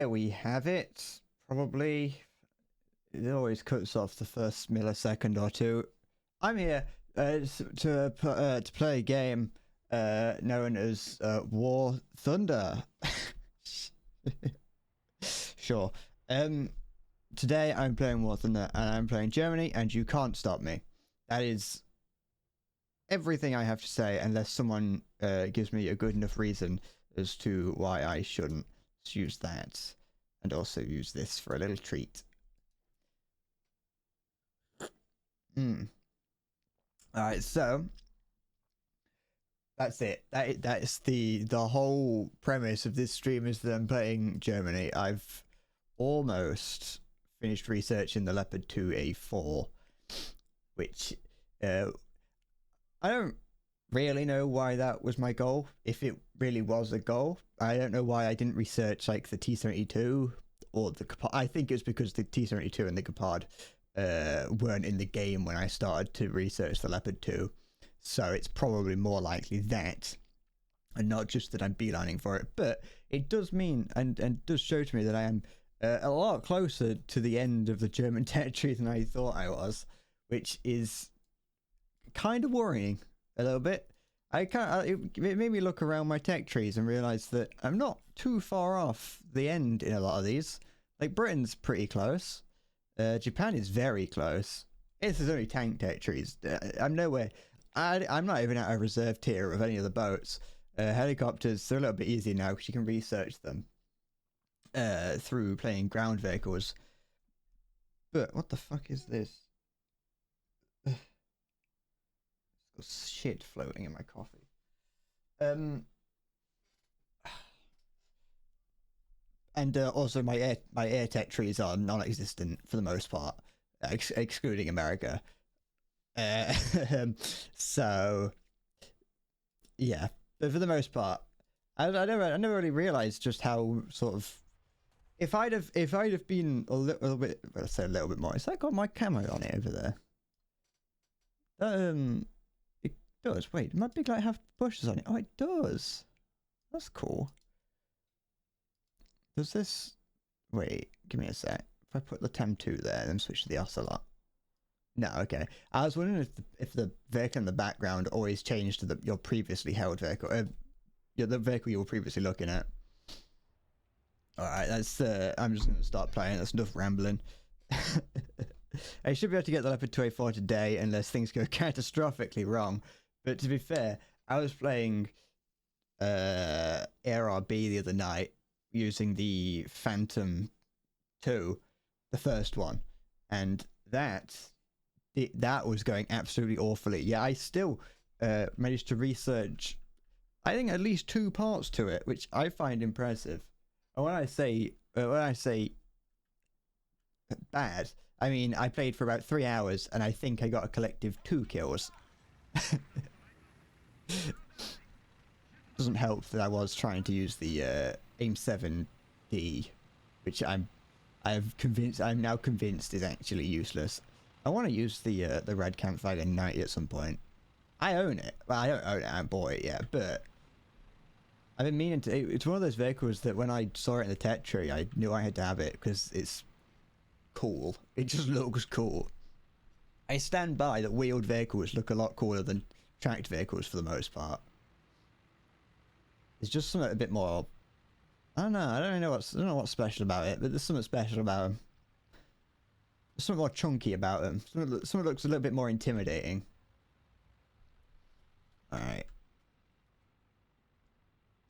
There we have it. Probably. It always cuts off the first millisecond or two. I'm here to play a game known as War Thunder. Sure. Today I'm playing War Thunder and I'm playing Germany, and you can't stop me. That is everything I have to say, unless someone gives me a good enough reason as to why I shouldn't use that, and also use this for a little treat. Alright, so that's it. That's the whole premise of this stream, is that I'm playing Germany. I've almost finished researching the Leopard 2A4, which I don't really know why that was my goal. If it really was a goal, I don't know why I didn't research like the T-72 or the Gepard. I think it's because the T-72 and the Gepard weren't in the game when I started to research the Leopard 2, so it's probably more likely that, and not just that I'm beelining for it. But it does mean and does show to me that I am a lot closer to the end of the German territory than I thought I was, which is kind of worrying a little bit. It made me look around my tech trees and realize that I'm not too far off the end in a lot of these. Like, Britain's pretty close. Japan is very close. This is only tank tech trees. I'm nowhere. I'm not even at a reserve tier of any of the boats. Helicopters, they're a little bit easier now because you can research them through playing ground vehicles. But what the fuck is this? Shit floating in my coffee. And also my air tech trees are non-existent for the most part, excluding America. So yeah, but for the most part, I never really realized just how sort of, if I'd have been a little bit, let's say a little bit more. Has that got my camo on it over there? It does. Wait, my big light have bushes on it? Oh, it does. That's cool. Does this... Wait, give me a sec. If I put the TEM2 there and then switch to the Ocelot. No, okay. I was wondering if the vehicle in the background always changed to your previously held vehicle. The vehicle you were previously looking at. Alright, that's... I'm just going to start playing. That's enough rambling. I should be able to get the Leopard 2A4 today unless things go catastrophically wrong. But to be fair, I was playing ARB the other night using the Phantom 2, the first one, and that was going absolutely awfully. Yeah, I still managed to research, I think, at least 2 parts to it, which I find impressive. And when I say bad, I mean I played for about 3 hours and I think I got a collective 2 kills. Doesn't help that I was trying to use the AIM 7D, which I'm now convinced is actually useless. I want to use the Red Campfire 90 at some point. I own it. Well, I don't own it. I haven't bought it yet, but I've been meaning to. It's one of those vehicles that when I saw it in the tech tree, I knew I had to have it because it's cool. It just looks cool. I stand by that wheeled vehicles look a lot cooler than tracked vehicles for the most part. It's just something a bit more. I don't know. I don't know what's special about it, but there's something special about them. There's something more chunky about them. Something looks a little bit more intimidating. All right.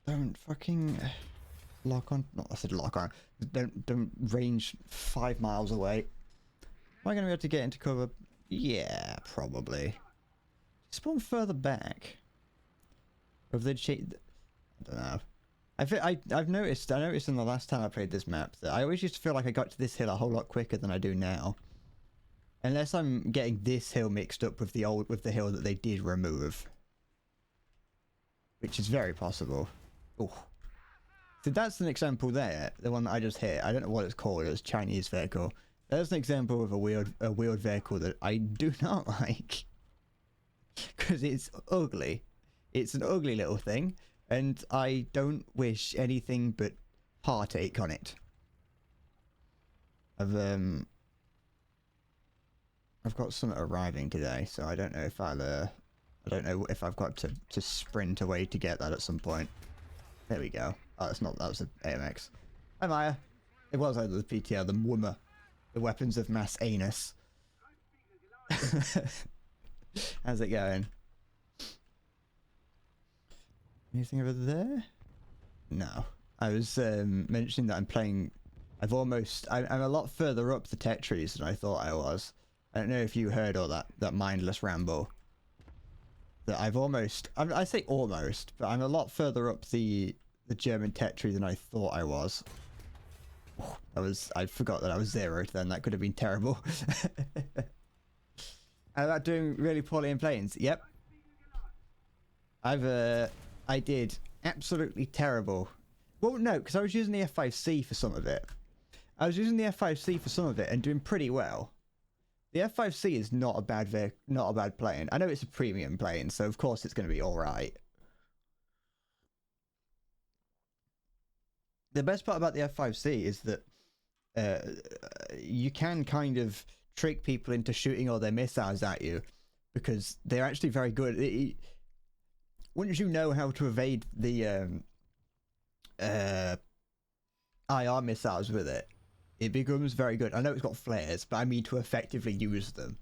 Don't fucking lock on. Not I said lock on. Don't range 5 miles away. Am I gonna be able to get into cover? Yeah, probably. Spawn further back. Of the I don't know. I've noticed in the last time I played this map that I always used to feel like I got to this hill a whole lot quicker than I do now. Unless I'm getting this hill mixed up with the hill that they did remove. Which is very possible. Oh. So that's an example there, the one that I just hit. I don't know what it's called, it's a Chinese vehicle. There's an example of a wheeled vehicle that I do not like. Because it's ugly. It's an ugly little thing. And I don't wish anything but heartache on it. I've got some arriving today, so I don't know if I don't know if I've got to sprint away to get that at some point. There we go. Oh, that's not, that was the AMX. Hi Maya. It was either the PTR, the mmmmm, the weapons of mass anus. How's it going? Anything over there? No. I was mentioning that I'm playing. I'm a lot further up the tech trees than I thought I was. I don't know if you heard all that mindless ramble. That I say almost, but I'm a lot further up the German tech tree than I thought I was. I forgot that I was zeroed then. That could have been terrible. How about doing really poorly in planes? Yep. I did absolutely terrible. Well, no, because I was using the F5C for some of it. I was using the F5C for some of it and doing pretty well. The F5C is not a bad plane. I know it's a premium plane, so of course it's going to be all right. The best part about the F5C is that you can kind of trick people into shooting all their missiles at you because they're actually very good. Once you know how to evade the IR missiles with it, it becomes very good. I know it's got flares, but I mean to effectively use them.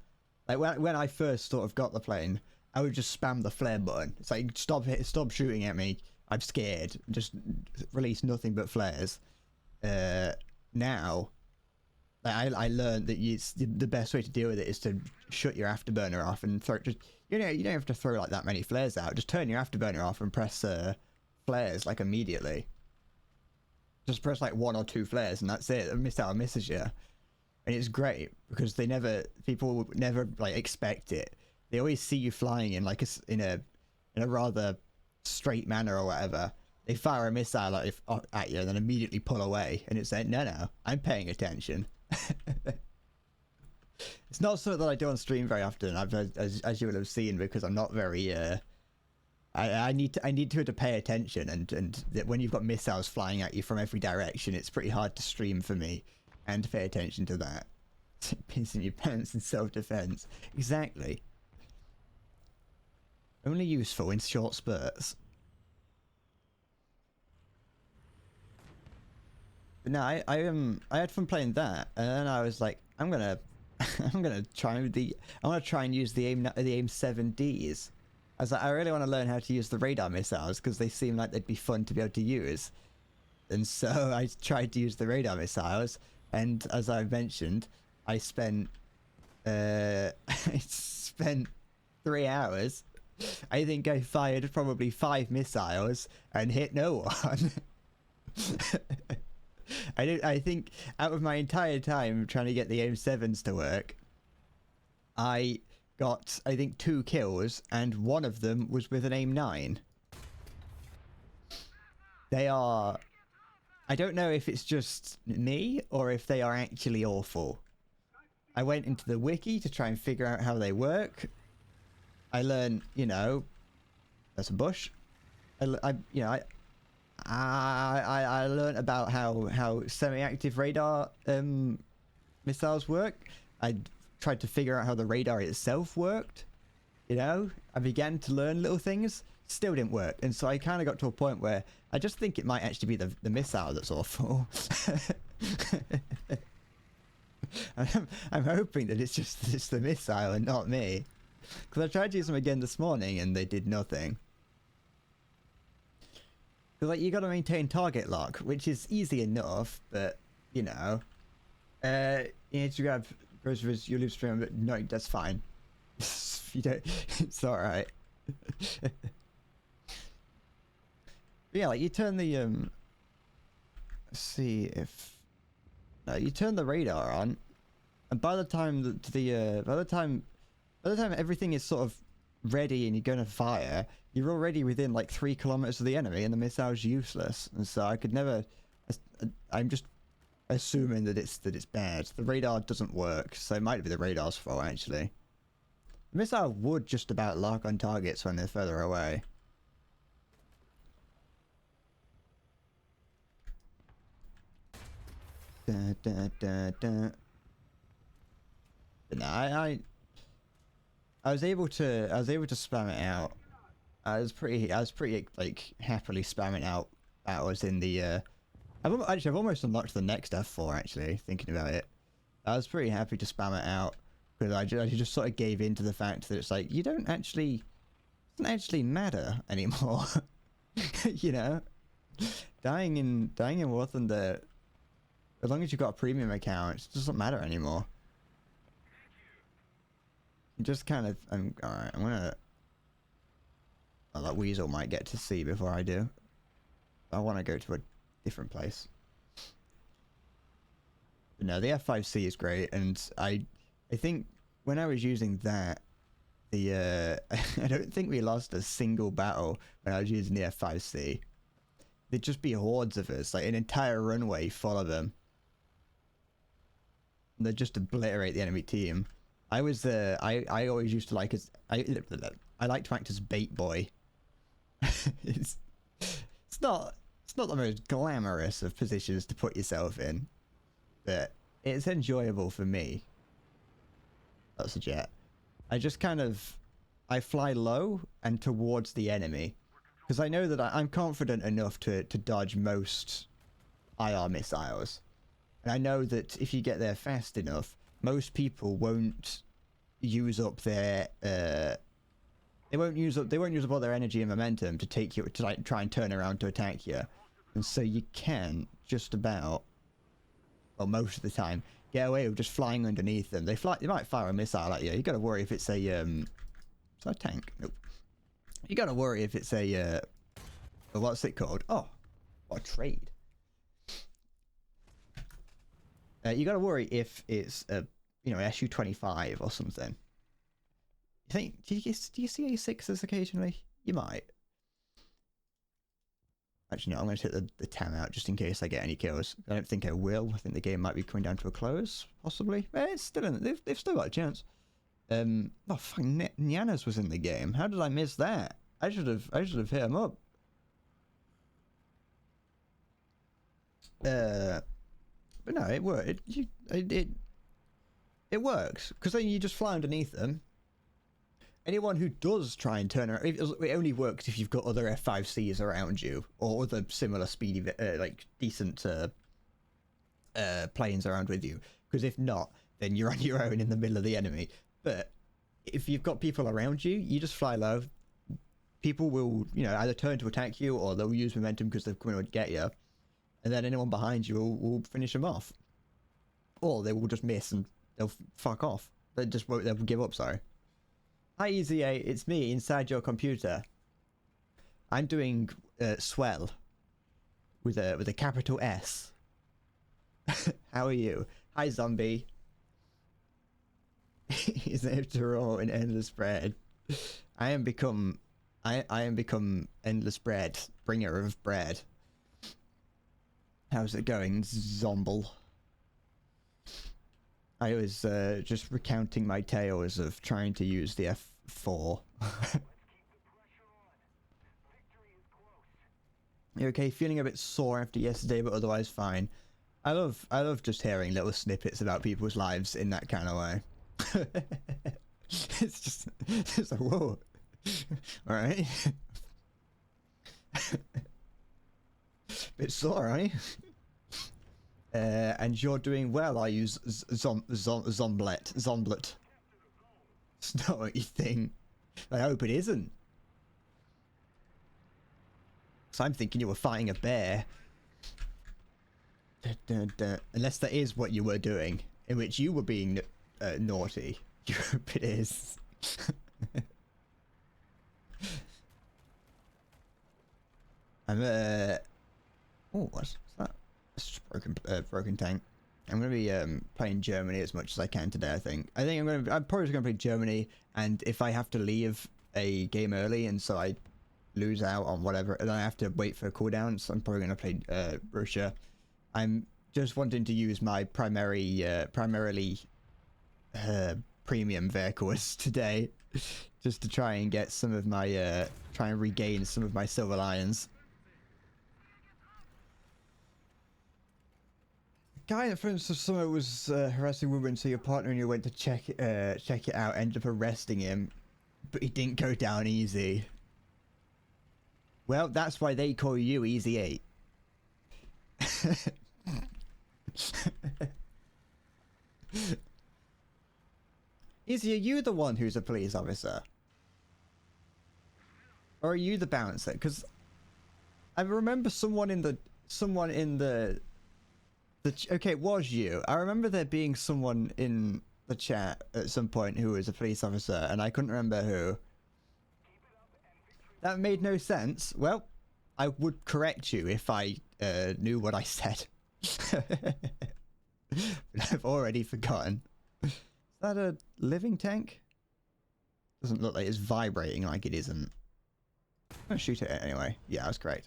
Like when I first sort of got the plane, I would just spam the flare button. It's like, stop shooting at me. I'm scared. Just release nothing but flares. Now, I learned that the best way to deal with it is to shut your afterburner off and throw. Just, you don't have to throw like that many flares out. Just turn your afterburner off and press flares like immediately. Just press like 1 or 2 flares and that's it. A missile misses you, and it's great because people never like expect it. They always see you flying in like in a rather straight manner or whatever. They fire a missile at you and then immediately pull away, and it's like, no, I'm paying attention. It's not something that I do on stream very often. As you will have seen, because I'm not very. I need to pay attention, and when you've got missiles flying at you from every direction, it's pretty hard to stream for me, and to pay attention to that. Pissing your pants in self-defense. Exactly. Only useful in short spurts. But no, I had fun playing that, and then I was like, I'm gonna try and use the AIM 7Ds. I was like, I really want to learn how to use the radar missiles because they seem like they'd be fun to be able to use. And so I tried to use the radar missiles, and as I mentioned, I spent 3 hours. I think I fired probably 5 missiles and hit no one. I think out of my entire time trying to get the AIM 7s to work, I got, I think, 2 kills, and one of them was with an AIM 9. They are... I don't know if it's just me, or if they are actually awful. I went into the wiki to try and figure out how they work. I learned, you know... That's a bush. I learned about how semi-active radar missiles work. I tried to figure out how the radar itself worked. You know, I began to learn little things. Still didn't work, and so I kind of got to a point where I just think it might actually be the missile that's awful. I'm hoping that it's the missile and not me, because I tried to use them again this morning and they did nothing. Because like, you got to maintain target lock, which is easy enough, but you know, you need to grab groceries. You live stream, but no, that's fine. You don't. It's all right. Yeah, like you turn the let's see if you turn the radar on, and by the time by the time everything is sort of ready and you're gonna fire, you're already within like 3 kilometers of the enemy, and the missile's useless. And so I could never. I'm just assuming that it's bad. The radar doesn't work, so it might be the radar's fault actually. The missile would just about lock on targets when they're further away. Da, da, da, da. But no, I was able to spam it out. I was pretty like happily spamming out battles in the I've almost unlocked the next F4 actually, thinking about it. I was pretty happy to spam it out because I just sort of gave in to the fact that it's like, it doesn't actually matter anymore. You know? Dying in War Thunder, as long as you've got a premium account, it doesn't matter anymore. You just kind of, alright, I'm gonna, well, that weasel might get to see before I do. I want to go to a different place. But no, the F5C is great, and I think when I was using that, the I don't think we lost a single battle when I was using the F5C. There'd just be hordes of us, like an entire runway full of them. And they'd just obliterate the enemy team. I was I always used to like as I like to act as bait boy. it's not the most glamorous of positions to put yourself in, but it's enjoyable for me. That's a jet. I just kind of, I fly low and towards the enemy, because I know that I'm confident enough to dodge most IR missiles, and I know that if you get there fast enough, most people won't use up their they won't use up all their energy and momentum to take you to like try and turn around to attack you. And so you can just about, well, most of the time, get away with just flying underneath them. They might fire a missile at you. You got to worry if it's a is that a tank? Nope. You got to worry if it's a what's it called? Oh, what a trade. You got to worry if it's a SU-25 or something. You think? Do you see A6s occasionally? You might. Actually, no, I'm going to take the TAM out just in case I get any kills. I don't think I will. I think the game might be coming down to a close, possibly. But it's still in. They've still got a chance. Oh, fucking Nyanas was in the game. How did I miss that? I should have hit him up. But no, it worked. It works because then you just fly underneath them. Anyone who does try and turn around, it only works if you've got other F5Cs around you or other similar speedy, like decent planes around with you. Because if not, then you're on your own in the middle of the enemy. But if you've got people around you, you just fly low. People will, either turn to attack you or they'll use momentum because they're going to get you. And then anyone behind you will finish them off. Or they will just miss and they'll fuck off. They'll give up, sorry. Hi EZA, it's me inside your computer. I'm doing swell with a capital S. How are you? Hi zombie. Is after all an endless bread. I am become endless bread, bringer of bread. How's it going, Zomble? I was just recounting my tales of trying to use the F4. You okay? Feeling a bit sore after yesterday, but otherwise fine. I love just hearing little snippets about people's lives in that kind of way. it's like, whoa. All right. Bit sore, right? And you're doing well. I use Zomblet. It's not what you think. I hope it isn't. So I'm thinking you were fighting a bear. Unless that is what you were doing, in which you were being naughty. You hope it is. I'm oh, what's that? It's just broken tank. I'm gonna be playing Germany as much as I can today. I'm probably just gonna play Germany, and if I have to leave a game early and so I lose out on whatever, and then I have to wait for a cooldown, so I'm probably gonna play Russia. I'm just wanting to use my primarily premium vehicles today, just to try and get some of my try and regain some of my silver lions. guy in front of someone was harassing women, so your partner and you went to check it out, ended up arresting him, but he didn't go down easy. Well, that's why they call you Easy 8. Easy, are you the one who's a police officer? Or are you the bouncer? Because I remember someone in the okay, it was you. I remember there being someone in the chat at some point who was a police officer, and I couldn't remember who. That made no sense. Well, I would correct you if I knew what I said. But I've already forgotten. Is that a living tank? Doesn't look like it's vibrating like it isn't. I'm gonna shoot it anyway. Yeah, that's great.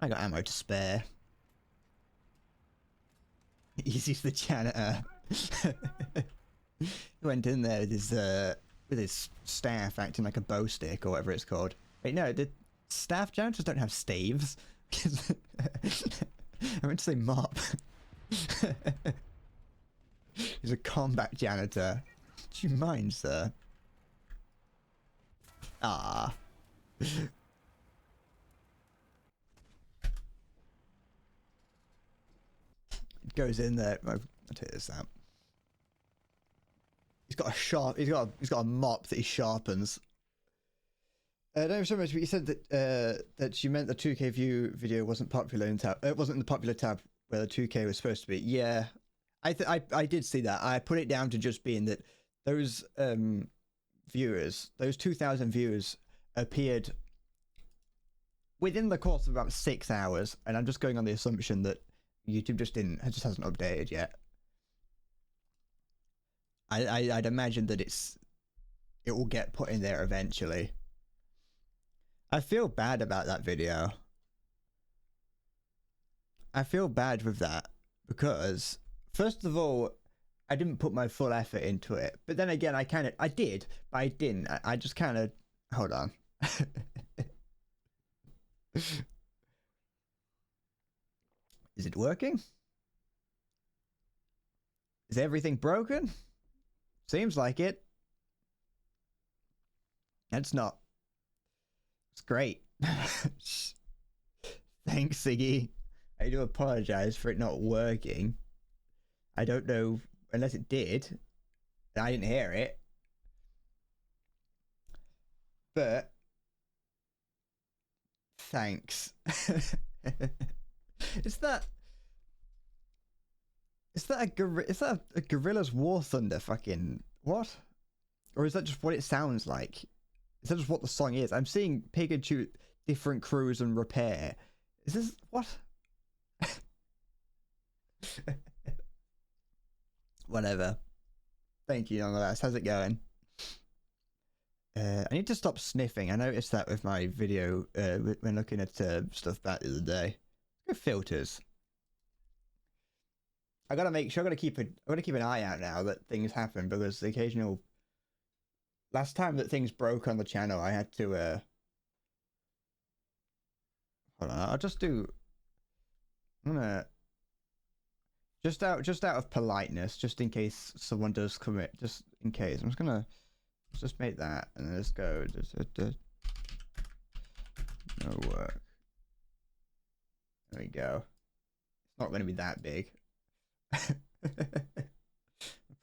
I got ammo to spare. Easy's the janitor. He went in there with his staff acting like a bow stick or whatever it's called. Wait, no, the staff janitors don't have staves. I meant to say mop. He's a combat janitor. Do you mind, sir? Ah. Goes in there. I'll take this out. He's got a sharp. He's got a mop that he sharpens. No, so much. But you said that that you meant the 2K view video wasn't popular in tab. It wasn't in the popular tab where the 2K was supposed to be. Yeah, I did see that. I put it down to just being that those viewers, those 2,000 viewers, appeared within the course of about 6 hours, and I'm just going on the assumption that YouTube just hasn't updated yet. I'd imagine that it will get put in there eventually. I feel bad about that video. I feel bad with that because, first of all, I didn't put my full effort into it. But then again, I did, but I didn't. I just kind of, hold on. Is it working? Is everything broken? Seems like it. It's not. It's great. Thanks, Siggy. I do apologize for it not working. I don't know, unless it did. I didn't hear it. But thanks. Is that a Gorilla's War Thunder fucking what? Or is that just what it sounds like? Is that just what the song is? I'm seeing Pikachu, different crews and repair. Is this what? Whatever. Thank you nonetheless. How's it going? I need to stop sniffing. I noticed that with my video when looking at stuff back the other day. Good filters. I gotta make sure. I gotta keep an eye out now that things happen, because the occasional. Last time that things broke on the channel, I had to. Hold on. I'll just do. I'm gonna. Just out of politeness, just in case someone does commit. Just in case, I'm just gonna. Just make that and then let's go. No work. There we go. It's not going to be that big.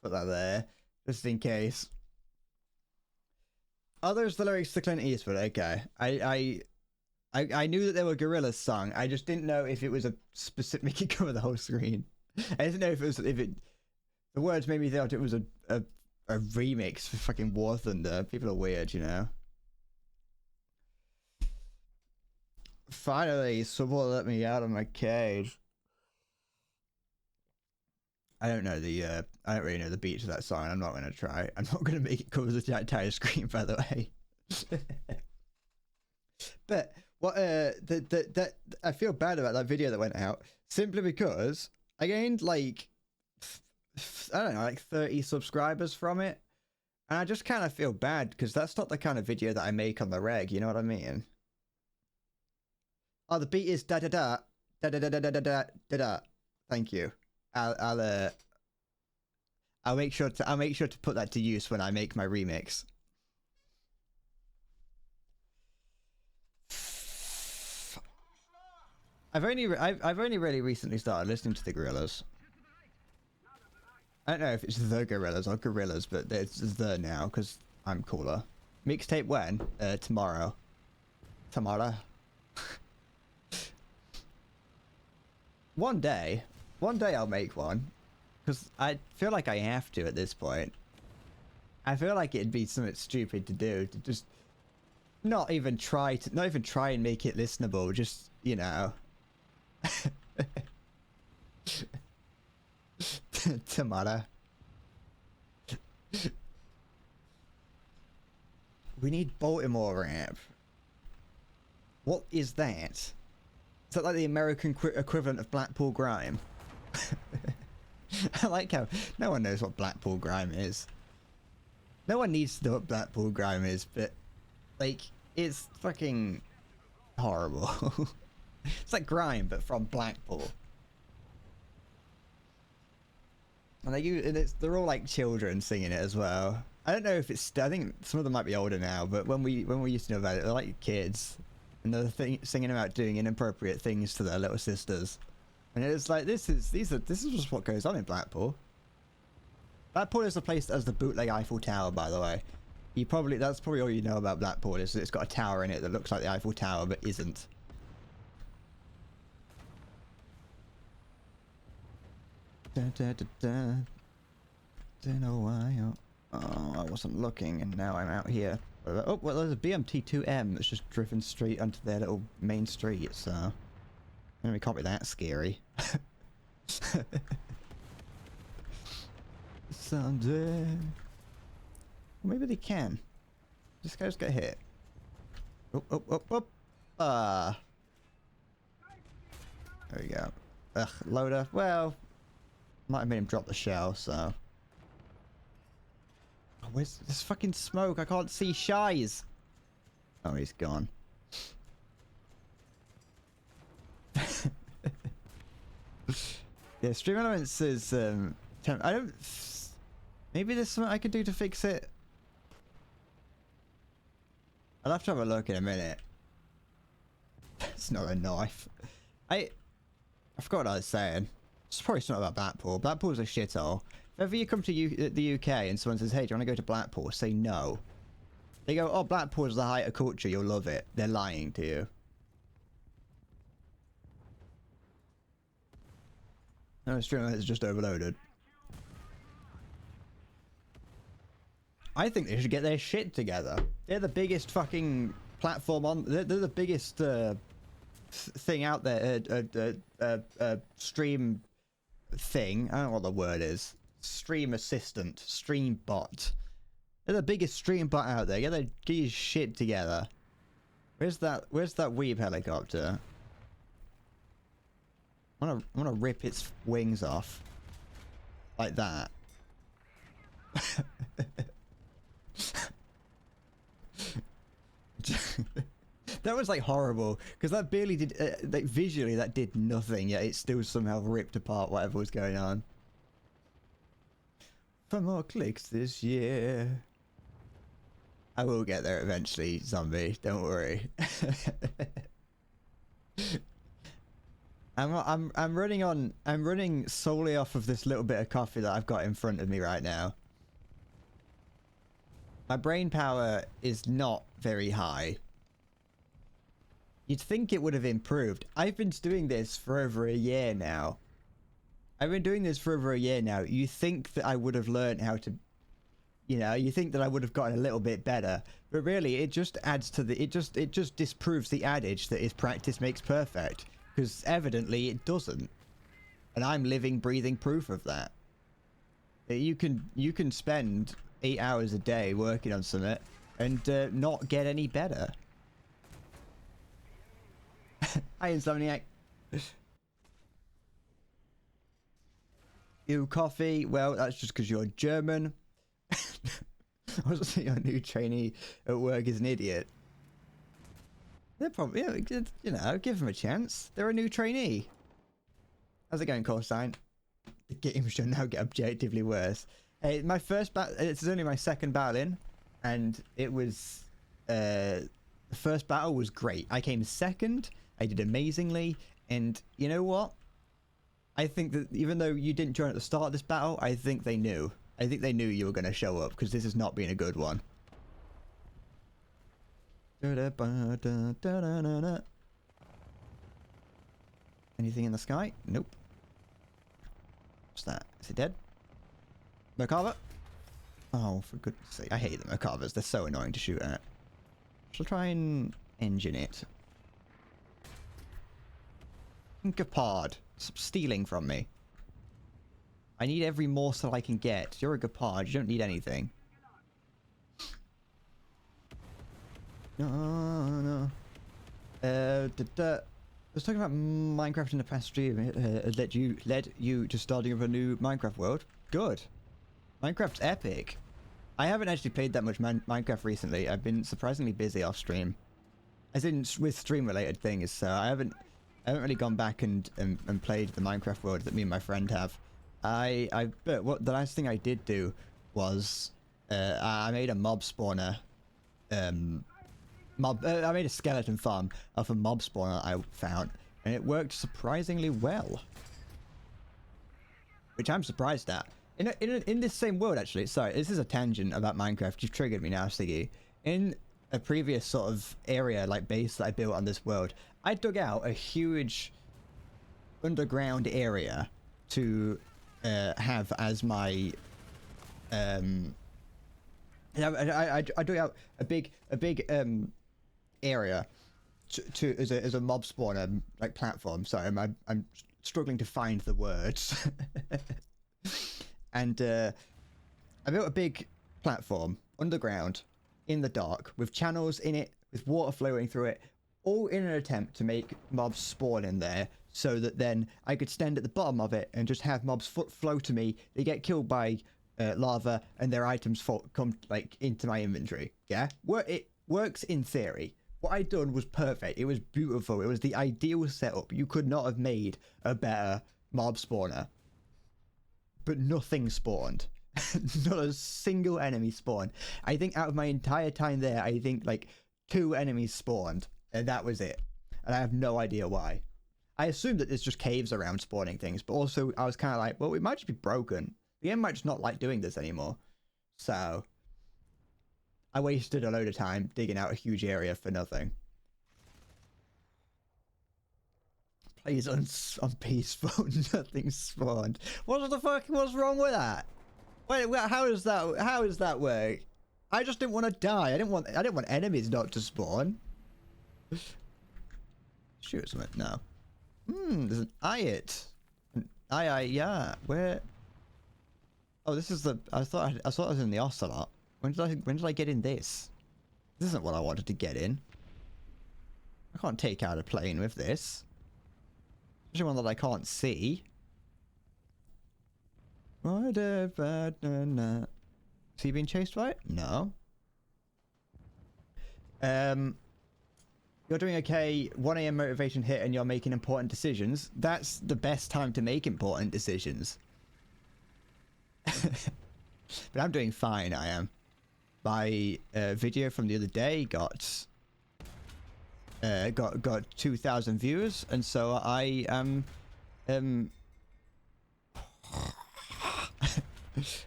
Put that there, just in case. Oh, there's the lyrics to Clint Eastwood. Okay, I knew that they were Gorillaz song. I just didn't know if it was a specific. Make it cover the whole screen. I didn't know if the words made me think it was a remix for fucking War Thunder. People are weird, you know. Finally, someone let me out of my cage. I don't really know the beat to that song. I'm not gonna try. I'm not gonna make it cover the entire screen, by the way. But what I feel bad about that video that went out simply because I gained like, I don't know, like 30 subscribers from it, and I just kind of feel bad because that's not the kind of video that I make on the reg. You know what I mean? Oh, the beat is da da da da da da da da da da da. Thank you. I'll make sure to put that to use when I make my remix. I've only really recently started listening to the Gorillas. I don't know if it's the Gorillas or Gorillas, but it's the now because I'm cooler. Mixtape when? Tomorrow. Tomorrow. One day I'll make one, because I feel like I have to at this point. I feel like it'd be something stupid to do, to just not even try and make it listenable, just, you know. Tomato. We need Baltimore rap. What is that? Is that like the American equivalent of Blackpool Grime? I like how no one knows what Blackpool Grime is. No one needs to know what Blackpool Grime is, but like, it's fucking horrible. It's like grime, but from Blackpool. And they're all like children singing it as well. I don't know if it's. I think some of them might be older now, but when we used to know about it, they're like kids, and they're singing about doing inappropriate things to their little sisters. And it's like this is just what goes on in Blackpool. Blackpool is the place that has the bootleg Eiffel Tower, by the way. That's probably all you know about Blackpool, is that it's got a tower in it that looks like the Eiffel Tower but isn't. Don't know why. Oh, I wasn't looking, and now I'm out here. Oh, well, there's a BMT2M that's just driven straight onto their little main street, so it can't be that scary. Someday, maybe they can. This guy's got hit. Oh. There we go. Ugh, loader. Well, might have made him drop the shell, so. Oh, where's this fucking smoke? I can't see Shies. Oh, he's gone. Yeah, Stream Elements is I don't. Maybe there's something I could do to fix it. I'll have to have a look in a minute. It's not a knife. I forgot what I was saying. It's probably something about Blackpool. Blackpool's a shithole. If ever you come to the UK and someone says, hey, do you want to go to Blackpool? Say no. They go, oh, Blackpool's the height of culture, you'll love it. They're lying to you. No, Streamer is just overloaded. I think they should get their shit together. They're the biggest fucking platform on... They're the biggest thing out there. Stream thing. I don't know what the word is. Stream assistant. Stream bot. They're the biggest stream bot out there. Get your shit together. Where's that weeb helicopter? I wanna rip its wings off. Like that. That was like horrible, because that barely did like visually that did nothing, yet it still somehow ripped apart whatever was going on. For more clicks this year. I will get there eventually, zombie, don't worry. I'm running solely off of this little bit of coffee that I've got in front of me right now. My brain power is not very high. You'd think it would have improved. I've been doing this for over a year now. You think that I would have learned how to, you know, you think that I would have gotten a little bit better, but really it just adds to the, it just disproves the adage that is practice makes perfect, because evidently it doesn't. And I'm living, breathing proof of that. You can spend 8 hours a day working on something and not get any better. Hi, Insomniac. You coffee? Well, that's just because you're German. I was saying your new trainee at work is an idiot. They're probably, you know, give them a chance. They're a new trainee. How's it going, Cosine? The game should now get objectively worse. Hey, my first battle, it's only my second battle in, and it was, the first battle was great. I came second, I did amazingly, and you know what? I think that even though you didn't join at the start of this battle, I think they knew. I think they knew you were going to show up, because this has not been a good one. Anything in the sky? Nope. What's that? Is it dead? Merkava? Oh, for goodness sake. I hate the Merkavas. They're so annoying to shoot at. Shall try and engine it. Gepard. Stop stealing from me. I need every morsel I can get. You're a Gepard. You don't need anything. No, no. I was talking about Minecraft in the past stream. It led you to starting up a new Minecraft world. Good. Minecraft's epic. I haven't actually played that much Minecraft recently. I've been surprisingly busy off stream, as in with stream related things. So I haven't really gone back and played the Minecraft world that me and my friend have. But what the last thing I did do was I made a mob spawner. I made a skeleton farm off a mob spawner I found, and it worked surprisingly well, which I'm surprised at. In this same world, actually. Sorry, this is a tangent about Minecraft. You've triggered me now, Siggy. In a previous sort of area, like base that I built on this world, I dug out a huge underground area to have as my I dug out a big area to as a mob spawner like platform. Sorry, I'm struggling to find the words. And I built a big platform underground in the dark with channels in it, with water flowing through it, all in an attempt to make mobs spawn in there, so that then I could stand at the bottom of it and just have mobs flow to me. They get killed by lava, and their items come like into my inventory. Yeah, it works in theory. What I'd done was perfect. It was beautiful. It was the ideal setup. You could not have made a better mob spawner. But nothing spawned. Not a single enemy spawned. I think out of my entire time there, I think like 2 enemies spawned, and that was it. And I have no idea why. I assumed that there's just caves around spawning things, but also I was kind of like, well, it might just be broken. The game might just not like doing this anymore. So I wasted a load of time digging out a huge area for nothing. Please on peaceful, nothing spawned. What the fuck? What's wrong with that? Wait, how does that work? I just didn't want to die. I didn't want enemies not to spawn. Shoot something. No. There's an ayat. Yeah. Where? Oh, this is the. I thought I was in the ocelot. When did I get in this? This isn't what I wanted to get in. I can't take out a plane with this. Especially one that I can't see. Whatever. Is he being chased by it? No. You're doing okay. 1 AM motivation hit and you're making important decisions. That's the best time to make important decisions. But I'm doing fine, I am. My video from the other day got 2,000 viewers, and so I am and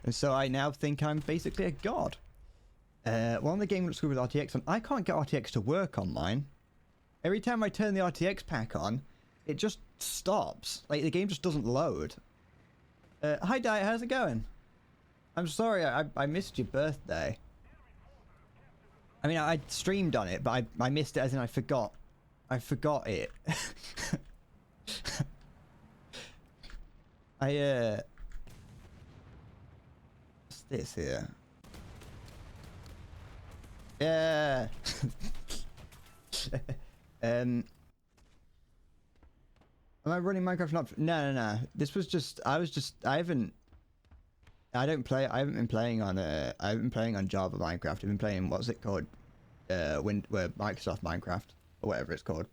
so I now think I'm basically a god. Well, on the game looks good with RTX on. I can't get RTX to work on mine. Every time I turn the RTX pack on, it just stops. Like, the game just doesn't load. Hi Diet, how's it going? I'm sorry, I missed your birthday. I mean, I streamed on it, but I missed it as in I forgot. I forgot it. What's this here? Yeah. Am I running Minecraft not? No. This was just, I haven't been playing on Java Minecraft. I've been playing, what's it called? Microsoft Minecraft, or whatever it's called.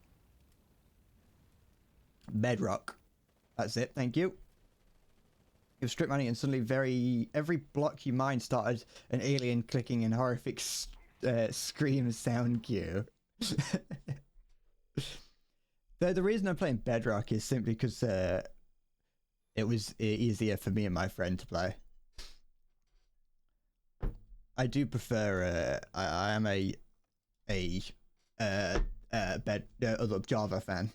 Bedrock. That's it. Thank you. You strip mining and suddenly every block you mine started an alien clicking and horrific scream sound cue. The reason I'm playing Bedrock is simply because it was easier for me and my friend to play. I do prefer. I am a Java fan.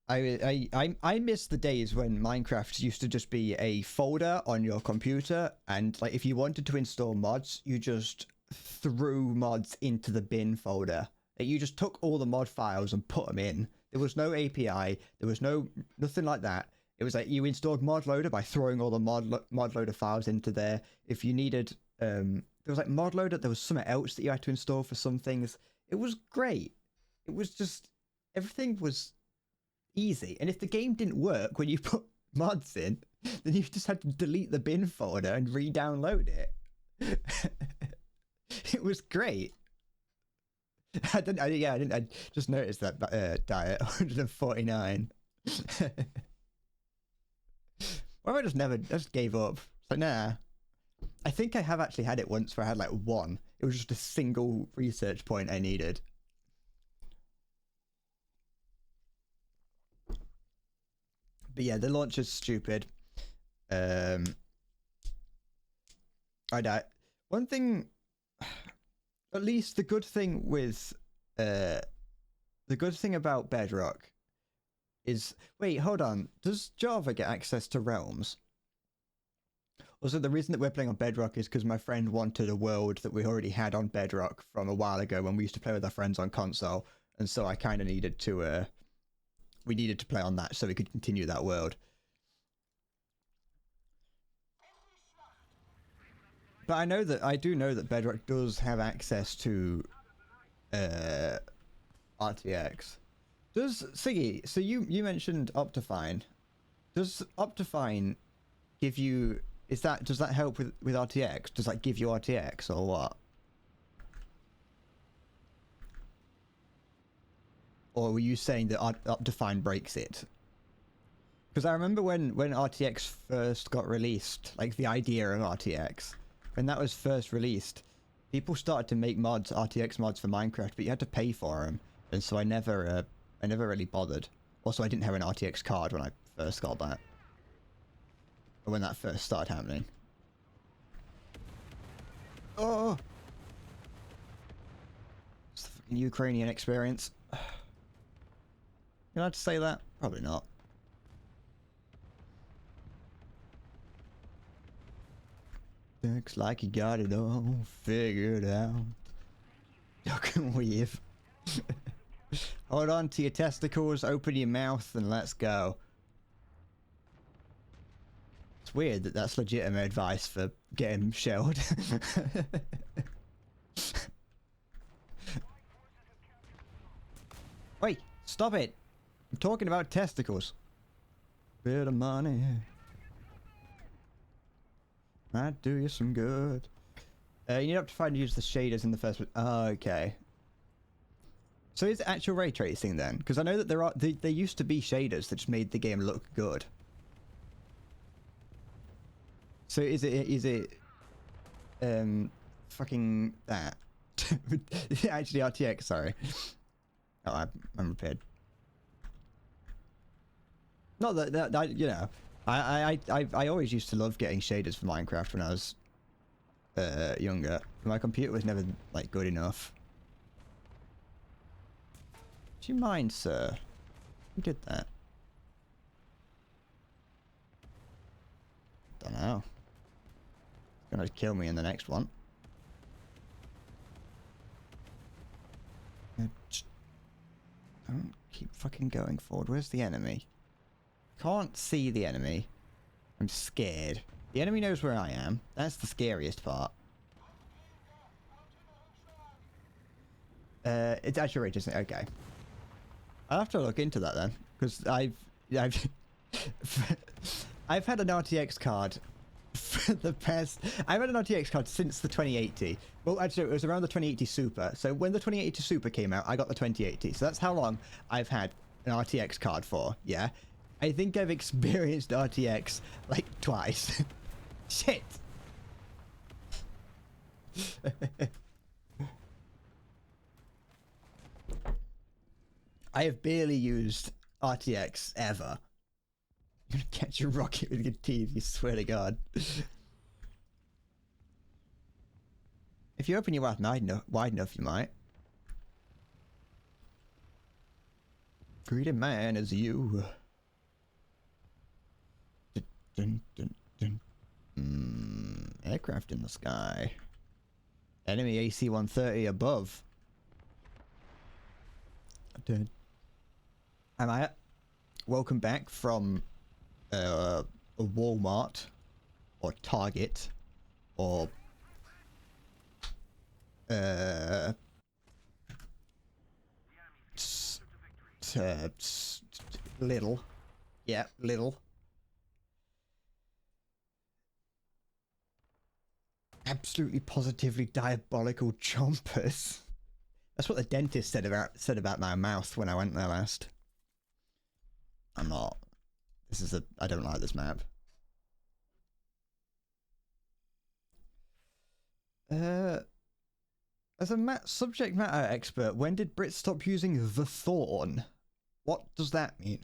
I miss the days when Minecraft used to just be a folder on your computer, and like if you wanted to install mods, you just threw mods into the bin folder. Like, you just took all the mod files and put them in. There was no API. There was nothing like that. It was like you installed mod loader by throwing all the mod loader files into there. If you needed, there was like mod loader. There was something else that you had to install for some things. It was great. It was just, everything was easy. And if the game didn't work when you put mods in, then you just had to delete the bin folder and re-download it. It was great. I just noticed that diet 149. Or I just gave up. It's like, nah. I think I have actually had it once where I had like one. It was just a single research point I needed. But yeah, the launch is stupid. I doubt. One thing, at least the good thing about Bedrock is, wait, hold on. Does Java get access to realms? Also, the reason that we're playing on Bedrock is because my friend wanted a world that we already had on Bedrock from a while ago when we used to play with our friends on console, and so I kind of needed to, we needed to play on that so we could continue that world. But I do know that Bedrock does have access to RTX. Does Siggy? So you mentioned Optifine. Does Optifine give you? Does that help with RTX? Does that give you RTX or what? Or were you saying that Optifine breaks it? Because I remember when RTX first got released, like the idea of RTX, when that was first released, people started to make mods, RTX mods for Minecraft, but you had to pay for them, and so I never really bothered. Also, I didn't have an RTX card when I first got that, or when that first started happening. Oh, it's the fucking Ukrainian experience. You allowed to say that? Probably not. Looks like you got it all figured out. Duck and weave. Hold on to your testicles, open your mouth, and let's go. It's weird that that's legitimate advice for getting shelled. Wait, stop it! I'm talking about testicles. Bit of money might do you some good. You need to find and use the shaders in the first one. Oh, okay. So is it actual ray tracing then? Because I know that there used to be shaders that just made the game look good. So is it fucking that? Actually RTX, sorry. Oh, I'm repaired. Not that you know, I always used to love getting shaders for Minecraft when I was younger. My computer was never like good enough. Do you mind, sir? Who did that? Don't know. It's gonna kill me in the next one. Don't keep fucking going forward. Where's the enemy? Can't see the enemy. I'm scared. The enemy knows where I am. That's the scariest part. It's actually right, isn't it? Okay. I'll have to look into that then, because I've had an RTX card the best. I've had an RTX card since the 2080. Well, actually, it was around the 2080 Super. So when the 2080 Super came out, I got the 2080. So that's how long I've had an RTX card for, yeah? I think I've experienced RTX, like, twice. Shit! I have barely used RTX ever. You're gonna catch a rocket with your teeth, you swear to God. If you open your mouth wide enough, you might. Greedy man is you. Dun, dun, dun. Aircraft in the sky. Enemy AC-130 above. Dun. Am I? Welcome back from a Walmart or Target or Little. Yeah, Little. Absolutely positively diabolical chompers. That's what the dentist said about my mouth when I went there last. I'm not. I don't like this map. As a subject matter expert, when did Brits stop using the thorn? What does that mean?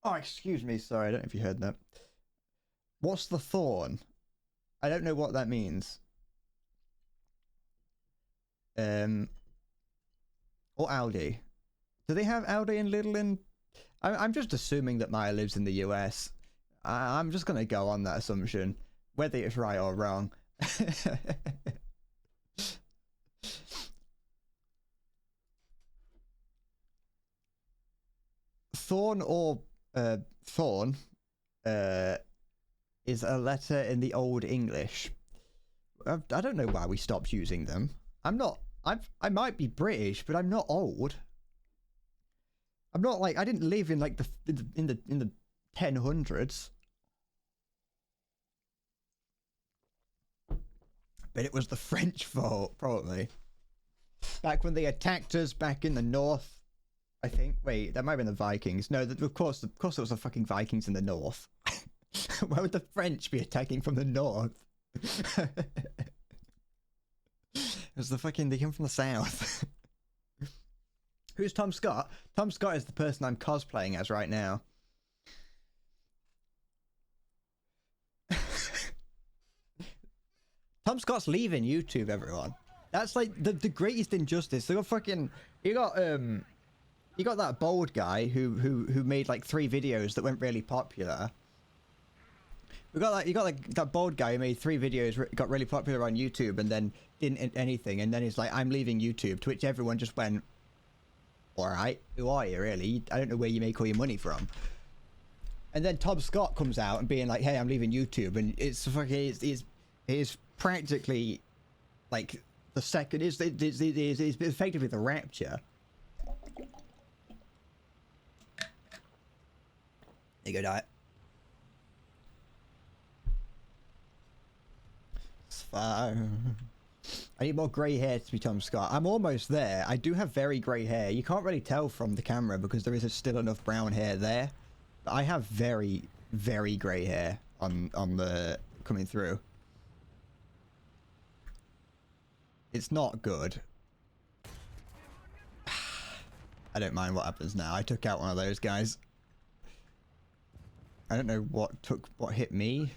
Oh, excuse me. Sorry, I don't know if you heard that. What's the thorn? I don't know what that means. Or Aldi. Do they have Aldi and Lidl in... I'm just assuming that Maya lives in the US. I'm just going to go on that assumption. Whether it's right or wrong. Thorn or thorn is a letter in the Old English. I don't know why we stopped using them. I might be British, but I'm not old. I'm not like, I didn't live in like in the 1000s. But it was the French fault, probably. Back when they attacked us back in the north, I think. Wait, that might have been the Vikings. No, of course it was the fucking Vikings in the north. Why would the French be attacking from the north? It was they came from the south. Who's Tom Scott? Tom Scott is the person I'm cosplaying as right now. Tom Scott's leaving YouTube, everyone. That's like the greatest injustice. You got that bald guy who made like 3 videos that went really popular. You got that bald guy who made 3 videos, got really popular on YouTube, and then didn't anything, and then he's like, I'm leaving YouTube, to which everyone just went, alright, who are you really? I don't know where you make all your money from. And then Tom Scott comes out and being like, hey, I'm leaving YouTube, and it's practically like the second, it's effectively the rapture. There you go, diet. I need more grey hair to be Tom Scott. I'm almost there. I do have very grey hair. You can't really tell from the camera because there is still enough brown hair there. But I have very, very grey hair on the coming through. It's not good. I don't mind what happens now. I took out one of those guys. I don't know what hit me,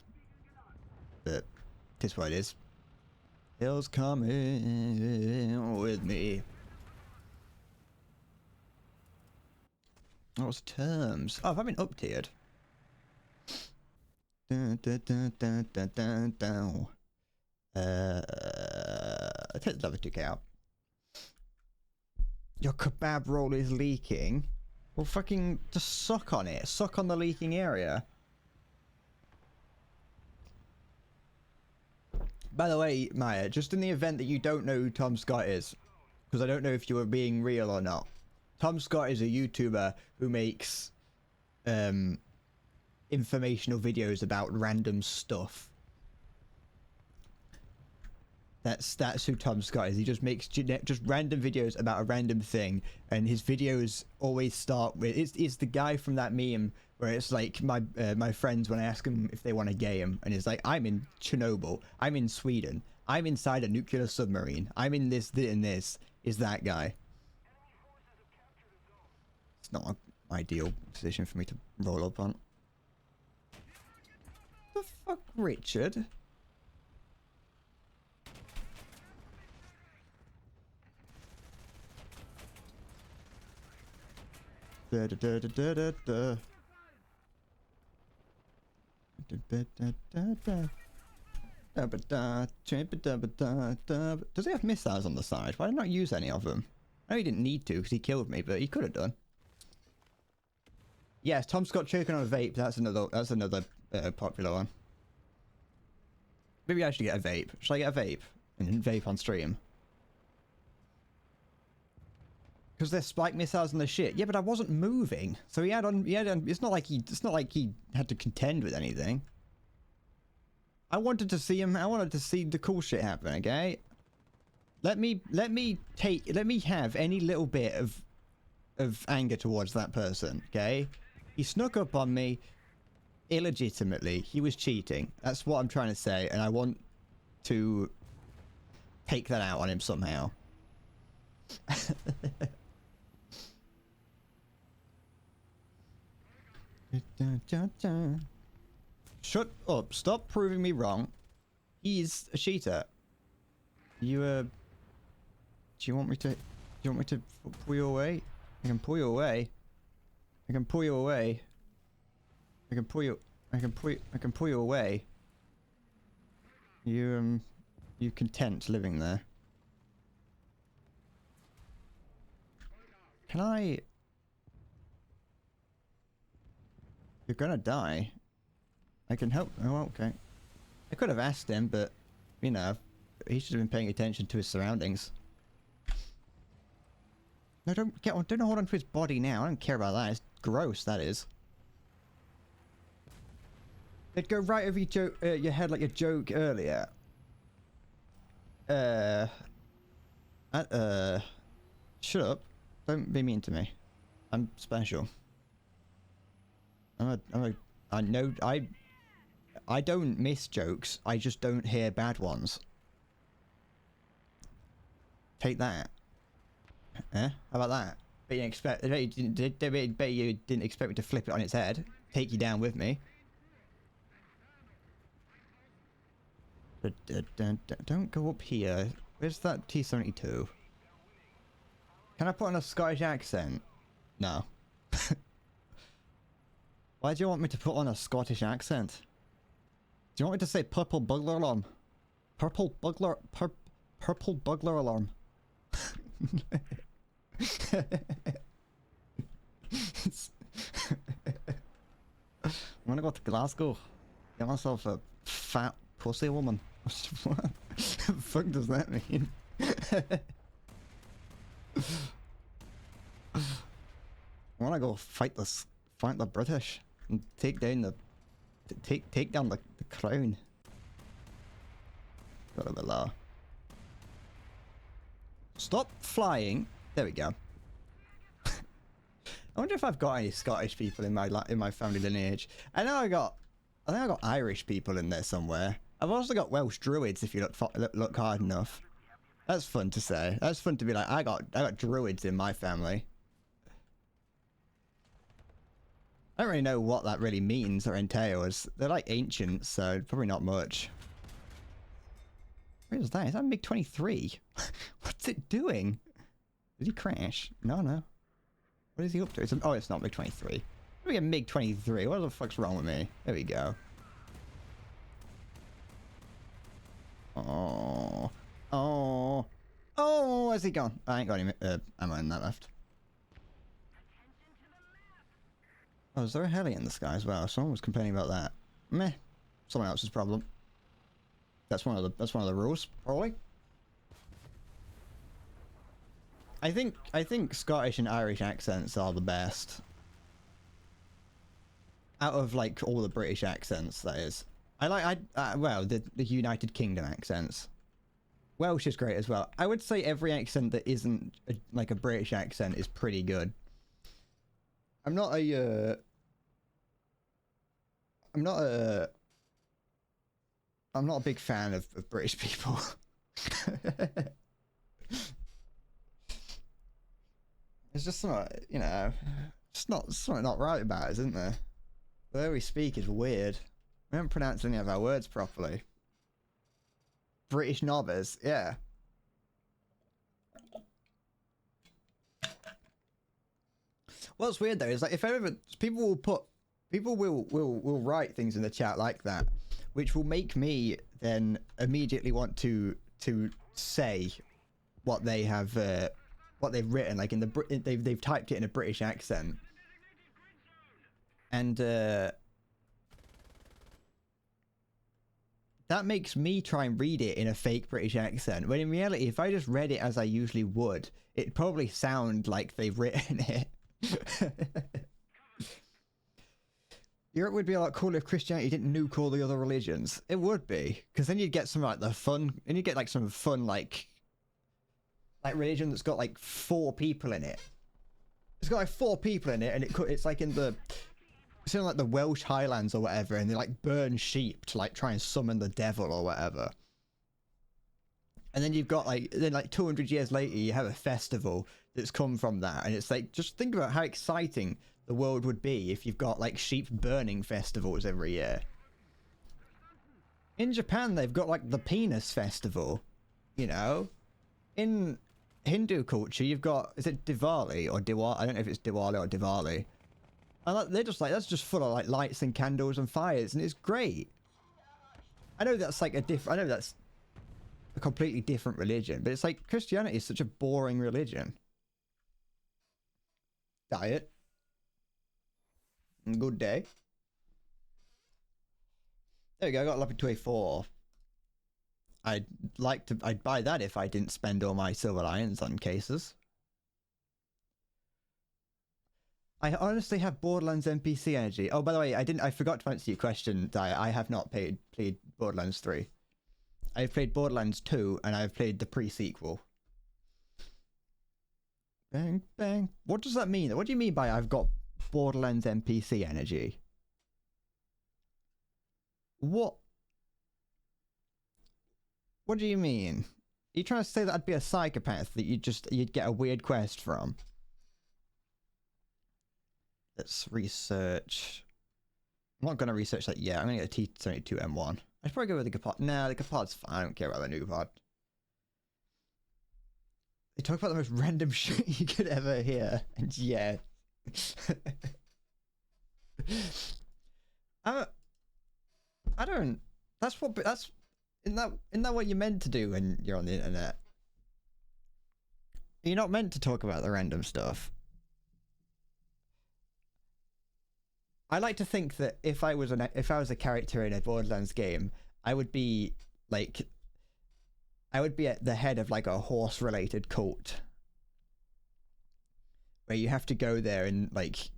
but it is what it is. Hill's coming with me. What's terms? Oh, have I been up-tiered? Dun, dun, dun, dun, dun, dun, dun. I take the level 2K out. Your kebab roll is leaking. Well, fucking just suck on it. Suck on the leaking area. By the way, Maya, just in the event that you don't know who Tom Scott is, because I don't know if you were being real or not. Tom Scott is a YouTuber who makes informational videos about random stuff. That's who Tom Scott is. He just makes just random videos about a random thing, and his videos always start with it's the guy from that meme where it's like my friends when I ask him if they want to game, and it's like, I'm in Chernobyl, I'm in Sweden, I'm inside a nuclear submarine, I'm in this and this. Is that guy? It's not an ideal position for me to roll up on. The fuck, Richard? Da da da da da da da. Does he have missiles on the side? Why did I not use any of them? I know he didn't need to because he killed me, but he could have done. Yes, Tom Scott choking on a vape. That's another popular one. Maybe I should get a vape. Should I get a vape and vape on stream? Because there's spike missiles and the shit. Yeah, but I wasn't moving, so he had on. It's not like he had to contend with anything. I wanted to see him. I wanted to see the cool shit happen. Okay. Let me have any little bit of anger towards that person. Okay. He snuck up on me illegitimately. He was cheating. That's what I'm trying to say, and I want to take that out on him somehow. Shut up. Stop proving me wrong. He's a cheater. You, do you want me to pull you away? I can pull you away. I can pull you away. I can pull you away. You content living there? Can I... You're gonna die. I can help. Oh, okay. I could have asked him, but, you know, he should have been paying attention to his surroundings. No, don't hold on to his body now. I don't care about that. It's gross, that is. It'd go right over your head like a joke earlier. Shut up. Don't be mean to me. I'm special. I don't miss jokes. I just don't hear bad ones. Take that. Eh? How about that? But you expect? Bet you didn't expect me to flip it on its head. Take you down with me. Don't go up here. Where's that T-72? Can I put on a Scottish accent? No. Why do you want me to put on a Scottish accent? Do you want me to say purple bugler alarm? Purple bugler alarm. I'm gonna go to Glasgow. Get myself a fat pussy woman. What the fuck does that mean? I wanna go fight the British and take down the crown. Got a bit low. Stop flying. There we go. I wonder if I've got any Scottish people in my family lineage. I think I got Irish people in there somewhere. I've also got Welsh druids if you look hard enough. That's fun to say. That's fun to be like, I got druids in my family. I don't really know what that really means or entails. They're like ancient, so probably not much. Where is that? Is that MiG-23? What's it doing? Did he crash? No. What is he up to? Oh, it's not MiG-23. Let me get MiG-23. What the fuck's wrong with me? There we go. Oh, where's he gone? I ain't got any ammo in that left. Oh, is there a heli in the sky as well? Someone was complaining about that. Meh. Someone else's problem. That's one of the rules, probably. I think Scottish and Irish accents are the best. Out of like all the British accents, that is. Well, the United Kingdom accents. Welsh is great as well. I would say every accent that isn't like a British accent is pretty good. I'm not a big fan of British people. It's just not, you know, something not right about it, isn't there? The way we speak is weird. We haven't pronounced any of our words properly. British knobbers, yeah. What's weird though is like if ever people will write things in the chat like that, which will make me then immediately want to say what they have what they've written, like in the they've typed it in a British accent, and that makes me try and read it in a fake British accent, when in reality if I just read it as I usually would, it'd probably sound like they've written it. Europe would be a lot cooler if Christianity didn't nuke all the other religions. It would be, because then you'd get some like the fun, and you'd get like some fun like religion that's got like 4 people in it. It's got like 4 people in it, and it's like in like the Welsh Highlands or whatever, and they like burn sheep to like try and summon the devil or whatever. And then you've got like 200 years later, you have a festival that's come from that, and it's like, just think about how exciting the world would be if you've got like sheep burning festivals every year. In Japan, they've got like the penis festival, you know. In Hindu culture, you've got, is it Diwali or Diwali? I don't know if it's Diwali or Diwali. And they're just like, that's just full of like lights and candles and fires, and it's great. I know that's like I know that's a completely different religion, but it's like Christianity is such a boring religion. Diet. Good day. There we go, I got Leopard 2A4. I'd buy that if I didn't spend all my silver lions on cases. I honestly have Borderlands NPC energy. Oh, by the way, I forgot to answer your question, Diet. I have not played Borderlands 3. I've played Borderlands 2, and I've played the pre-sequel. Bang, bang. What does that mean? What do you mean by I've got Borderlands NPC energy? What? What do you mean? Are you trying to say that I'd be a psychopath that you'd get a weird quest from? Let's research. I'm not going to research that yet. I'm going to get a T-72M1. I'd probably go with the Gepard. Nah, the Gepard's fine. I don't care about the new pod. They talk about the most random shit you could ever hear. And yeah. I don't... Isn't that what you're meant to do when you're on the internet? You're not meant to talk about the random stuff. I like to think that if I was a character in a Borderlands game, I would be at the head of like a horse-related cult, where you have to go there and like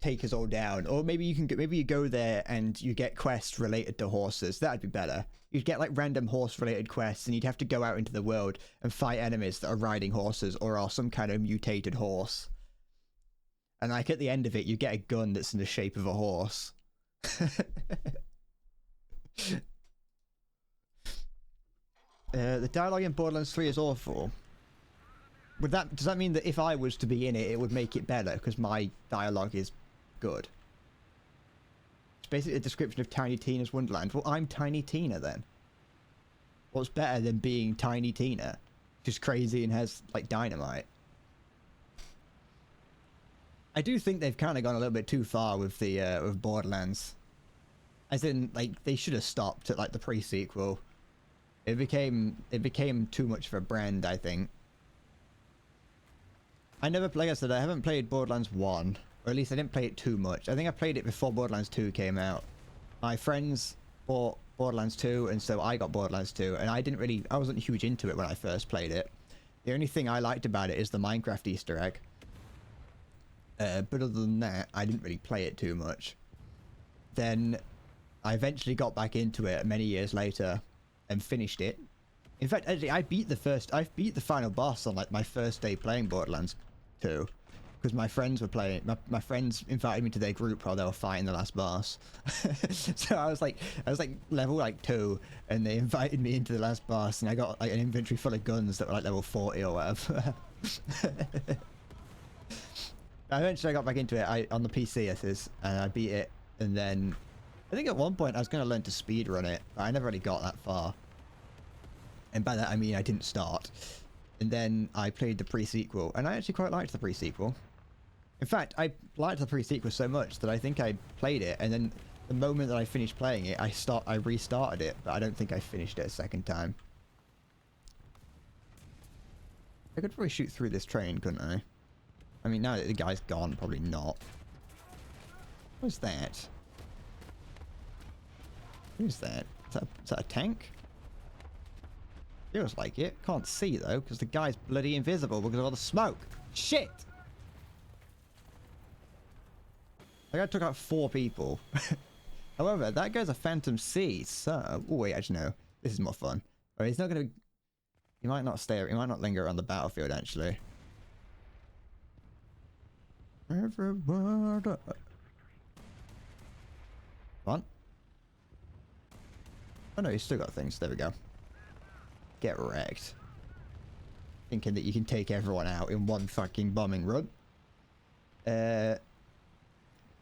take us all down, or maybe you go there and you get quests related to horses. That'd be better. You'd get like random horse-related quests, and you'd have to go out into the world and fight enemies that are riding horses or are some kind of mutated horse. And like at the end of it, you get a gun that's in the shape of a horse. The dialogue in Borderlands 3 is awful. Does that mean that if I was to be in it, it would make it better because my dialogue is good? It's basically a description of Tiny Tina's Wonderland. Well, I'm Tiny Tina then. What's better than being Tiny Tina? She's crazy and has like dynamite. I do think they've kind of gone a little bit too far with the with Borderlands. As in, like, they should have stopped at like the pre-sequel. It became too much of a brand, I think. Like I said, I haven't played Borderlands 1, or at least I didn't play it too much. I think I played it before Borderlands 2 came out. My friends bought Borderlands 2, and so I got Borderlands 2, and I wasn't huge into it when I first played it. The only thing I liked about it is the Minecraft Easter egg. But other than that, I didn't really play it too much. then I eventually got back into it many years later and finished it. In fact, actually, I beat the final boss on like my first day playing Borderlands 2, because my friends were playing. My friends invited me to their group while they were fighting the last boss. So I was like level like 2, and they invited me into the last boss, and I got like an inventory full of guns that were like level 40 or whatever. Eventually, I got back into it on the PC, and I beat it, and then I think at one point I was going to learn to speedrun it, but I never really got that far. And by that I mean I didn't start. And then I played the pre-sequel, and I actually quite liked the pre-sequel. In fact, I liked the pre-sequel so much that I think I played it, and then the moment that I finished playing it, I restarted it, but I don't think I finished it a second time. I could probably shoot through this train, couldn't I? I mean, now that the guy's gone, probably not. What's that? Who's that? Is that a tank? Feels like it. Can't see though, because the guy's bloody invisible because of all the smoke. Shit! That guy took out 4 people. However, that guy's a Phantom C, so... Oh wait, actually no. This is more fun. Or he's not gonna... He might not stay... He might not linger around the battlefield, actually. Everybody... What? Oh no, he's still got things. There we go. Get wrecked. Thinking that you can take everyone out in one fucking bombing run.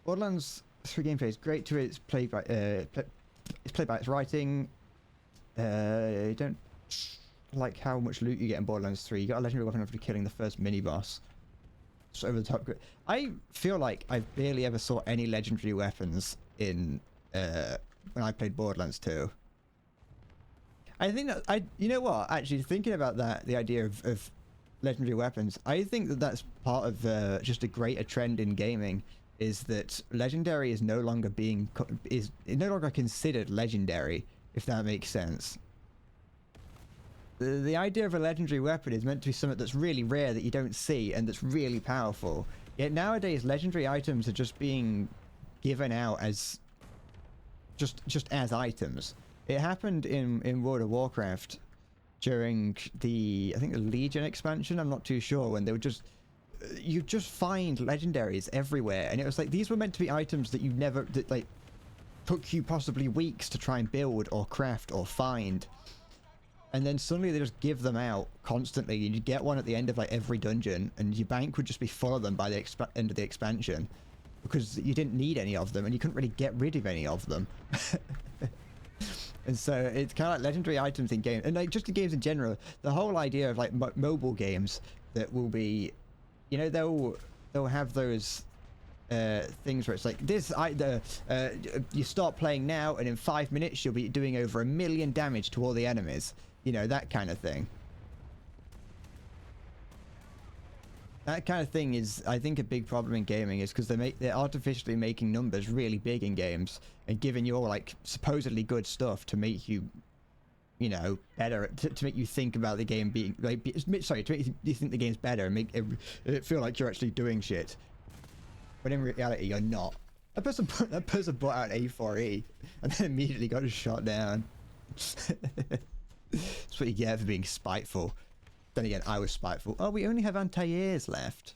Borderlands 3 gameplay is great too. It's played by its writing. I don't like how much loot you get in Borderlands 3. You got a legendary weapon after killing the first mini boss. It's over the top. I feel like I barely ever saw any legendary weapons in when I played Borderlands 2. I think that you know what? Actually, thinking about that, the idea of legendary weapons, I think that that's part of just a greater trend in gaming. Is that legendary is no longer no longer considered legendary, if that makes sense. The idea of a legendary weapon is meant to be something that's really rare that you don't see and that's really powerful. Yet nowadays, legendary items are just being given out as just as items. It happened in World of Warcraft during I think the Legion expansion. I'm not too sure, when they were just you just find legendaries everywhere, and it was like these were meant to be items that that like took you possibly weeks to try and build or craft or find, and then suddenly they just give them out constantly. You get one at the end of like every dungeon, and your bank would just be full of them by the end of the expansion, because you didn't need any of them and you couldn't really get rid of any of them. And so it's kind of like legendary items in games, and like just in games in general. The whole idea of like mobile games that will be, you know, they'll have those things where it's like this. You start playing now, and in 5 minutes you'll be doing over 1 million damage to all the enemies. You know, that kind of thing. That kind of thing is, I think, a big problem in gaming, is because they're artificially making numbers really big in games and giving you all like supposedly good stuff to make you, you know, better, to make you think about the game being like, sorry, to make you think the game's better and make it feel like you're actually doing shit, but in reality you're not. That person bought out A4E and then immediately got shot down. That's what you get for being spiteful. Then again, I was spiteful. Oh, we only have anti-airs left.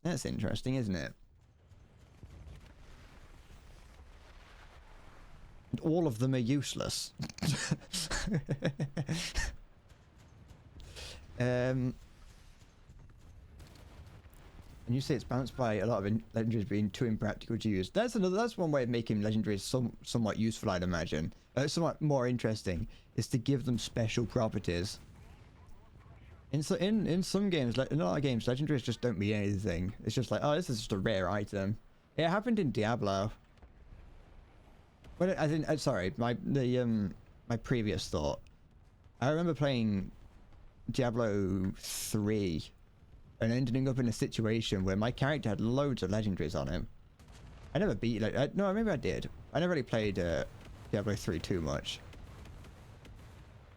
That's interesting, isn't it? And all of them are useless. And you say it's bounced by a lot of legendaries being too impractical to use. That's one way of making legendaries somewhat useful, I'd imagine. Somewhat more interesting is to give them special properties. In some games, in a lot of games, legendaries just don't mean anything. It's just like, oh, this is just a rare item. It happened in Diablo. But sorry, my previous thought. I remember playing Diablo 3 and ending up in a situation where my character had loads of legendaries on him. I never beat no, maybe I did. I never really played Diablo 3 too much.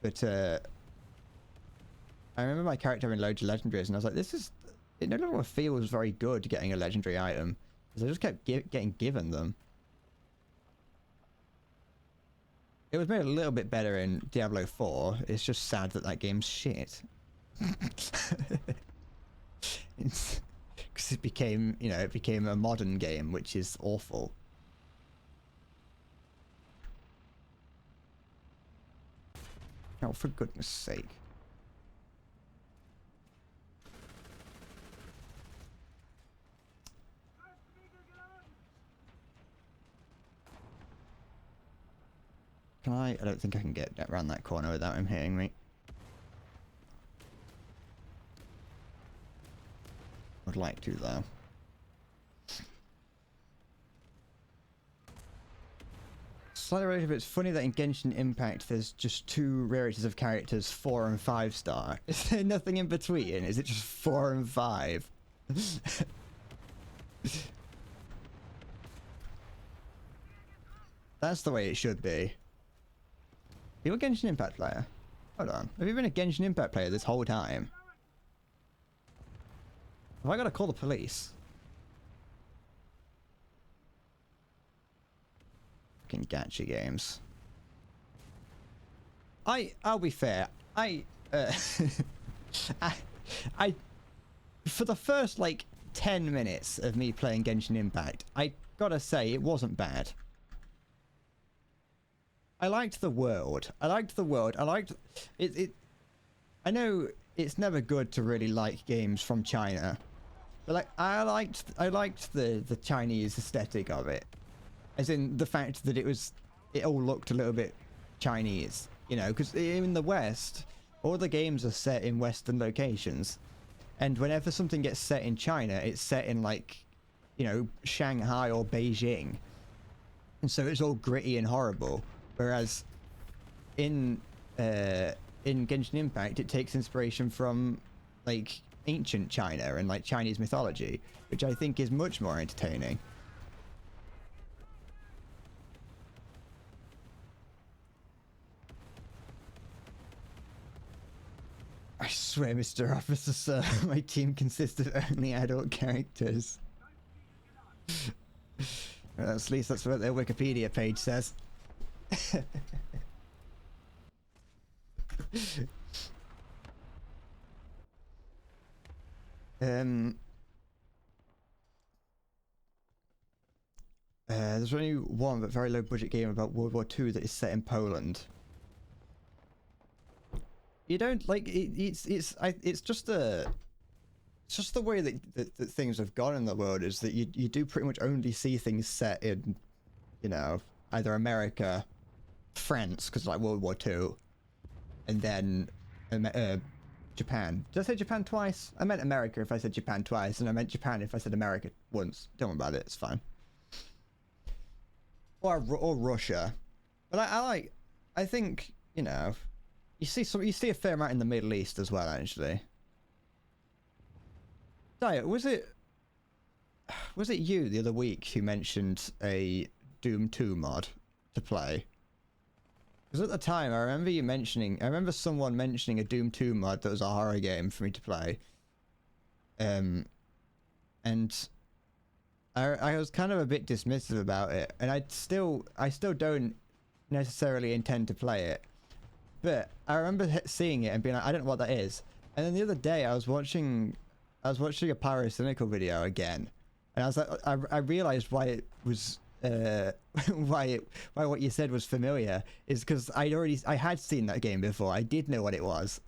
But I remember my character having loads of legendaries, and I was like, it no longer feels very good getting a legendary item, because I just kept getting given them. It was made a little bit better in Diablo 4. It's just sad that that game's shit. It's because it became, you know, it became a modern game, which is awful. Oh, for goodness sake. Can I don't think I can get around that corner without him hitting me. Would like to, though. Slightly relative, it's funny that in Genshin Impact there's just 2 rarities of characters, 4 and 5 star. Is there nothing in between? Is it just 4 and 5? That's the way it should be. Are you a Genshin Impact player? Hold on. Have you been a Genshin Impact player this whole time? Have I got to call the police? Fucking gacha games. I'll be fair. I for the first like 10 minutes of me playing Genshin Impact, I gotta say it wasn't bad. I liked the world. I liked it. I know it's never good to really like games from China, but like I liked the Chinese aesthetic of it, as in the fact that it all looked a little bit Chinese, you know, because in the West, all the games are set in Western locations, and whenever something gets set in China, it's set in like, you know, Shanghai or Beijing, and so it's all gritty and horrible. Whereas in Genshin Impact, it takes inspiration from like ancient China and like Chinese mythology, which I think is much more entertaining. I swear, Mr. Officer, sir, my team consists of only adult characters. Well, at least that's what their Wikipedia page says. There's only one but very low budget game about World War II that is set in Poland. You don't like it, it's just the way that things have gone in the world is that you do pretty much only see things set in, you know, either America, France, because like World War II, and then Japan. Did I say Japan twice? I meant America if I said Japan twice, and I meant Japan if I said America once. Don't worry about it, it's fine. Or Russia. But I think, you know, you see a fair amount in the Middle East as well, actually. Diet, was it you the other week who mentioned a Doom 2 mod to play? Because at the time, I remember someone mentioning a Doom 2 mod that was a horror game for me to play. And I was kind of a bit dismissive about it, and I still don't necessarily intend to play it. But I remember seeing it and being like, I don't know what that is. And then the other day, I was watching a Pyrocynical video again, and I was like, I realized why it was why what you said was familiar is because I had seen that game before. I did know what it was.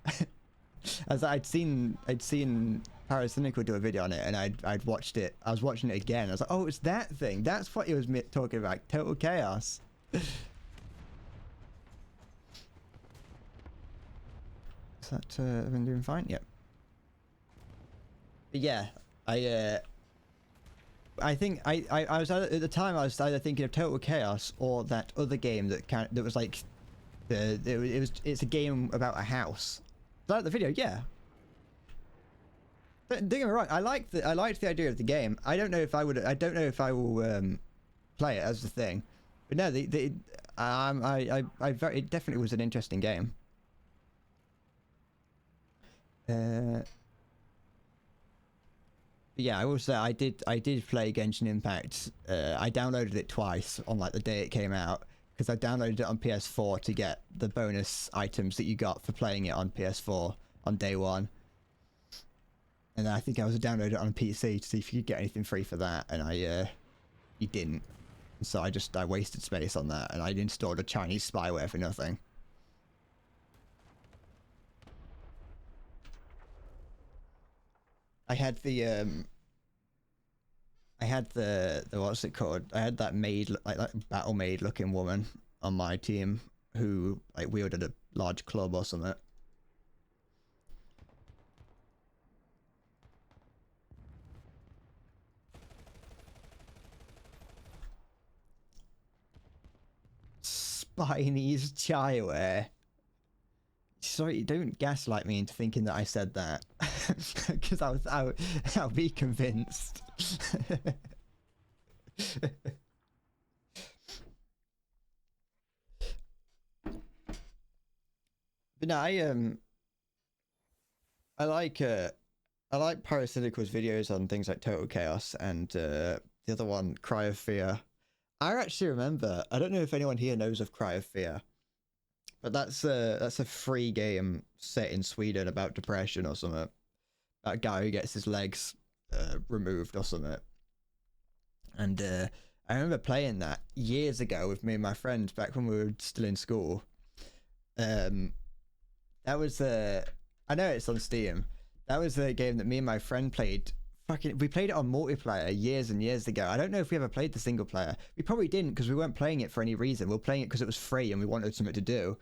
As I'd seen Pyrocynical do a video on it, and I'd watched it. I was watching it again. I was like, oh, it's that thing. That's what he was talking about. Total chaos. Is that been doing fine? Yep. But yeah, I think I was at the time I was either thinking of Total Chaos or that other game that was like it's a game about a house. Is that the video? Yeah. Don't get me wrong. I liked the idea of the game. I don't know if I will play it as the thing. But no, it definitely was an interesting game. Yeah, I will say I did play Genshin Impact. I downloaded it twice on like the day it came out, because I downloaded it on PS4 to get the bonus items that you got for playing it on PS4 on day one. And then I think I was downloaded it on PC to see if you could get anything free for that, and you didn't. So I wasted space on that, and I installed a Chinese spyware for nothing. I had the what's it called? I had that maid, like that battle maid looking woman on my team who like wielded a large club or something. Chinese spyware. Sorry, don't gaslight me into thinking that I said that, because I'll be convinced. But no, I like Parasitico's videos on things like Total Chaos and the other one, Cry of Fear. I actually remember. I don't know if anyone here knows of Cry of Fear. But that's a free game set in Sweden about depression or something. That guy who gets his legs removed or something. And I remember playing that years ago with me and my friends back when we were still in school. That was I know it's on Steam. That was the game that me and my friend played. We played it on multiplayer years and years ago. I don't know if we ever played the single player. We probably didn't because we weren't playing it for any reason. We were playing it because it was free and we wanted something to do.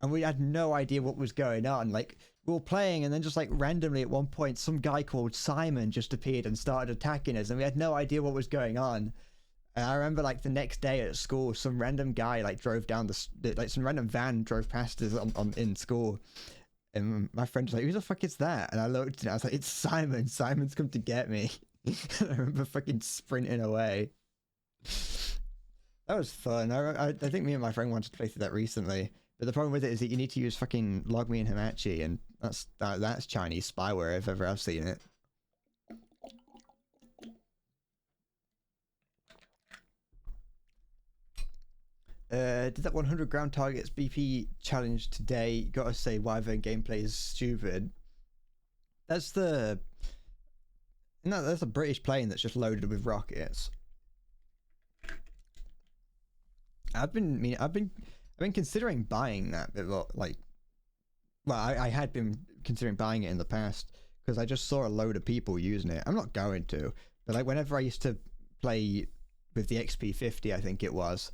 And we had no idea what was going on. Like, we were playing and then just like randomly at one point, some guy called Simon just appeared and started attacking us and we had no idea what was going on. And I remember like the next day at school, some random guy like drove down some random van drove past us in school. And my friend was like, who the fuck is that? And I looked and I was like, it's Simon. Simon's come to get me. I remember fucking sprinting away. That was fun. I think me and my friend wanted to play through that recently. But the problem with it is that you need to use fucking Log Me and Hamachi, and that's Chinese spyware if ever I've seen it. Did that 100 ground targets BP challenge today? Gotta say, Wyvern gameplay is stupid. That's a British plane that's just loaded with rockets. I've been considering buying that, but like, well, I had been considering buying it in the past because I just saw a load of people using it. I'm not going to, but like whenever I used to play with the XP50, I think it was,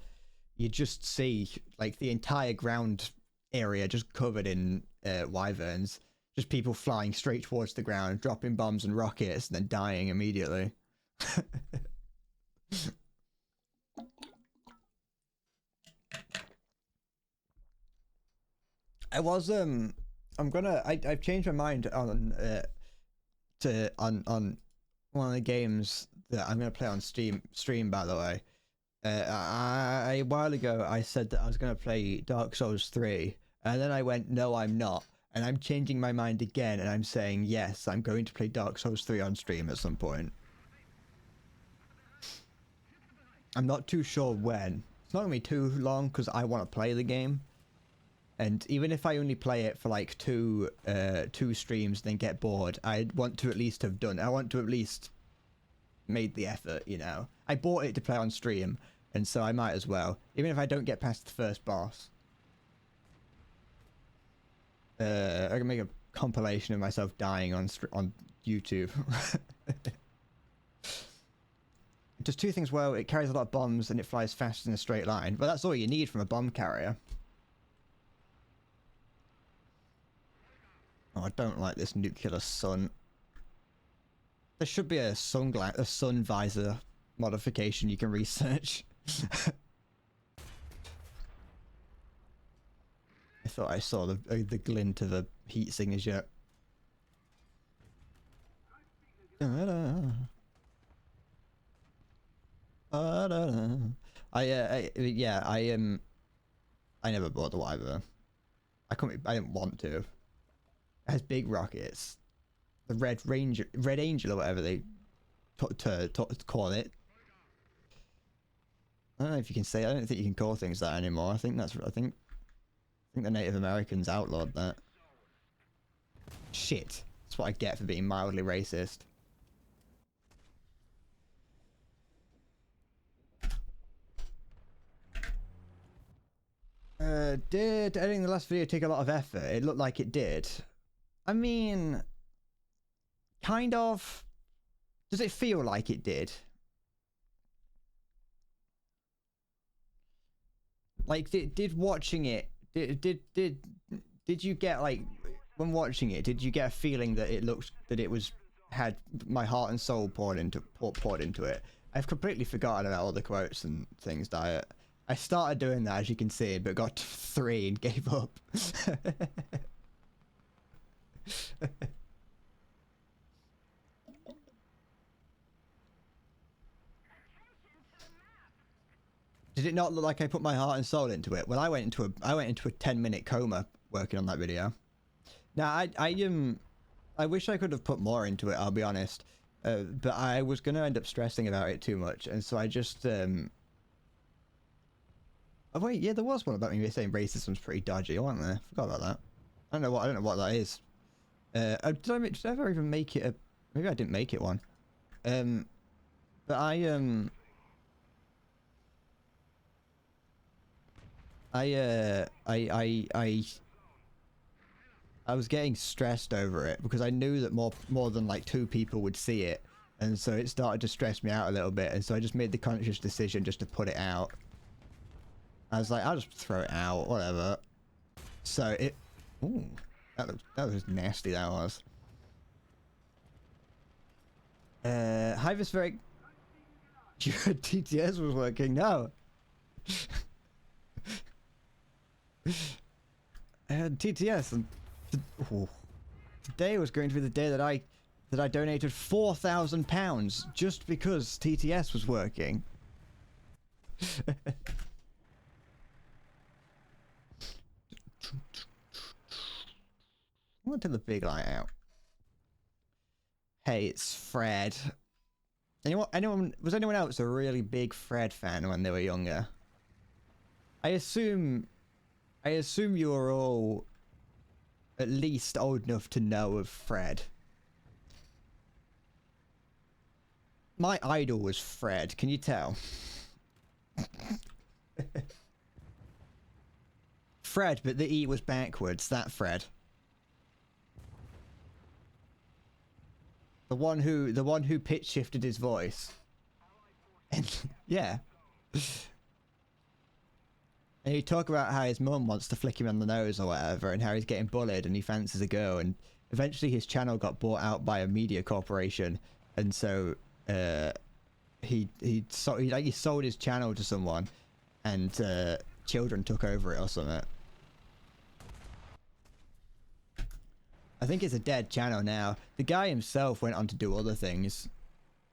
you just see like the entire ground area just covered in wyverns, just people flying straight towards the ground, dropping bombs and rockets, and then dying immediately. I was I've changed my mind on on one of the games that I'm gonna play on stream by the way. A while ago I said that I was gonna play Dark Souls 3 and then I went, no I'm not, and I'm changing my mind again and I'm saying yes, I'm going to play Dark Souls 3 on stream at some point. I'm not too sure when. It's not gonna be too long because I want to play the game. And even if I only play it for like two streams, then get bored, I want to at least have done. I want to at least made the effort, you know. I bought it to play on stream, and so I might as well, even if I don't get past the first boss. I can make a compilation of myself dying on YouTube. It does two things well. It carries a lot of bombs and it flies fast in a straight line. But that's all you need from a bomb carrier. Oh, I don't like this nuclear sun. There should be a sun visor modification you can research. I thought I saw the glint of a heat signature. I never bought the Wyvern. I didn't want to. It has big rockets. The Red Angel or whatever they call it. I don't know if you can say. I don't think you can call things that anymore. I think that's. I think the Native Americans outlawed that. Shit. That's what I get for being mildly racist. Did editing the last video take a lot of effort? It looked like it did. I mean, kind of. Does it feel like it did? Like, did watching it, did you get, like, when watching it, did you get a feeling that it looked, that it was, had my heart and soul poured into it? I've completely forgotten about all the quotes and things, Diet. I started doing that, as you can see, but got to 3 and gave up. Did it not look like I put my heart and soul into it? Well, I went into a 10-minute coma working on that video. Now, I wish I could have put more into it, I'll be honest. But I was going to end up stressing about it too much, and so I just, Oh wait, yeah, there was one about me saying racism's pretty dodgy, wasn't there? Forgot about that. I don't know what that is. Did I ever even make it a... Maybe I didn't make it one. But I was getting stressed over it because I knew that more than like 2 people would see it, and so it started to stress me out a little bit, and so I just made the conscious decision just to put it out. I was like, I'll just throw it out, whatever. So it... Ooh, that was nasty, that was. Hive is very... Your TTS was working, no! I had TTS, and today was going to be the day that I donated £4,000 just because TTS was working. I want to turn the big light out. Hey, it's Fred. Was anyone else a really big Fred fan when they were younger? I assume you were all at least old enough to know of Fred. My idol was Fred, can you tell? Fred, but the E was backwards, that Fred. The one who pitch shifted his voice. And yeah. And he'd talk about how his mum wants to flick him on the nose or whatever, and how he's getting bullied and he fancies a girl, and eventually his channel got bought out by a media corporation, and so he sold his channel to someone, and children took over it or something. I think it's a dead channel now. The guy himself went on to do other things.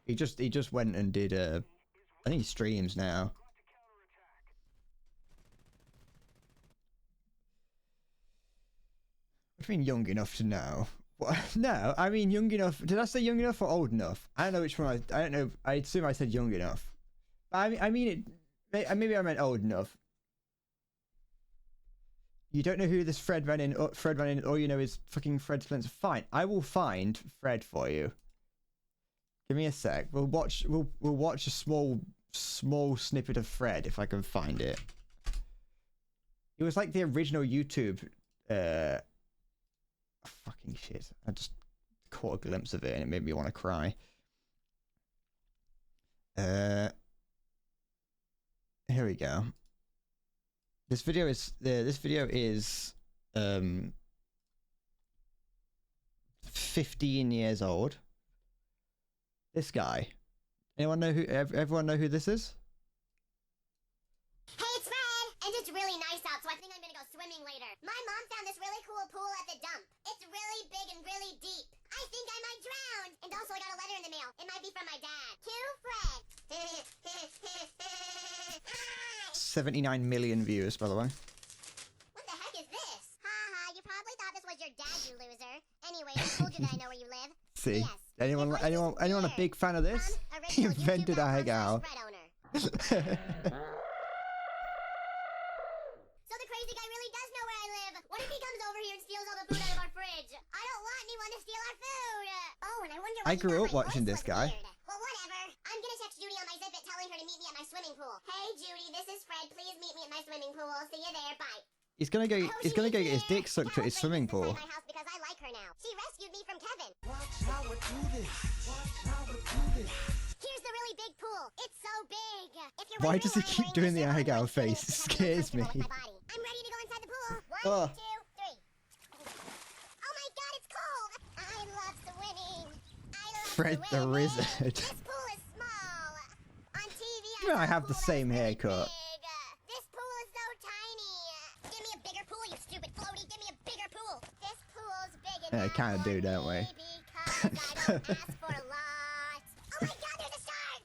He just went and did I think he streams now. What do you mean young enough to know? What? No, I mean young enough. Did I say young enough or old enough? I don't know which one. I don't know. I assume I said young enough. I mean it. Maybe I meant old enough. You don't know who this Fred ran in. All you know is fucking Fred Spencer. Fine, I will find Fred for you. Give me a sec. We'll watch a small snippet of Fred if I can find it. It was like the original YouTube. Fucking shit. I just caught a glimpse of it and it made me want to cry. Here we go. This video is 15 years old. This guy. Everyone know who this is? Hey, it's Fred! And it's really nice out, so I think I'm gonna go swimming later. My mom found this really cool pool at the dump. It's really big and really deep. I think I might drown! And also I got a letter in the mail. It might be from my dad. To Fred! 79 million views, by the way. What the heck is this? Haha, you probably thought this was your dad, you loser. Anyway, I told you that I know where you live. See? Yes. Anyone a big fan of this? Mom, He invented a hangout. Fred owner. I grew up watching this guy. Well, whatever. I'm gonna text Judy on my Zip It telling her to meet me at my swimming pool. Hey, Judy, this is Fred. Please meet me at my swimming pool. See you there. Bye. He's gonna go. He's gonna go get his dick sucked at his swimming pool. My house because I like her now. She rescued me from Kevin. Watch how I do this. Watch how I do this. Here's the really big pool. It's so big. If you're Why wondering does he I'm keep wearing doing the this shirt, eyebrow I'm wearing face? It because I'm scares me. uncomfortable with my body. I'm ready to go inside the pool. One, Oh. 2, 3. Oh my God, it's cold. I love swimming. I love Fred the swimming. Wizard. This pool is small. On TV, Well, I saw a have the pool that same was really haircut. big. This pool is so tiny. Give me a bigger pool, you stupid floaty. Give me a bigger pool. This pool's big enough. Yeah, kinda do, don't we? Because I don't ask for a lot. Oh my God, there's a shark.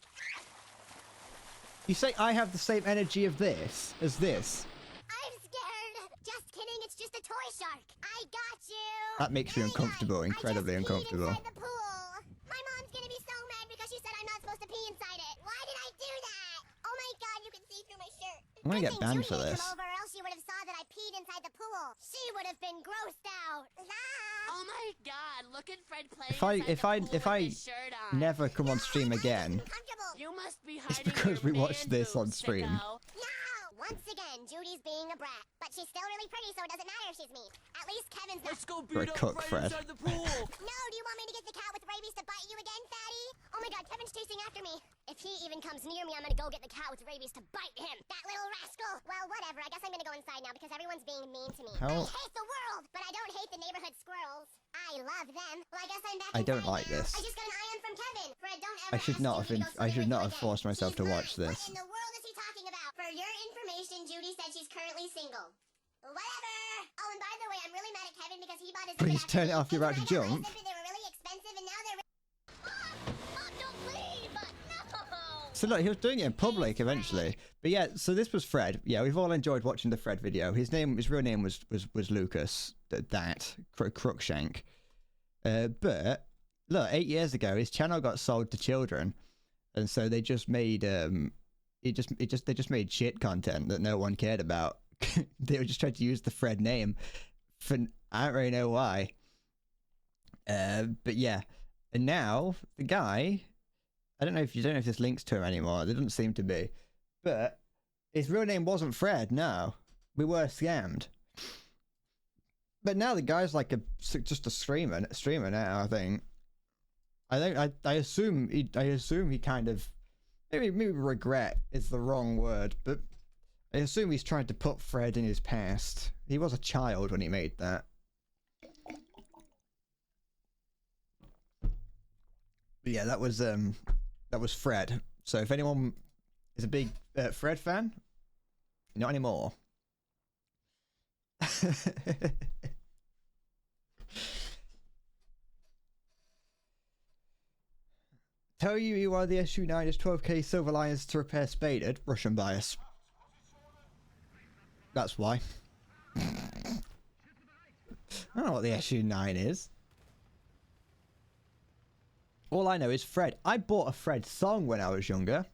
You say I have the same energy of this as this. I'm scared. Just kidding, it's just a toy shark. I got you. That makes me uncomfortable, incredibly I just peed uncomfortable. inside the pool. My mom's gonna be so mad because she said I'm not supposed to pee inside it. Why did I do that? Oh my God, you can see through my shirt. I'm gonna Good get thing banned Judy for didn't this. Come over, or else she would have saw that I peed inside the pool. She would have been grossed out. Oh my God! Look at Fred playing. If I never come on stream again, You must be it's hiding because your we watched man this on boobs, stream. sicko. No! Once again, Judy's being a brat. But she's still really pretty, so it doesn't matter if she's mean. At least Kevin's not. Let's go You're a beat cook, up Fred. Fred inside the pool. No, do you want me to get the cat with rabies to bite you again, fatty? Oh my God, Kevin's chasing after me. If he even comes near me, I'm gonna go get the cat with rabies to bite him. That little rascal. Well, whatever. I guess I'm gonna go inside now because everyone's being mean to me. How- I hate the world, but I don't hate the neighborhood squirrels. I love them. Well, I guess I'm back I don't inside like now. this. I just got an iron from Kevin. Fred, don't ever I should ask not Judy have to go I should swimming not with have you forced again. myself to She's watch mine. this. What in the world is he talking about? For your information, Judy said she's currently single. Whatever. Oh, and by the way, I'm really mad at Kevin because he bought his. Please turn it off, you're about to jump. They were really expensive, and now they're. Mom, don't leave! No! So look, he was doing it in public eventually. But yeah, so this was Fred. Yeah, we've all enjoyed watching the Fred video. His real name was Lucas. Crookshank. But look, 8 years ago, his channel got sold to children, and so they just made they just made shit content that no one cared about. They were just trying to use the Fred name for I don't really know why. But yeah, and now the guy, I don't know if this links to him anymore. There doesn't seem to be, but his real name wasn't Fred. No, we were scammed. But now the guy's like just a streamer now. I think. I assume he kind of maybe regret is the wrong word, but I assume he's trying to put Fred in his past. He was a child when he made that. But yeah, that was Fred. So if anyone is a big Fred fan, not anymore. Tell you why the SU-9 is 12k Silver Lions to repair spaded. Russian bias. That's why. I don't know what the SU-9 is. All I know is Fred. I bought a Fred song when I was younger.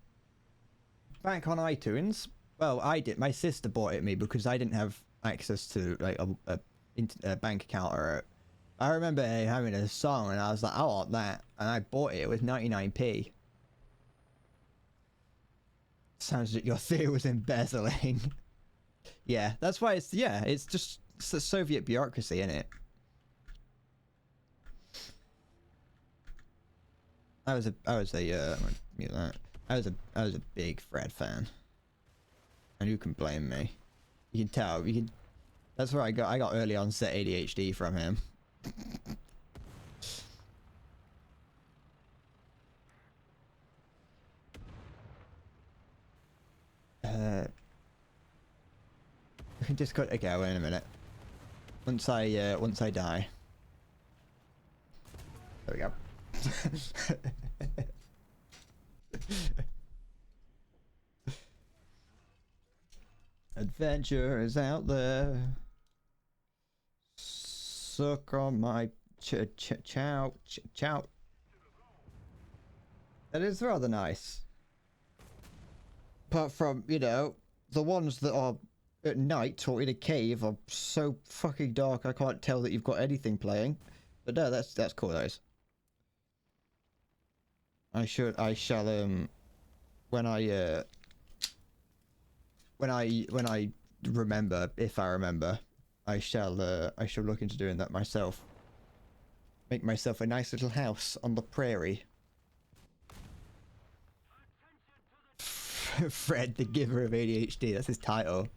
Back on iTunes. Well, I did. My sister bought it me because I didn't have access to like a bank account or I remember having a song and I was like, I want that. And I bought it. It was 99p. Sounds like your theory was embezzling. Yeah, that's why it's just it's the Soviet bureaucracy, isn't it? I was a big Fred fan. And who can blame me? You can tell, that's where I got early onset ADHD from him. We can just okay, wait a minute. Once I die. There we go. Adventure is out there. Suck on my chow. That is rather nice. Apart from, you know, the ones that are at night or in a cave are so fucking dark I can't tell that you've got anything playing. But no, that's cool, those. I shall when I remember, if I remember, I shall look into doing that myself. Make myself a nice little house on the prairie. Fred, the giver of ADHD, that's his title.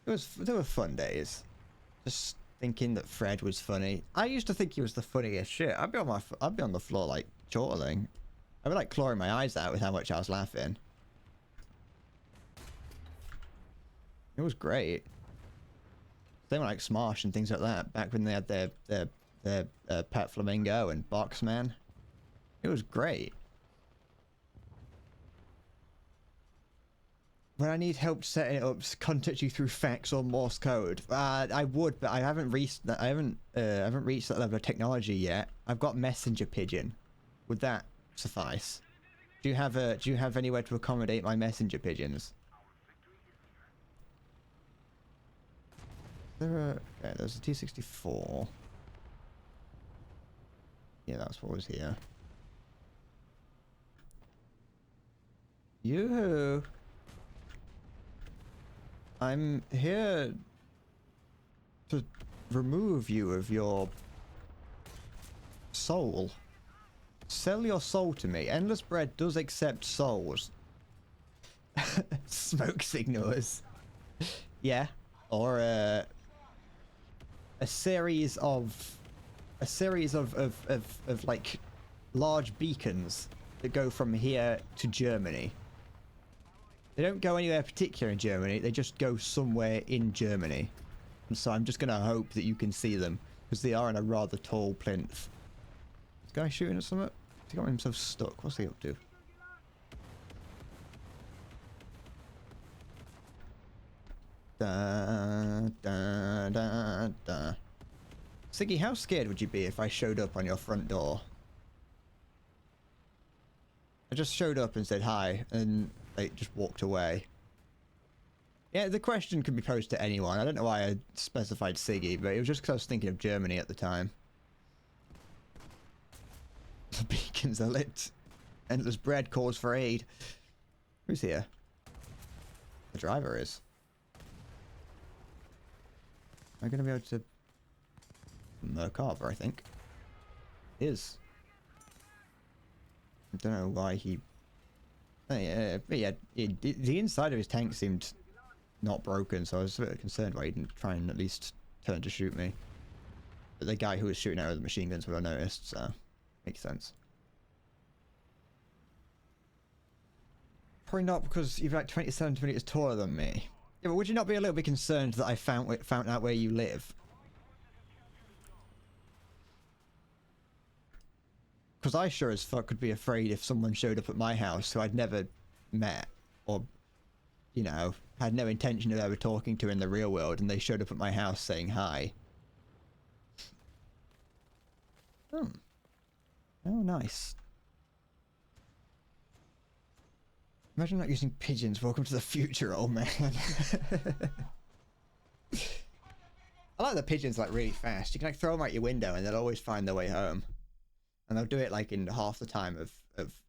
They were fun days. Just thinking that Fred was funny. I used to think he was the funniest shit. I'd be on the floor like chortling. I'd be like clawing my eyes out with how much I was laughing. It was great. They were like Smosh and things like that back when they had their Pet Flamingo and Boxman. It was great. When I need help setting it up, contact you through fax or Morse code. I would, but I haven't reached that. I haven't reached that level of technology yet. I've got messenger pigeon. Would that suffice? Do you have anywhere to accommodate my messenger pigeons? There's a T-64. Yeah, that's what was here. Yoo-hoo! I'm here to remove you of your soul. Sell your soul to me. Endless Bread does accept souls. Smoke signals. Yeah. Or a series of like large beacons that go from here to Germany. They don't go anywhere particular in Germany, they just go somewhere in Germany. And so I'm just gonna hope that you can see them, because they are in a rather tall plinth. This guy shooting at something? He got himself stuck. What's he up to? Da, da, da, da. Siggy, how scared would you be if I showed up on your front door? I just showed up and said hi, and they just walked away. Yeah, the question could be posed to anyone. I don't know why I specified Siggy, but it was just because I was thinking of Germany at the time. The beacons are lit. Endless Bread calls for aid. Who's here? The driver is. Am I going to be able to... Merkava, I think. Is. I don't know why he... but yeah, the inside of his tank seemed not broken, so I was a bit concerned why he didn't try and at least turn to shoot me. But the guy who was shooting out with the machine guns would have noticed, so... Makes sense. Probably not, because you're like 20 centimeters taller than me. Yeah, but would you not be a little bit concerned that I found out where you live? Because I sure as fuck could be afraid if someone showed up at my house who I'd never met, or, you know, had no intention of ever talking to in the real world, and they showed up at my house saying hi. Oh, nice. Imagine not using pigeons. Welcome to the future, old man. I like the pigeons like really fast. You can like throw them out your window and they'll always find their way home. And they'll do it like in half the time of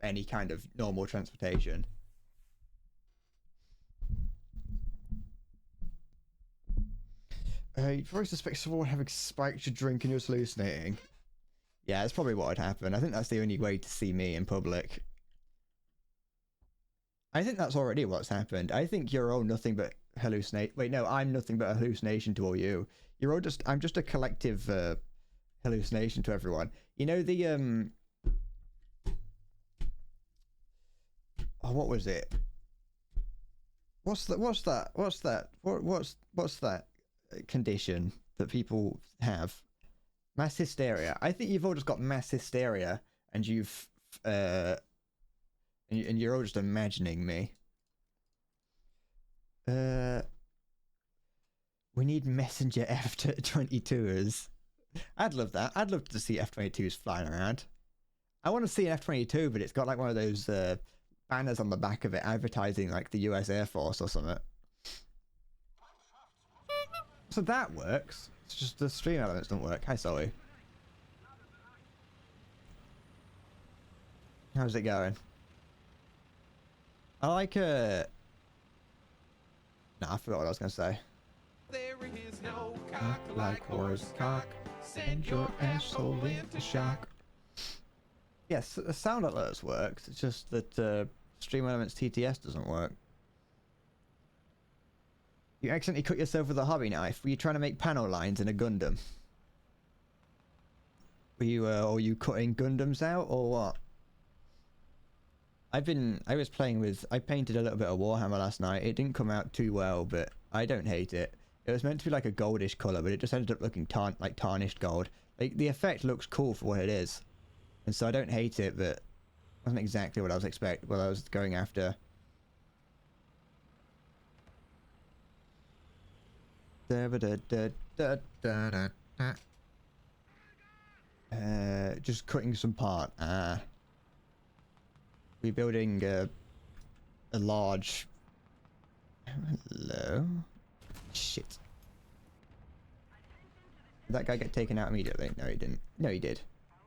any kind of normal transportation. You probably suspect someone having spiked your drink and you're hallucinating. Yeah, that's probably what would happen. I think that's the only way to see me in public. I think that's already what's happened. I think you're all nothing but hallucinate. Wait, no, I'm nothing but a hallucination to all you. You're all just... I'm just a collective hallucination to everyone. You know the oh, what was it? What's that condition that people have? Mass hysteria. I think you've all just got mass hysteria, and you've and you're all just imagining me. We need messenger F-22s. I'd love that. I'd love to see F-22s flying around. I want to see an F-22, but it's got like one of those banners on the back of it advertising like the US Air Force or something. So that works. It's just the stream elements don't work. Hi, Sully. How's it going? I like Nah, I forgot what I was gonna say. There is no cock like horse cock. Send your asshole into shock. Yes, the sound alerts works. It's just that Stream Elements TTS doesn't work. You accidentally cut yourself with a hobby knife. Were you trying to make panel lines in a Gundam? Were you cutting Gundams out or what? I painted a little bit of Warhammer last night. It didn't come out too well, but I don't hate it. It was meant to be like a goldish colour, but it just ended up looking like tarnished gold. Like, the effect looks cool for what it is. And so I don't hate it, but it wasn't exactly what I was going after. Just cutting some part. Rebuilding a large... Hello? Shit. Did that guy get taken out immediately? No, he didn't. No, he did.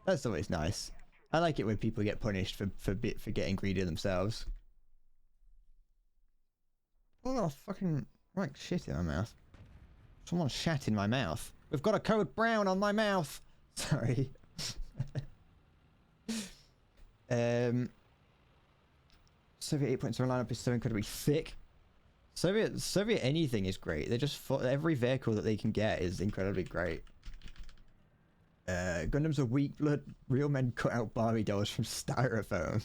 That's always nice. I like it when people get punished for getting greedy themselves. Oh, fucking... Right, shit in my mouth. Someone shat in my mouth. We've got a code brown on my mouth! Sorry. Soviet 8.0 lineup is so incredibly thick. Soviet anything is great. They just every vehicle that they can get is incredibly great. Gundams are weak blood. Real men cut out Barbie dolls from styrofoam.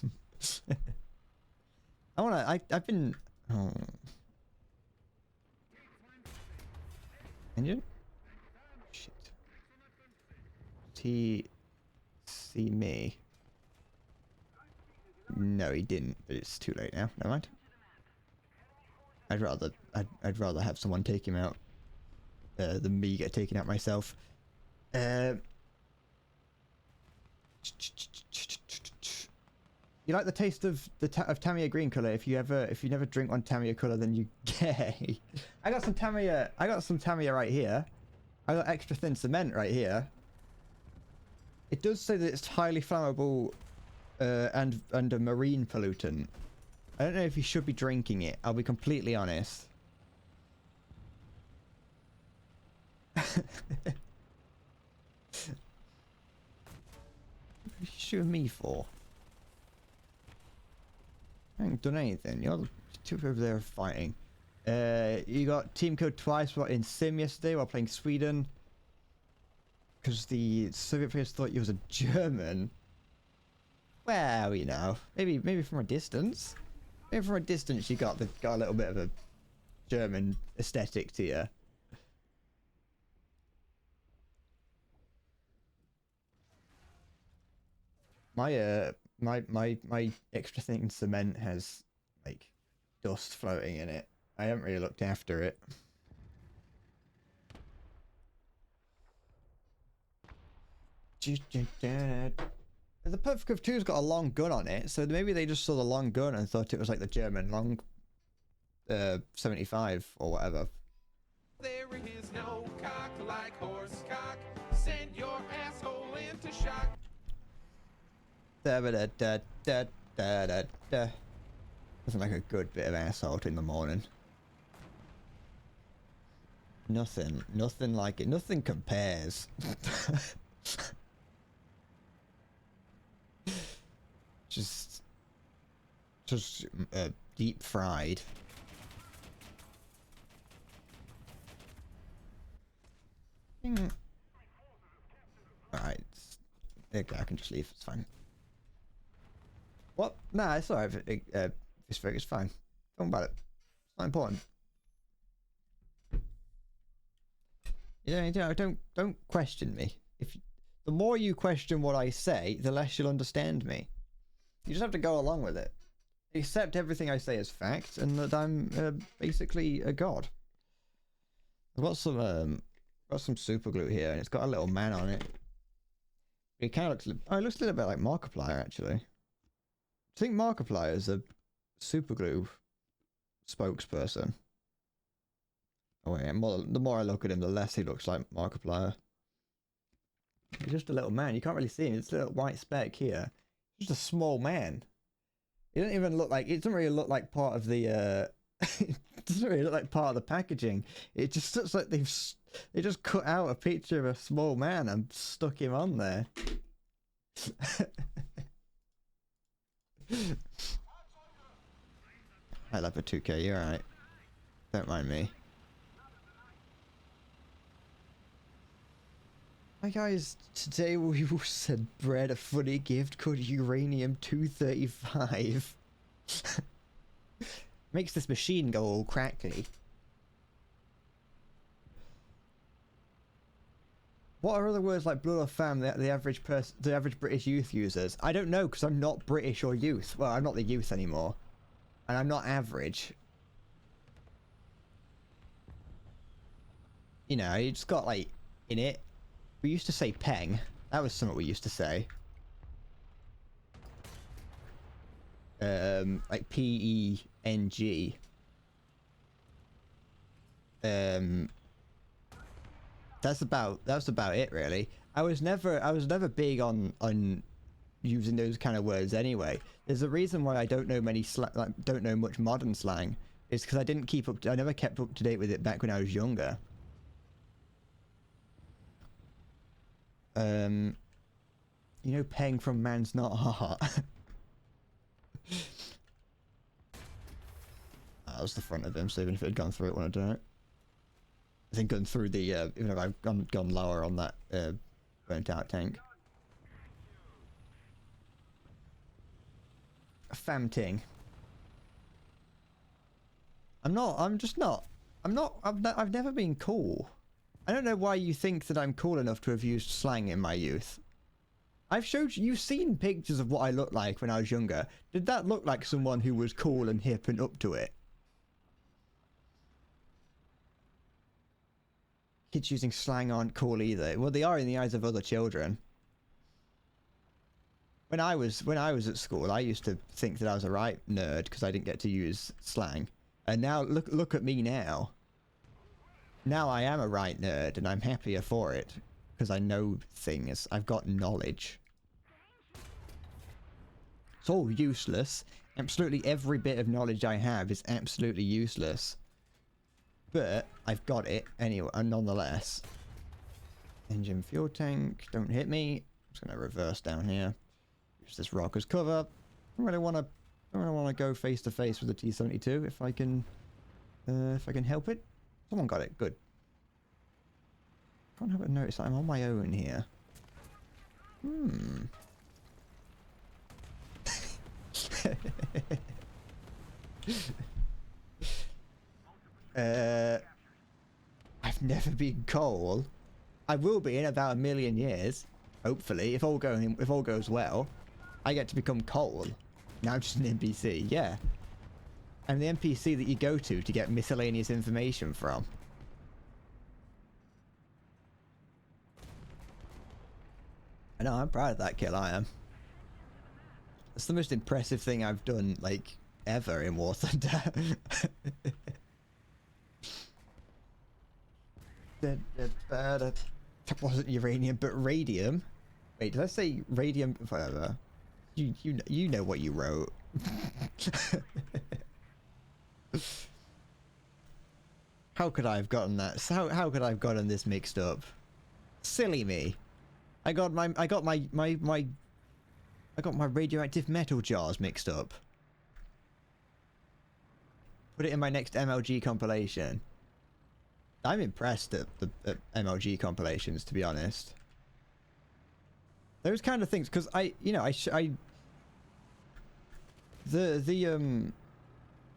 I've been... Oh. Engine? Shit. He see me? No, he didn't, but it's too late now. Never mind. I'd rather have someone take him out than me get taken out myself. You like the taste of Tamiya green color? If you never drink one Tamiya color, then you gay. I got some Tamiya right here. I got extra thin cement right here. It does say that it's highly flammable and a marine pollutant. I don't know if you should be drinking it. I'll be completely honest. What are you shooting me for? I haven't done anything. You're the two over there fighting. You got team code twice in Sim yesterday while playing Sweden. Because the Soviet players thought you was a German. Well, you know, maybe from a distance. Maybe from a distance you got a little bit of a German aesthetic to you. My extra thin cement has like dust floating in it. I haven't really looked after it. The Perfect 2's got a long gun on it, so maybe they just saw the long gun and thought it was like the German long 75 or whatever. There is no cock like horse cock. Send your asshole into shock. Doesn't like a good bit of asshole in the morning. Nothing like it. Nothing compares. just deep fried. Alright. Okay, I can just leave. It's fine. What? Nah, it's alright. It's fine. Don't worry about it. It's not important. Yeah, don't question me. The more you question what I say, the less you'll understand me. You just have to go along with it. Accept everything I say as fact, and that I'm basically a god. I've got some super glue here, and it's got a little man on it. It kind of looks. Oh, it looks a little bit like Markiplier, actually. I think Markiplier is a super glue spokesperson. Oh wait, the more I look at him, the less he looks like Markiplier. He's just a little man. You can't really see him. It's a little white speck here. Just a small man. It doesn't even look like, it doesn't really look like part of the, it doesn't really look like part of the packaging. It just looks like they just cut out a picture of a small man and stuck him on there. I love a 2K, you're alright. Don't mind me. Hi guys, today we will send Brett a funny gift called Uranium-235. Makes this machine go all crackly. What are other words like blood or fam that the average British youth uses? I don't know, because I'm not British or youth. Well, I'm not the youth anymore. And I'm not average. You know, you just got like, in it. We used to say peng. That was something we used to say. Like P-E-N-G. That's about it really. I was never big on using those kind of words anyway. There's a reason why I don't know don't know much modern slang. It's because I never kept up to date with it back when I was younger. You know, peng from man's not hot. That was the front of him, so even if it had gone through it when I done it. I think going through the, even if I've gone lower on that, burnt out tank. Famting. I've never been cool. I don't know why you think that I'm cool enough to have used slang in my youth. You've seen pictures of what I looked like when I was younger. Did that look like someone who was cool and hip and up to it? Kids using slang aren't cool either. Well, they are in the eyes of other children. When I was at school, I used to think that I was a right nerd because I didn't get to use slang. And now look at me now. Now I am a right nerd and I'm happier for it because I know things. I've got knowledge. It's all useless. Absolutely every bit of knowledge I have is absolutely useless. But I've got it anyway, nonetheless. Engine fuel tank, don't hit me. I'm just gonna reverse down here. Use this rock as cover. I don't really want to go face to face with the T-72 if I can help it. Someone got it. Good. Can't help but notice that I'm on my own here. I've never been coal. I will be in about 1,000,000 years. Hopefully, if all goes well, I get to become coal. Now I'm just an NPC. Yeah. I'm the NPC that you go to get miscellaneous information from. I know, I'm proud of that kill, I am. It's the most impressive thing I've done, like, ever in War Thunder. That wasn't uranium, but radium. Wait, did I say radium? Whatever. You know what you wrote. How could I have gotten that? How could I have gotten this mixed up? Silly me. I got my radioactive metal jars mixed up. Put it in my next MLG compilation. I'm impressed at the MLG compilations, to be honest. Those kind of things, because the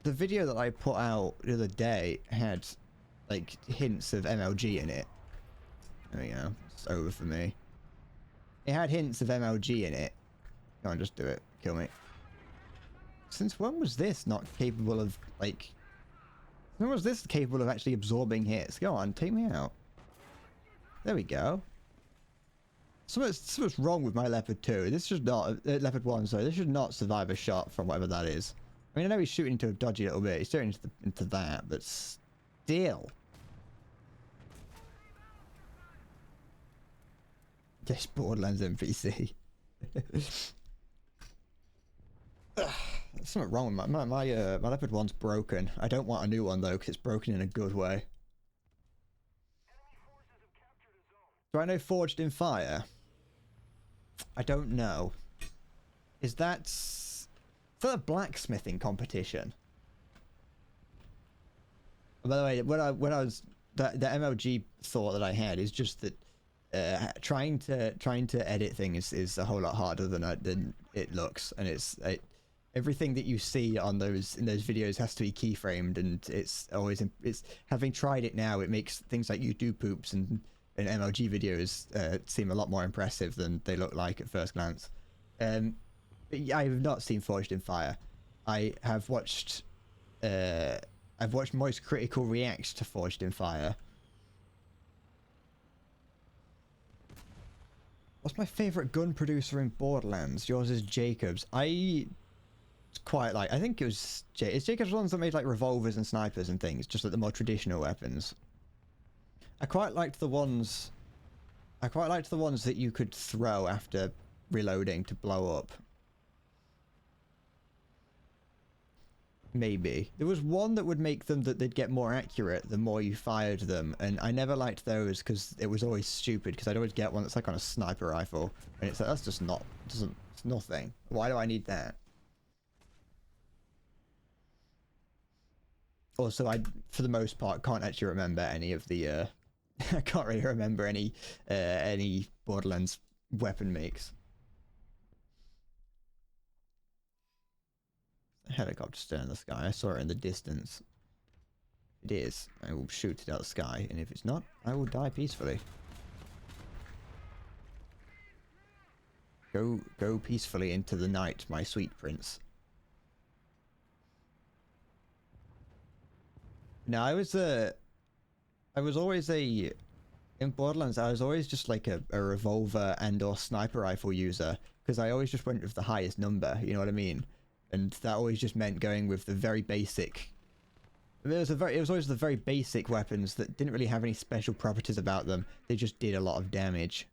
video that I put out the other day had like hints of MLG in it. There we go. It's over for me. It had hints of MLG in it. Go on, just do it. Kill me. Since when was this not capable of, like... When was this capable of actually absorbing hits? Go on, take me out. There we go. Something's wrong with my Leopard 2. This should not... Leopard 1, sorry. This should not survive a shot from whatever that is. I mean, I know he's shooting into a dodgy little bit. He's shooting into that, but still. This Borderlands NPC. something wrong with my leopard one's broken. I don't want a new one though, because it's broken in a good way. Do I know Forged in Fire? I don't know. Is that a blacksmithing competition? By the way, when I was the MLG thought that I had is just that trying to edit things is a whole lot harder than it looks, and everything that you see on those videos has to be keyframed, and it's having tried it now, it makes things like YouTube poops and MLG videos seem a lot more impressive than they look like at first glance. But I have not seen Forged in Fire. I have watched I've watched Moist Critical react to Forged in Fire. What's my favourite gun producer in Borderlands? Yours is Jacobs. I think it was it's Jacobs the ones that made like revolvers and snipers and things, just like the more traditional weapons. I quite liked the ones that you could throw after reloading to blow up. Maybe. There was one that would make them that they'd get more accurate the more you fired them, and I never liked those because it was always stupid, because I'd always get one that's like on a sniper rifle, and it's like, that's just not, it's nothing. Why do I need that? Also, I, for the most part, can't actually remember any of the, I can't really remember any Borderlands weapon makes. A helicopter still in the sky. I saw it in the distance. It is. I will shoot it out of the sky, and if it's not, I will die peacefully. Go peacefully into the night, my sweet prince. Now, I was always in Borderlands, I was always just like a revolver and or sniper rifle user, because I always just went with the highest number, you know what I mean? And that always just meant going with the very basic. It was always the very basic weapons that didn't really have any special properties about them. They just did a lot of damage.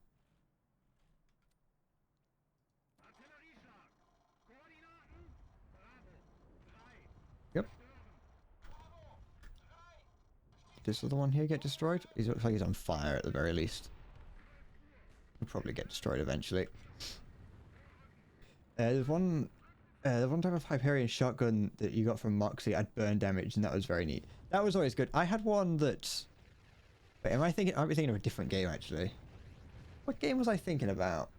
Yep. This other one here get destroyed? He looks like he's on fire at the very least. He'll probably get destroyed eventually. There's one type of Hyperion shotgun that you got from Moxie had burn damage, and that was very neat. That was always good. I had one that... Wait, I might be thinking of a different game, actually. What game was I thinking about?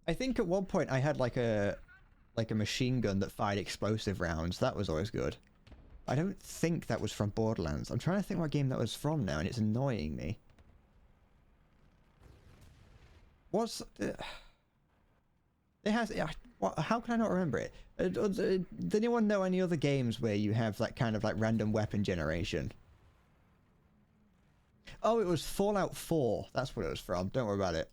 I think at one point I had like a machine gun that fired explosive rounds. That was always good. I don't think that was from Borderlands. I'm trying to think what game that was from now, and it's annoying me. What's... It has... How can I not remember it? Does anyone know any other games where you have that kind of like random weapon generation? Oh, it was Fallout 4. That's what it was from. Don't worry about it.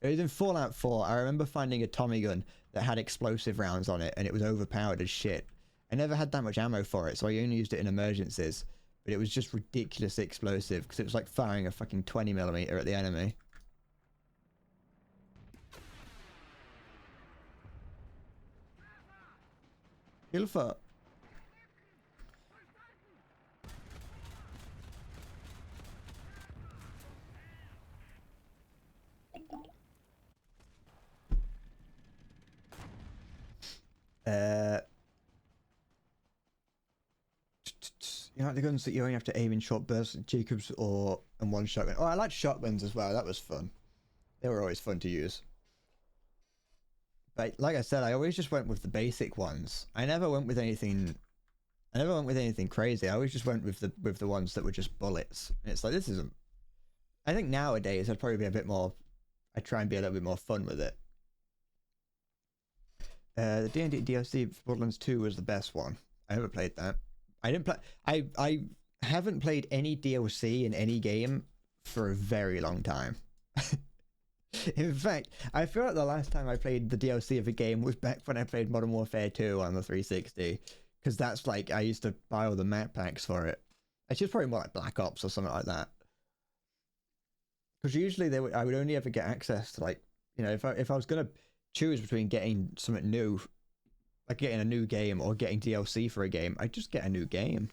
It was in Fallout 4. I remember finding a Tommy gun that had explosive rounds on it, and it was overpowered as shit. I never had that much ammo for it, so I only used it in emergencies. But it was just ridiculously explosive, because it was like firing a fucking 20mm at the enemy. Ilfa. You know, the guns that you only have to aim in short bursts, Jacobs and one shotgun. Oh, I liked shotguns as well. That was fun. They were always fun to use. But like I said, I always just went with the basic ones. I never went with anything crazy. I always just went with the ones that were just bullets. And it's like, this isn't... I think nowadays I'd probably be a bit more... I'd try and be a little bit more fun with it. The D&D DLC for Borderlands 2 was the best one. I never played that. I didn't play... I haven't played any DLC in any game for a very long time. In fact, I feel like the last time I played the DLC of a game was back when I played Modern Warfare 2 on the 360. Because that's like, I used to buy all the map packs for it. It's just probably more like Black Ops or something like that. Because usually I would only ever get access to, like, you know, if I was going to choose between getting something new like getting a new game or getting DLC for a game, I just get a new game.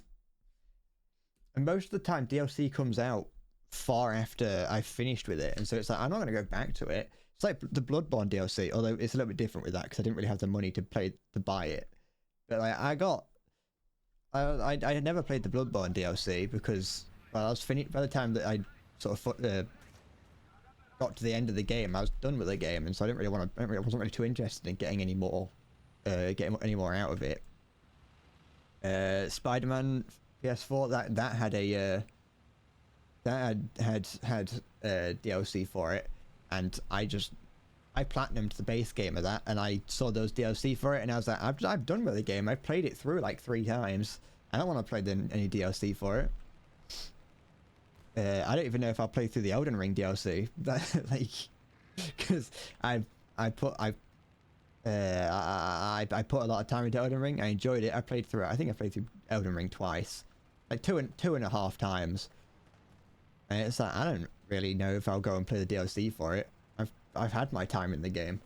And most of the time, DLC comes out far after I've finished with it, and so it's like I'm not going to go back to it. It's like the Bloodborne DLC, although it's a little bit different with that because I didn't really have the money to buy it. But like I had never played the Bloodborne DLC because I was finished by the time that I sort of got to the end of the game. I was done with the game, and so I didn't really want to. I wasn't really too interested in getting any more out of it. Spider-Man PS4 that had a had DLC for it, and I platinumed the base game of that, and I saw those DLC for it, and I was like, I'm done with the game. I've played it through like 3 times. I don't want to play any DLC for it. I don't even know if I'll play through the Elden Ring DLC. Like, because I put a lot of time into Elden Ring. I enjoyed it. I think I played through Elden Ring twice, like two and a half times. And it's like I don't really know if I'll go and play the DLC for it. I've had my time in the game.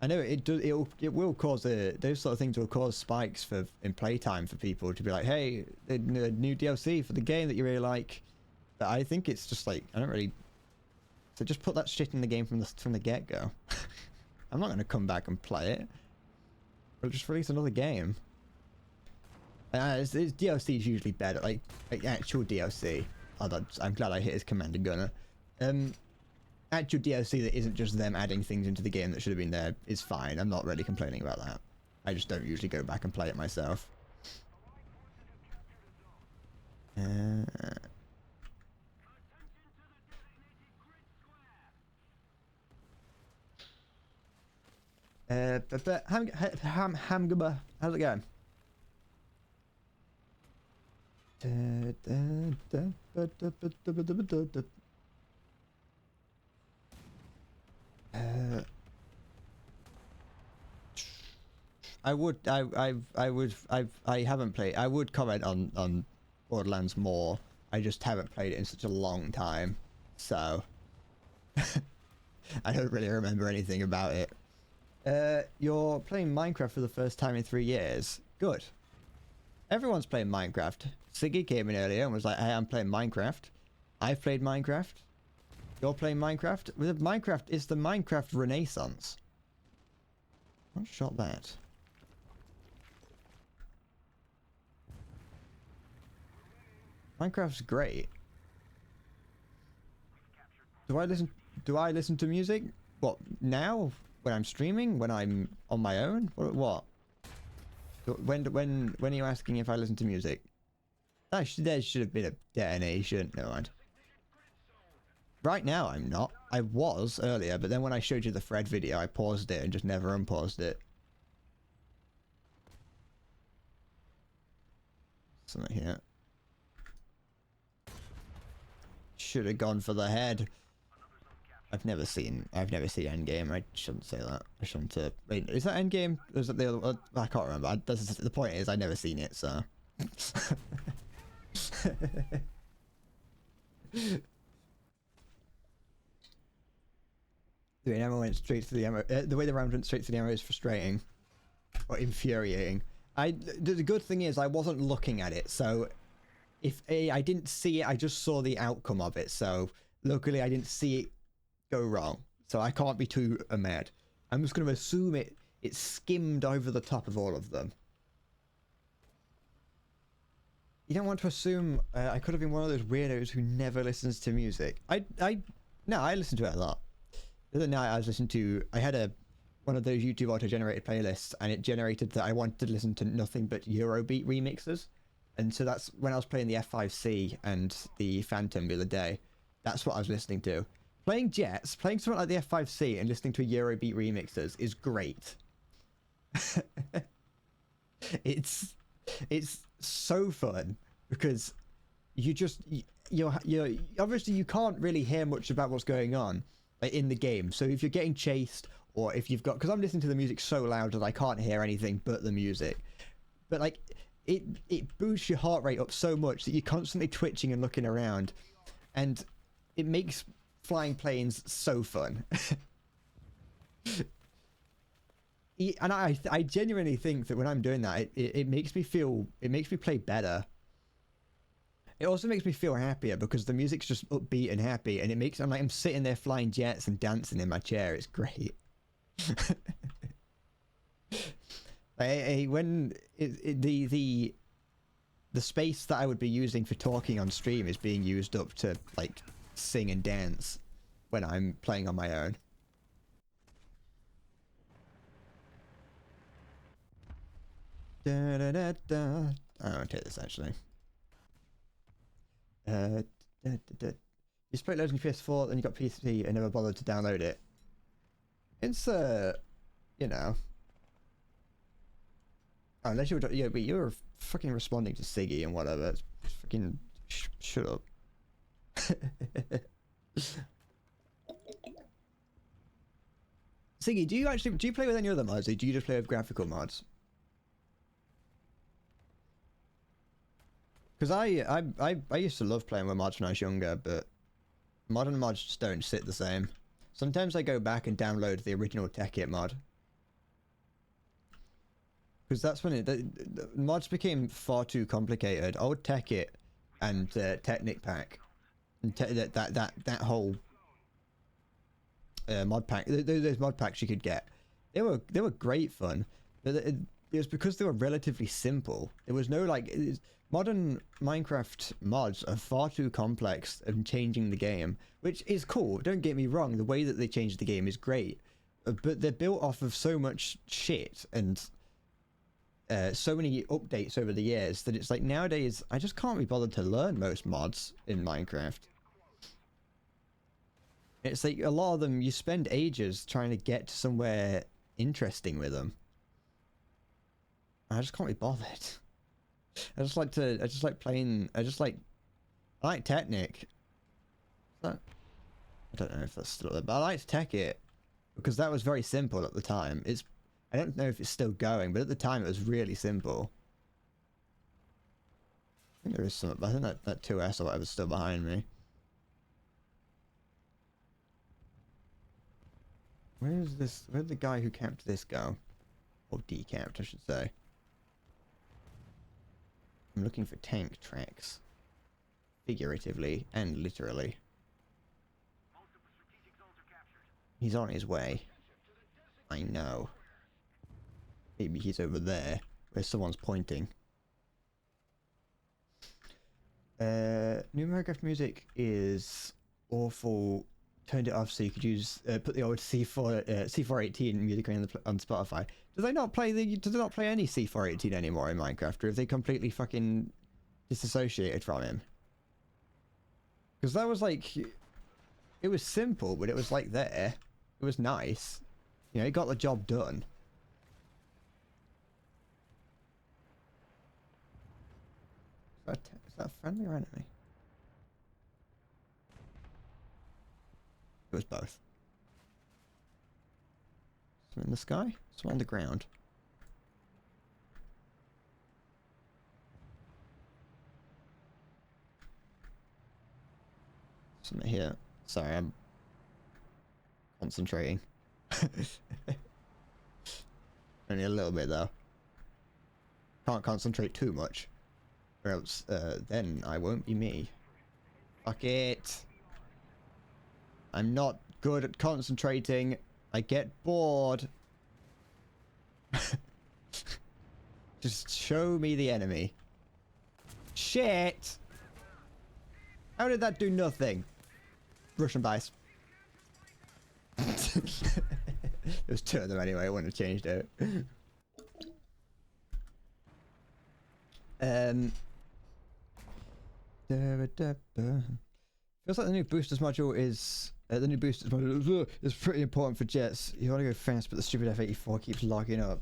I know it will cause those sort of things will cause spikes in playtime for people to be like, hey, the new DLC for the game that you really like. But I think it's just like I don't really. So just put that shit in the game from the get go. I'm not going to come back and play it. We'll just release another game. It's DLC is usually better, like actual DLC. Although I'm glad I hit his Commander Gunner. Actual DLC that isn't just them adding things into the game that should have been there is fine. I'm not really complaining about that. I just don't usually go back and play it myself. But Hamgubba, how's it going? I haven't played. I would comment on Borderlands more. I just haven't played it in such a long time, so I don't really remember anything about it. You're playing Minecraft for the first time in 3 years. Good. Everyone's playing Minecraft. Siggy came in earlier and was like, hey, I'm playing Minecraft. I've played Minecraft. You're playing Minecraft? With Minecraft, it's the Minecraft Renaissance. What shot that? Minecraft's great. Do I listen to music? What, now? When I'm streaming? When I'm on my own? What? When are you asking if I listen to music? There should have been a detonation. Never mind. Right now I'm not. I was earlier, but then when I showed you the Fred video, I paused it and just never unpaused it. Something here. Should have gone for the head. I've never seen Endgame. I shouldn't say that. I shouldn't. Wait, is that Endgame? Or is it the other? I can't remember. The point is, I've never seen it, so. The ammo went straight to the ammo. The way the round went straight to the ammo is frustrating, or infuriating. The good thing is I wasn't looking at it, so if I didn't see it, I just saw the outcome of it. So luckily, I didn't see it go wrong, so I can't be too mad. I'm just going to assume it skimmed over the top of all of them. You don't want to assume I could have been one of those weirdos who never listens to music. No, I listen to it a lot. The other night I had one of those YouTube auto-generated playlists, and it generated that I wanted to listen to nothing but Eurobeat remixes. And so that's when I was playing the F5C and the Phantom the other day. That's what I was listening to. Playing Jets, playing something like the F5C and listening to Eurobeat remixes is great. It's so fun because you're obviously you can't really hear much about what's going on like in the game. So if you're getting chased, or if you've got, because I'm listening to the music so loud that I can't hear anything but the music, but like it boosts your heart rate up so much that you're constantly twitching and looking around, and it makes flying planes so fun. And I genuinely think that when I'm doing that, it makes me feel, it makes me play better. It also makes me feel happier because the music's just upbeat and happy, and it makes, I'm sitting there flying jets and dancing in my chair. It's great. When the space that I would be using for talking on stream is being used up to like sing and dance when I'm playing on my own. Da, da, da, da. I won't take this actually. Da, da, da. You just played loads on PS4, then you got PC and never bothered to download it. It's you know. Oh, unless you were, yeah, but you were fucking responding to Siggy and whatever. It's fucking shut up. Siggy, do you play with any other mods, or do you just play with graphical mods? Because I used to love playing with mods when I was younger, but modern mods just don't sit the same. Sometimes I go back and download the original TechIt mod. Because that's when the mods became far too complicated. Old TechIt and Technic Pack, and that whole mod pack, those mod packs you could get, they were great fun, but it was because they were relatively simple. There was no like modern Minecraft mods are far too complex and changing the game, which is cool. Don't get me wrong, the way that they changed the game is great, but they're built off of so much shit and so many updates over the years that it's like nowadays I just can't be bothered to learn most mods in Minecraft. It's like a lot of them you spend ages trying to get to somewhere interesting with them. I just can't be bothered. I like Technic. I don't know if that's still there, but I liked TechIt because that was very simple at the time. I don't know if it's still going, but at the time it was really simple. I think there is some, I think that 2S or whatever is still behind me. Where's this, where'd the guy who camped this go? Or decamped, I should say. I'm looking for tank tracks. Figuratively and literally. He's on his way. I know. Maybe he's over there, where someone's pointing. New Minecraft music is awful. Turned it off so you could use put the old C418 music on Spotify. Do they not play any C418 anymore in Minecraft, or have they completely fucking disassociated from him? Because that was like, it was simple, but it was like there. It was nice. You know, it got the job done. Is that a friendly or enemy? It was both. Some in the sky, some on the ground. Something here. Sorry, I'm concentrating. Only a little bit though. Can't concentrate too much, or else then I won't be me. Fuck it. I'm not good at concentrating. I get bored. Just show me the enemy. Shit! How did that do nothing? Russian bias. There's two of them anyway, I wouldn't have changed it. Feels like the new boosters module is is pretty important for jets. You want to go fast, but the stupid F-84 keeps locking up.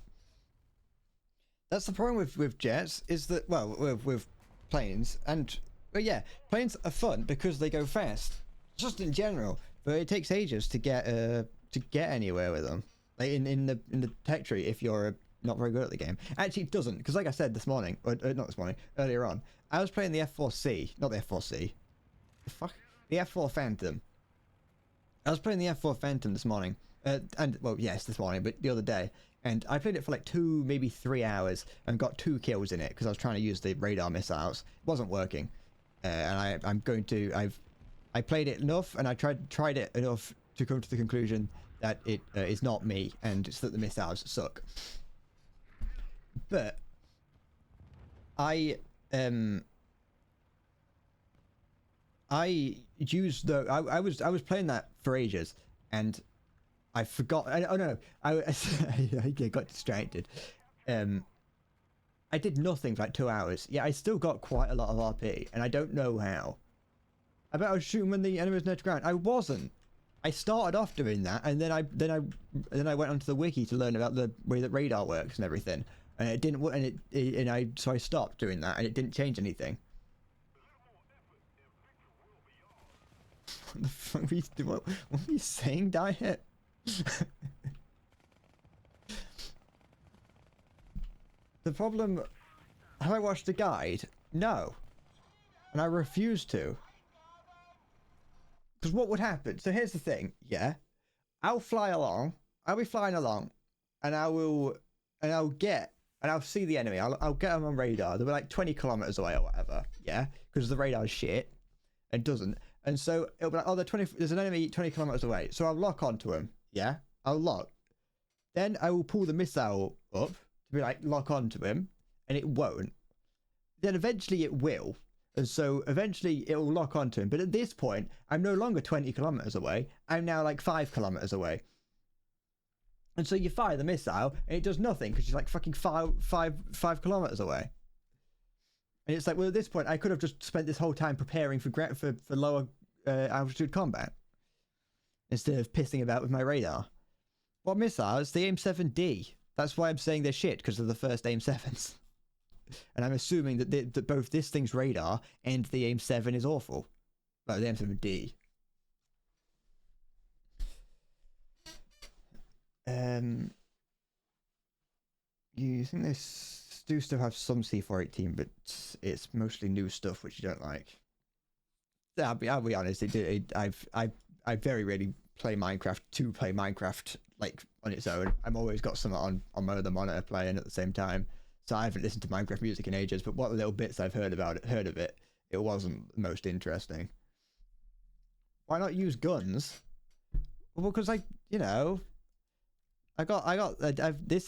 That's the problem with jets, is that, well, with planes, and but yeah, planes are fun because they go fast, just in general. But it takes ages to get anywhere with them. Like in the tech tree, if you're not very good at the game. Actually, it doesn't, because like I said this morning, or not this morning, earlier on, I was playing the F4C, not the F4C. The fuck? The F4 Phantom. I was playing the F4 Phantom this morning, And well, yes, this morning, but the other day. And I played it for like 2, maybe 3 hours and got 2 kills in it because I was trying to use the radar missiles. It wasn't working. And I played it enough and I tried it enough to come to the conclusion that it is not me and it's that the missiles suck. But I used the I was playing that for ages and I forgot. Oh no, I got distracted. I did nothing for like 2 hours. Yeah, I still got quite a lot of RP, and I don't know how. I bet I was shooting when the enemy was near the ground. I wasn't. I started off doing that, and then I went onto the wiki to learn about the way that radar works and everything, and it didn't. So I stopped doing that, and it didn't change anything. What the fuck were you doing? What were you saying, Diet? The problem, have I watched the guide? No. And I refuse to. Because what would happen? So here's the thing, yeah? I'll fly along, I'll be flying along, and I'll see the enemy, I'll get them on radar, they'll be like 20 kilometers away or whatever, yeah? Because the radar's shit, and doesn't. And so it'll be like, oh, there's an enemy 20 kilometers away, so I'll lock onto him, yeah? I'll lock. Then I will pull the missile up, to be like, lock onto him, and it won't. Then eventually it will, and so eventually it will lock onto him. But at this point, I'm no longer 20 kilometers away. I'm now like 5 kilometers away. And so you fire the missile, and it does nothing because you're like fucking five kilometers away. And it's like, well, at this point, I could have just spent this whole time preparing for lower altitude combat instead of pissing about with my radar. What missiles? The AIM-7D. That's why I'm saying they're shit, because they're the first AIM-7s. And I'm assuming that both this thing's radar and the AIM-7 is awful. Well, the AIM-7D. You think they do still have some C418, but it's mostly new stuff which you don't like. I'll be honest. I very rarely play Minecraft to play Minecraft like on its own. I'm always got something on my other monitor playing at the same time. So I haven't listened to Minecraft music in ages. But what little bits I've heard of it, it wasn't the most interesting. Why not use guns? Well, because this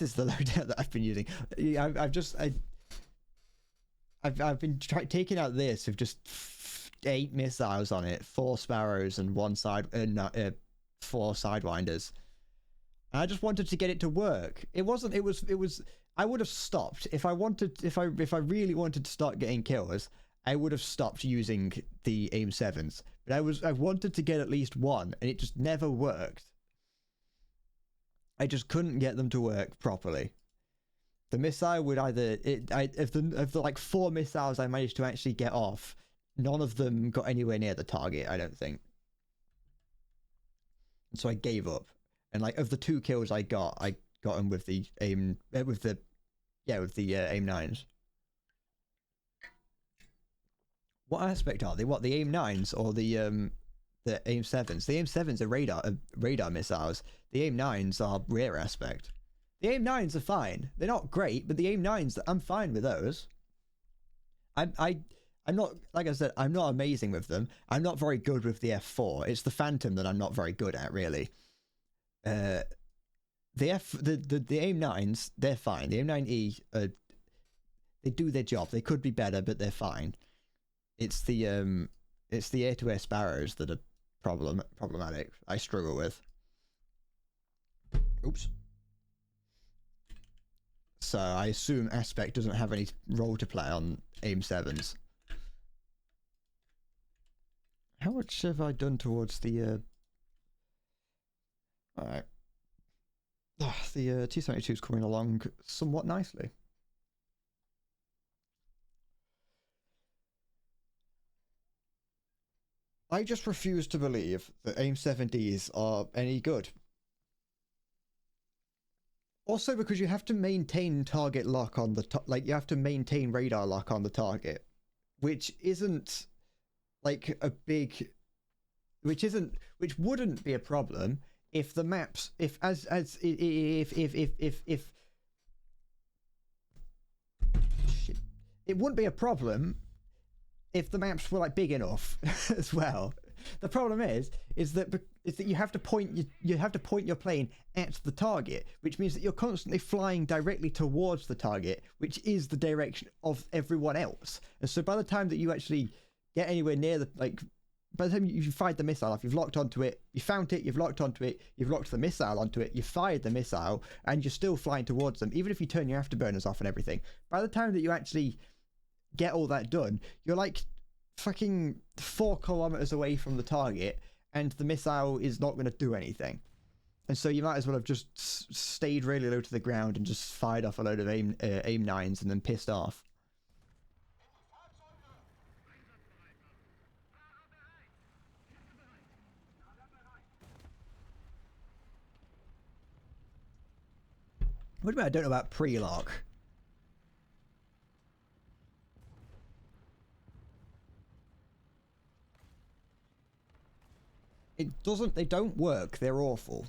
is the loadout that I've been using. I've been taking out this with just 8 missiles on it, 4 sparrows and 4 sidewinders. And I just wanted to get it to work. It was. I would have stopped if I really wanted to start getting kills. I would have stopped using the AIM-7s. But I wanted to get at least one, and it just never worked. I just couldn't get them to work properly. The missile would of the like 4 missiles I managed to actually get off, none of them got anywhere near the target, I don't think. And so I gave up. And like of the 2 kills I got them with the AIM-9s. What aspect are they? What, the AIM-9s or the AIM-7s? The AIM-7s are radar missiles. The AIM-9s are rear aspect. The AIM-9s are fine. They're not great, but the AIM-9s, I'm fine with those. I'm not, like I said, I'm not amazing with them. I'm not very good with the F4. It's the Phantom that I'm not very good at, really. The AIM-9s, they're fine. The AIM-9E, they do their job. They could be better, but they're fine. It's the air-to-air sparrows that are problematic. I struggle with. Oops. So I assume aspect doesn't have any role to play on AIM-7s. How much have I done towards the alright. The T-72 is coming along somewhat nicely. I just refuse to believe that AIM-7Ds are any good. Also because you have to maintain target lock on the you have to maintain radar lock on the target, which isn't like a big, which wouldn't be a problem if the maps, if shit, it wouldn't be a problem if the maps were like big enough as well. The problem is that you have to point your plane at the target, which means that you're constantly flying directly towards the target, which is the direction of everyone else. And so by the time that you actually get anywhere near by the time you fired the missile off, you've locked onto it, you found it, you've locked onto it, you've locked the missile onto it, you fired the missile, and you're still flying towards them, even if you turn your afterburners off and everything. By the time that you actually get all that done, you're like fucking 4 kilometers away from the target, and the missile is not going to do anything. And so you might as well have just stayed really low to the ground and just fired off a load of aim 9s and then pissed off. What do you mean I don't know about pre-lock? They don't work, they're awful.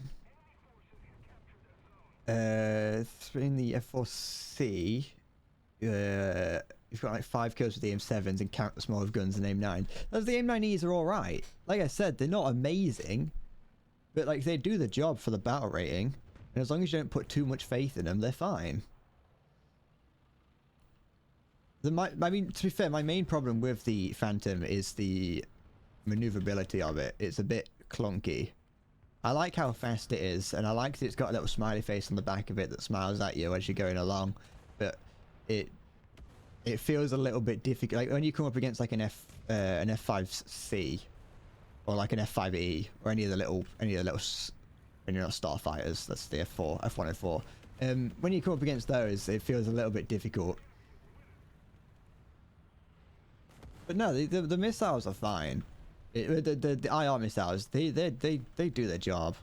In the F4C, you've got like 5 kills with the AIM-7s and countless more with guns and AIM-9. Those the AIM-9Es are alright. Like I said, they're not amazing, but like they do the job for the battle rating. And as long as you don't put too much faith in them, they're fine. I mean, to be fair, my main problem with the Phantom is the maneuverability of it. It's a bit clunky. I like how fast it is, and I like that it's got a little smiley face on the back of it that smiles at you as you're going along, but it feels a little bit difficult. Like when you come up against like an F5C or like an F5E or any of the little when you're not starfighters, that's the F1 F4. When you come up against those, it feels a little bit difficult. But no, the missiles are fine. The IR missiles, they do their job.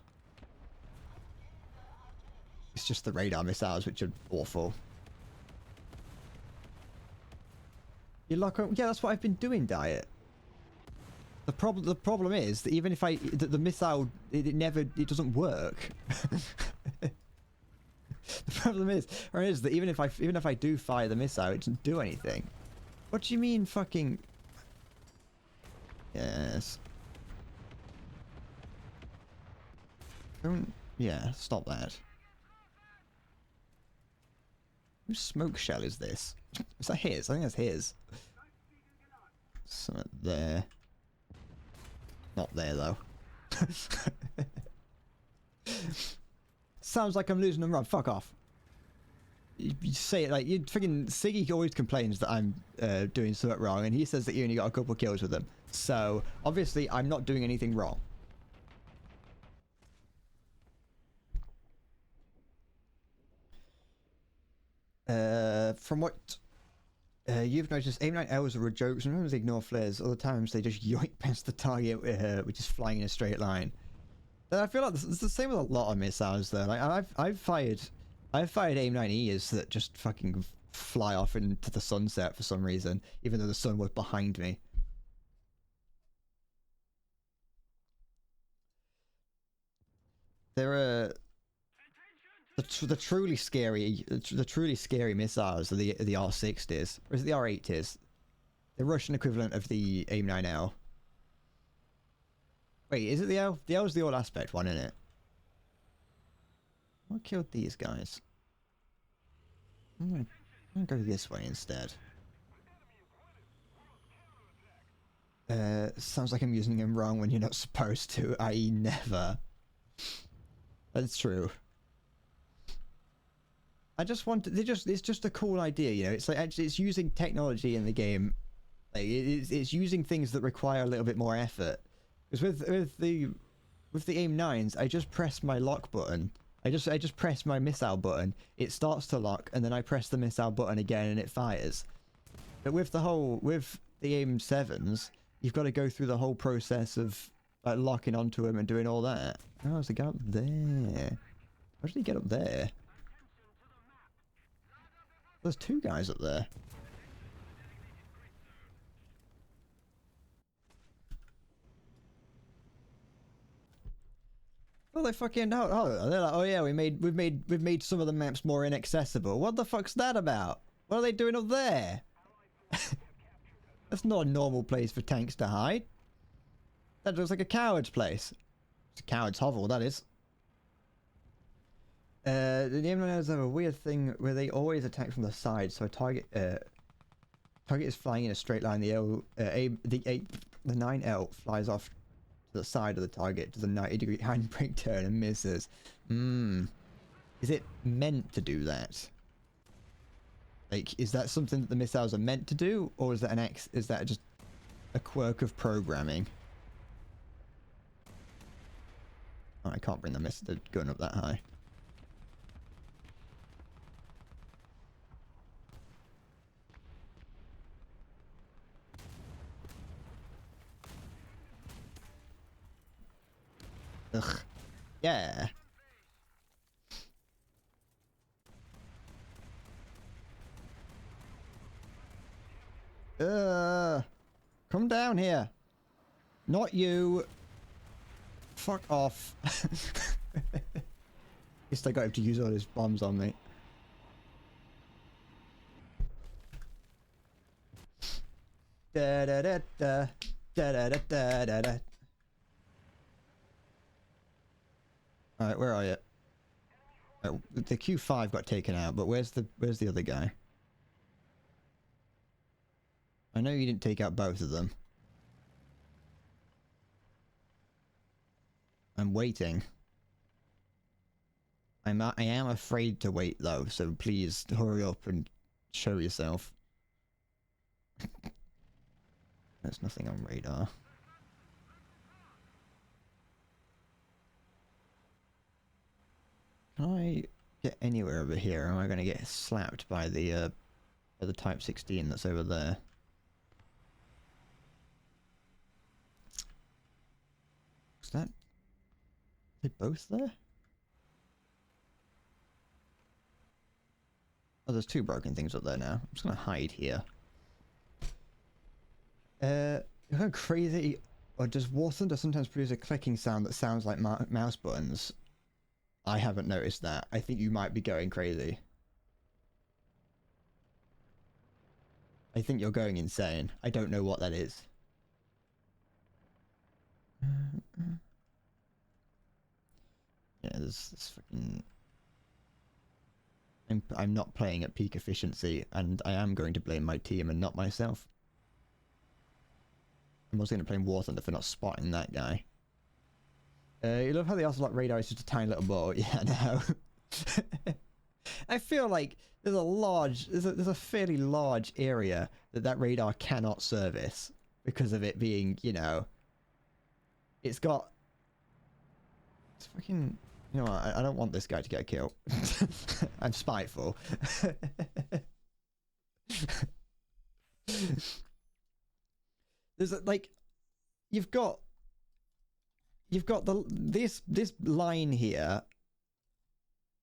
It's just the radar missiles which are awful. You lock up, yeah, that's what I've been doing, Diet. The problem is that even if the missile, it doesn't work. The problem is that even if I do fire the missile, it doesn't do anything. What do you mean, fucking? Yes. Don't. Yeah, stop that. Whose smoke shell is this? Is that his? I think that's his. Something there. Not there though. Sounds like I'm losing them. Run, fuck off. You say it like you freaking Siggy always complains that I'm doing something wrong, and he says that you only got a couple kills with them. So obviously I'm not doing anything wrong. From what you've noticed, AIM-9Ls are a joke. Sometimes they ignore flares. Other times they just yoink past the target, which is flying in a straight line. But I feel like it's the same with a lot of missiles though. Like I've fired AIM-9Es that just fucking fly off into the sunset for some reason, even though the sun was behind me. There are the truly scary missiles are the R60s, or is it the R80s? The Russian equivalent of the AIM-9L. Wait, is it the L? The L's the all aspect one, isn't it? What killed these guys? I'm gonna go this way instead. Sounds like I'm using them wrong when you're not supposed to, i.e. never. That's true. I just want it's just a cool idea, you know. It's like actually it's using technology in the game. Like it's using things that require a little bit more effort. Because with the AIM-9s, I just press my lock button. I just press my missile button. It starts to lock, and then I press the missile button again, and it fires. But with the AIM-7s, you've got to go through the whole process of like locking onto them and doing all that. Oh, there's a guy up there. How did he get up there? There's 2 guys up there. Well, they fucking they're like, oh yeah, we've made some of the maps more inaccessible. What the fuck's that about? What are they doing up there? That's not a normal place for tanks to hide. That looks like a coward's place. It's a coward's hovel, that is. The Yemenites have a weird thing where they always attack from the side, so a target is flying in a straight line. The 9L flies off to the side of the target, does a 90-degree handbrake turn and misses. Is it meant to do that? Like, is that something that the missiles are meant to do, or is that is that just a quirk of programming? Oh, I can't bring the gun up that high. Ugh. Yeah. Come down here. Not you. Fuck off. At least I got him to use all his bombs on me. Da da da da da da da da da. Alright, where are you? The Q5 got taken out, but where's the other guy? I know you didn't take out both of them. I'm waiting. I am afraid to wait though, so please hurry up and show yourself. There's nothing on radar. Can I get anywhere over here, or am I going to get slapped by the Type 16 that's over there? Is that... Are they both there? Oh, there's two broken things up there now. I'm just going to hide here. You're going crazy... Or does War Thunder sometimes produce a clicking sound that sounds like mouse buttons? I haven't noticed that. I think you might be going crazy. I think you're going insane. I don't know what that is. Yeah, there's this fucking... I'm not playing at peak efficiency, and I am going to blame my team and not myself. I'm also going to blame War Thunder for not spotting that guy. You love how the Ocelot radar is just a tiny little ball. Yeah, I know. I feel like there's a fairly large area that radar cannot service because of it being, you know, it's fucking, you know what, I don't want this guy to get killed. I'm spiteful. There's like, you've got this line here,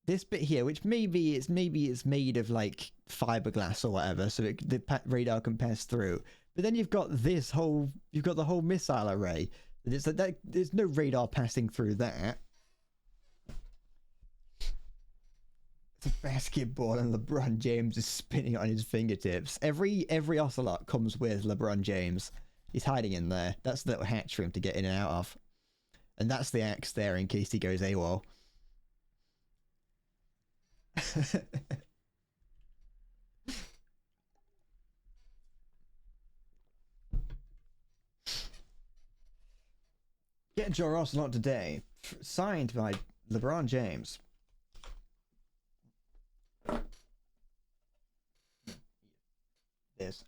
this bit here, which maybe it's made of like fiberglass or whatever, so the radar can pass through. But then you've got the whole missile array. It's like that. There's no radar passing through that. It's a basketball, and LeBron James is spinning on his fingertips. Every Ocelot comes with LeBron James. He's hiding in there. That's the little hatch for him to get in and out of. And that's the axe there in case he goes AWOL. Get your Ocelot today. Signed by LeBron James. This.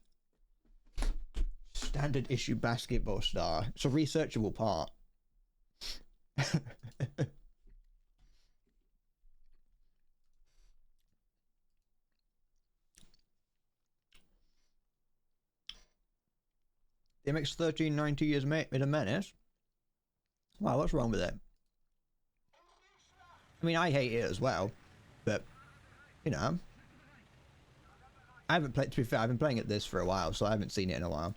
Standard issue basketball star. It's a researchable part. The MX-13 92 years made a menace. Wow, what's wrong with it? I mean, I hate it as well, but you know, I haven't played. To be fair, I've been playing at this for a while, so I haven't seen it in a while.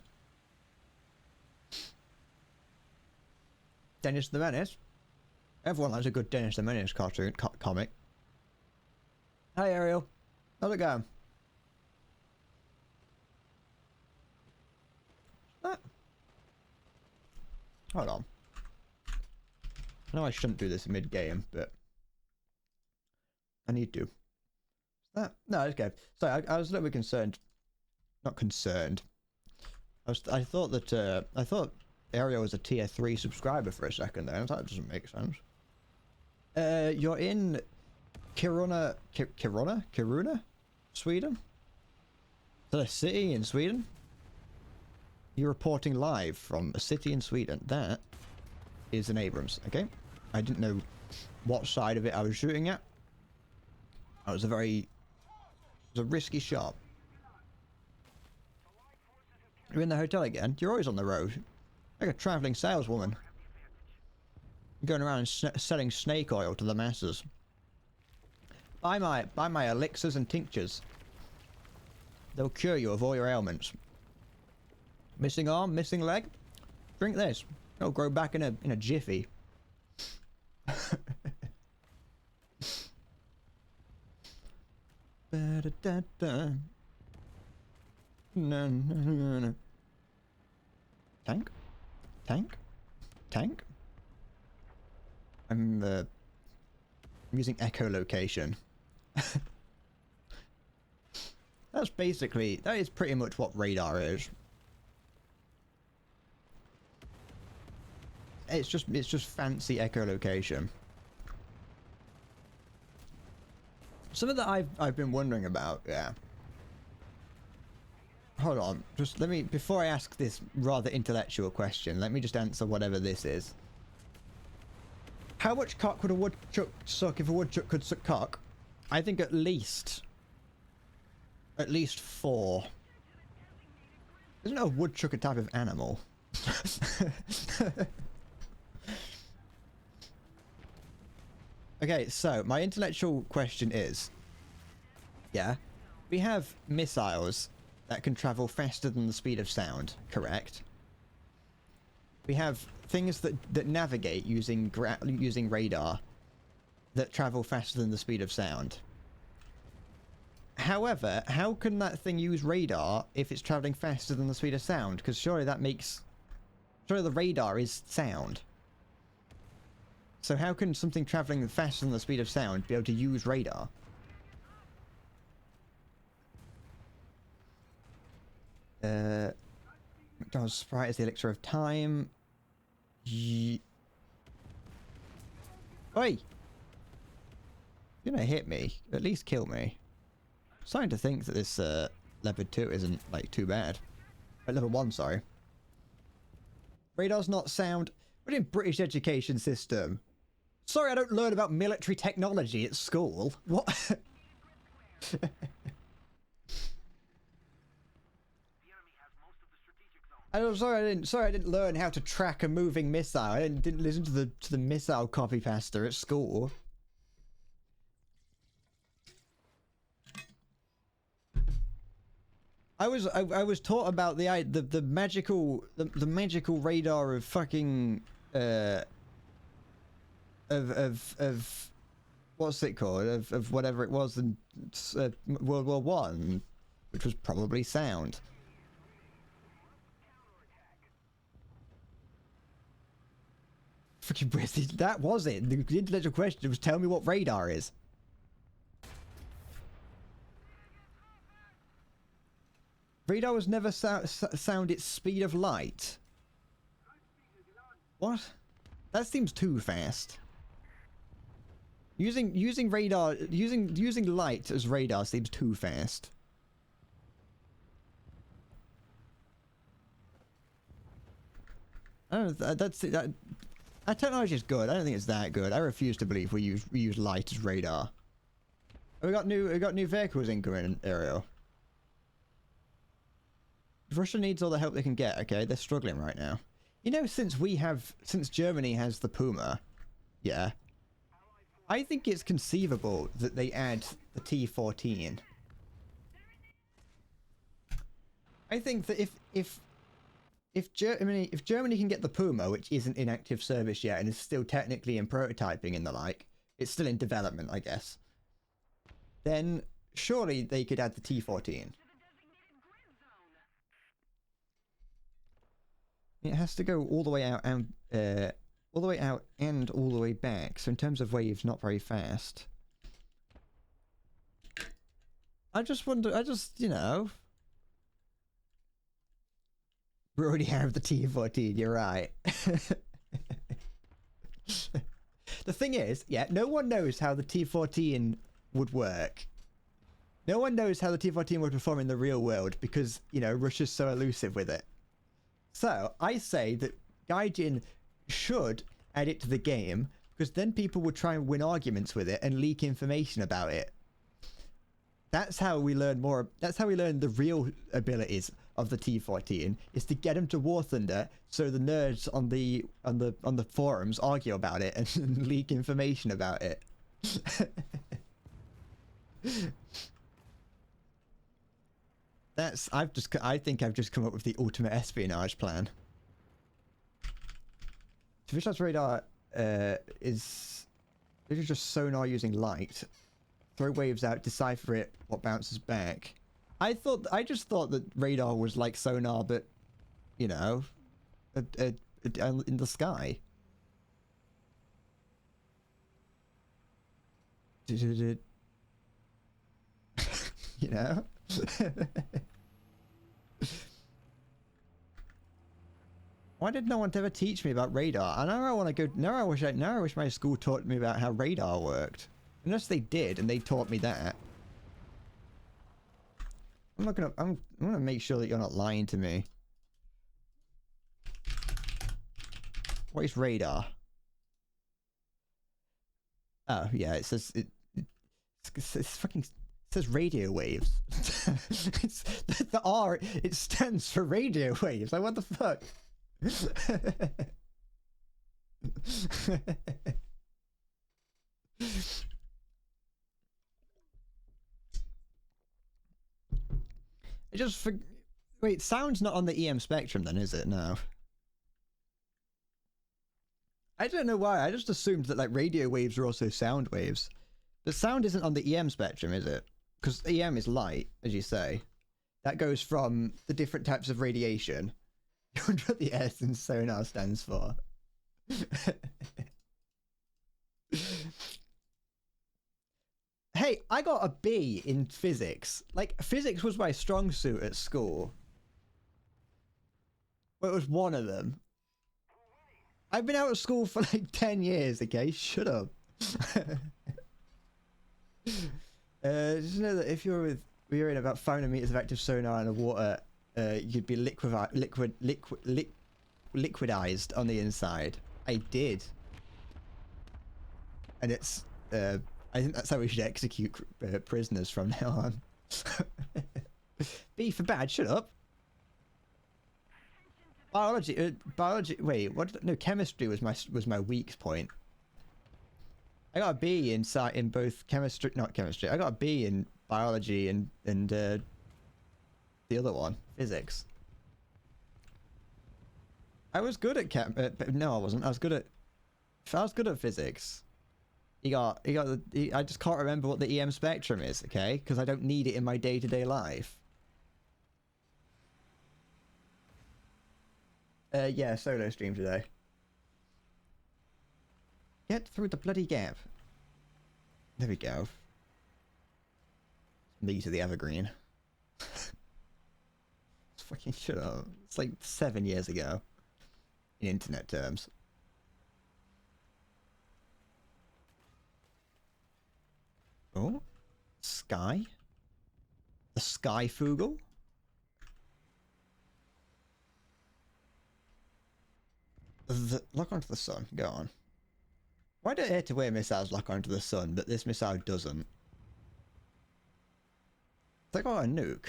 Dennis the Menace. Everyone likes a good Dennis the Menace cartoon comic. Hi Ariel, how's it going? Hold on. I know I shouldn't do this mid-game, but I need to. No, it's okay. Sorry, I was a little bit concerned. Not concerned. I thought that I thought Ariel was a tier 3 subscriber for a second there. That doesn't make sense. You're in Kiruna, Sweden? Is that a city in Sweden? You're reporting live from a city in Sweden. That is an Abrams, okay? I didn't know what side of it I was shooting at. That was a risky shot. You're in the hotel again? You're always on the road. Like a traveling saleswoman. Going around and selling snake oil to the masses. Buy my elixirs and tinctures. They'll cure you of all your ailments. Missing arm, missing leg? Drink this. It'll grow back in a jiffy. No. Tank? I'm using echolocation. That is pretty much what radar is. It's just fancy echolocation. Something that I've been wondering about, yeah. Hold on, just let me, before I ask this rather intellectual question, let me just answer whatever this is. How much cock would a woodchuck suck if a woodchuck could suck cock? I think at least 4. Isn't a woodchuck a type of animal? Okay, so my intellectual question is, yeah, we have missiles that can travel faster than the speed of sound, correct? We have things that navigate using radar that travel faster than the speed of sound. However, how can that thing use radar if it's traveling faster than the speed of sound? Because surely the radar is sound. So how can something traveling faster than the speed of sound be able to use radar? McDonald's Sprite is the elixir of time. Oi! You're gonna hit me. At least kill me. I'm starting to think that this level 2 isn't like too bad. Level 1, sorry. Radar's not sound. What in British education system? Sorry, I don't learn about military technology at school. What? I'm sorry, I didn't learn how to track a moving missile. I didn't listen to the missile copy paster at school. I was taught about the magical radar of fucking of what's it called, of whatever it was in World War One, which was probably sound. Fucking British, that was it. The intellectual question was, tell me what radar is. Radar was never sound its speed of light. What? That seems too fast. Using radar, using light as radar seems too fast. I don't know, that technology is good. I don't think it's that good. I refuse to believe we use light as radar. We got new vehicles incoming, Ariel. Russia needs all the help they can get. Okay, they're struggling right now. You know, since Germany has the Puma, yeah, I think it's conceivable that they add the T-14. I think that if if Germany can get the Puma, which isn't in active service yet and is still technically in prototyping and the like, it's still in development, I guess. Then surely they could add the T14. It has to go all the way out and all the way out and all the way back. So in terms of waves, not very fast. I just wonder. You know, we already have the T14. You're right. The thing is, yeah, no one knows how the T14 would work. No one knows how the T14 would perform in the real world because, you know, Russia's so elusive with it. So, I say that Gaijin should add it to the game, because then people would try and win arguments with it and leak information about it. That's how we learn more. That's how we learn the real abilities of the T14, is to get them to War Thunder so the nerds on the forums argue about it and leak information about it. I think I've just come up with the ultimate espionage plan. To visualize radar is literally just sonar using light. Throw waves out, decipher it, what bounces back. I just thought that radar was like sonar, but you know, in the sky. You know. Why did no one ever teach me about radar? I know I want to go. Now I wish my school taught me about how radar worked. Unless they did and they taught me that. I'm gonna make sure that you're not lying to me. What is radar? Oh yeah, it says it's fucking. It says radio waves. It's the R. It stands for radio waves. Like what the fuck? It just wait. Sound's not on the EM spectrum, then, is it? No. I don't know why. I just assumed that like radio waves are also sound waves, but sound isn't on the EM spectrum, is it? Because EM is light, as you say. That goes from the different types of radiation. You wonder what the S in sonar stands for. Hey, I got a B in physics. Like, physics was my strong suit at school. Well, it was one of them. I've been out of school for like 10 years, okay? Shut up. Just know that if you're in about 500 meters of active sonar in the water, you'd be liquidized on the inside. I did. And it's, I think that's how we should execute prisoners from now on. B for bad, shut up. Biology, wait, what? No, chemistry was my weak point. I got a B in both chemistry, not chemistry. I got a B in biology and the other one, physics. I was good at no, I wasn't. I was good at physics. I just can't remember what the EM spectrum is, okay? Because I don't need it in my day-to-day life. Yeah, solo stream today. Get through the bloody gap. There we go. Me to the evergreen. Fucking shut up. It's like 7 years ago. In internet terms. Oh? Sky? The Sky Fugel? Lock onto the sun. Go on. Why do air-to-air missiles lock onto the sun, but this missile doesn't? They got a nuke.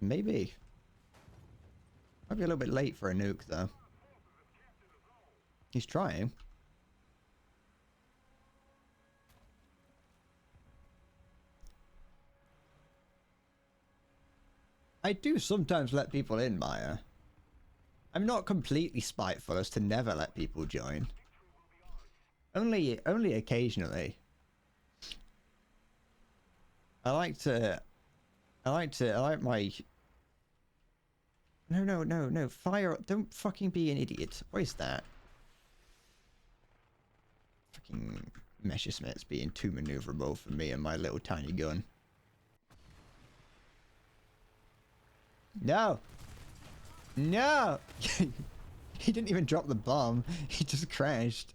Maybe. Might be a little bit late for a nuke, though. He's trying. I do sometimes let people in, Maya. I'm not completely spiteful as to never let people join. Only occasionally. I like my... No, fire... Don't fucking be an idiot. What is that? Fucking Messerschmitt's being too maneuverable for me and my little tiny gun. No! No! He didn't even drop the bomb. He just crashed.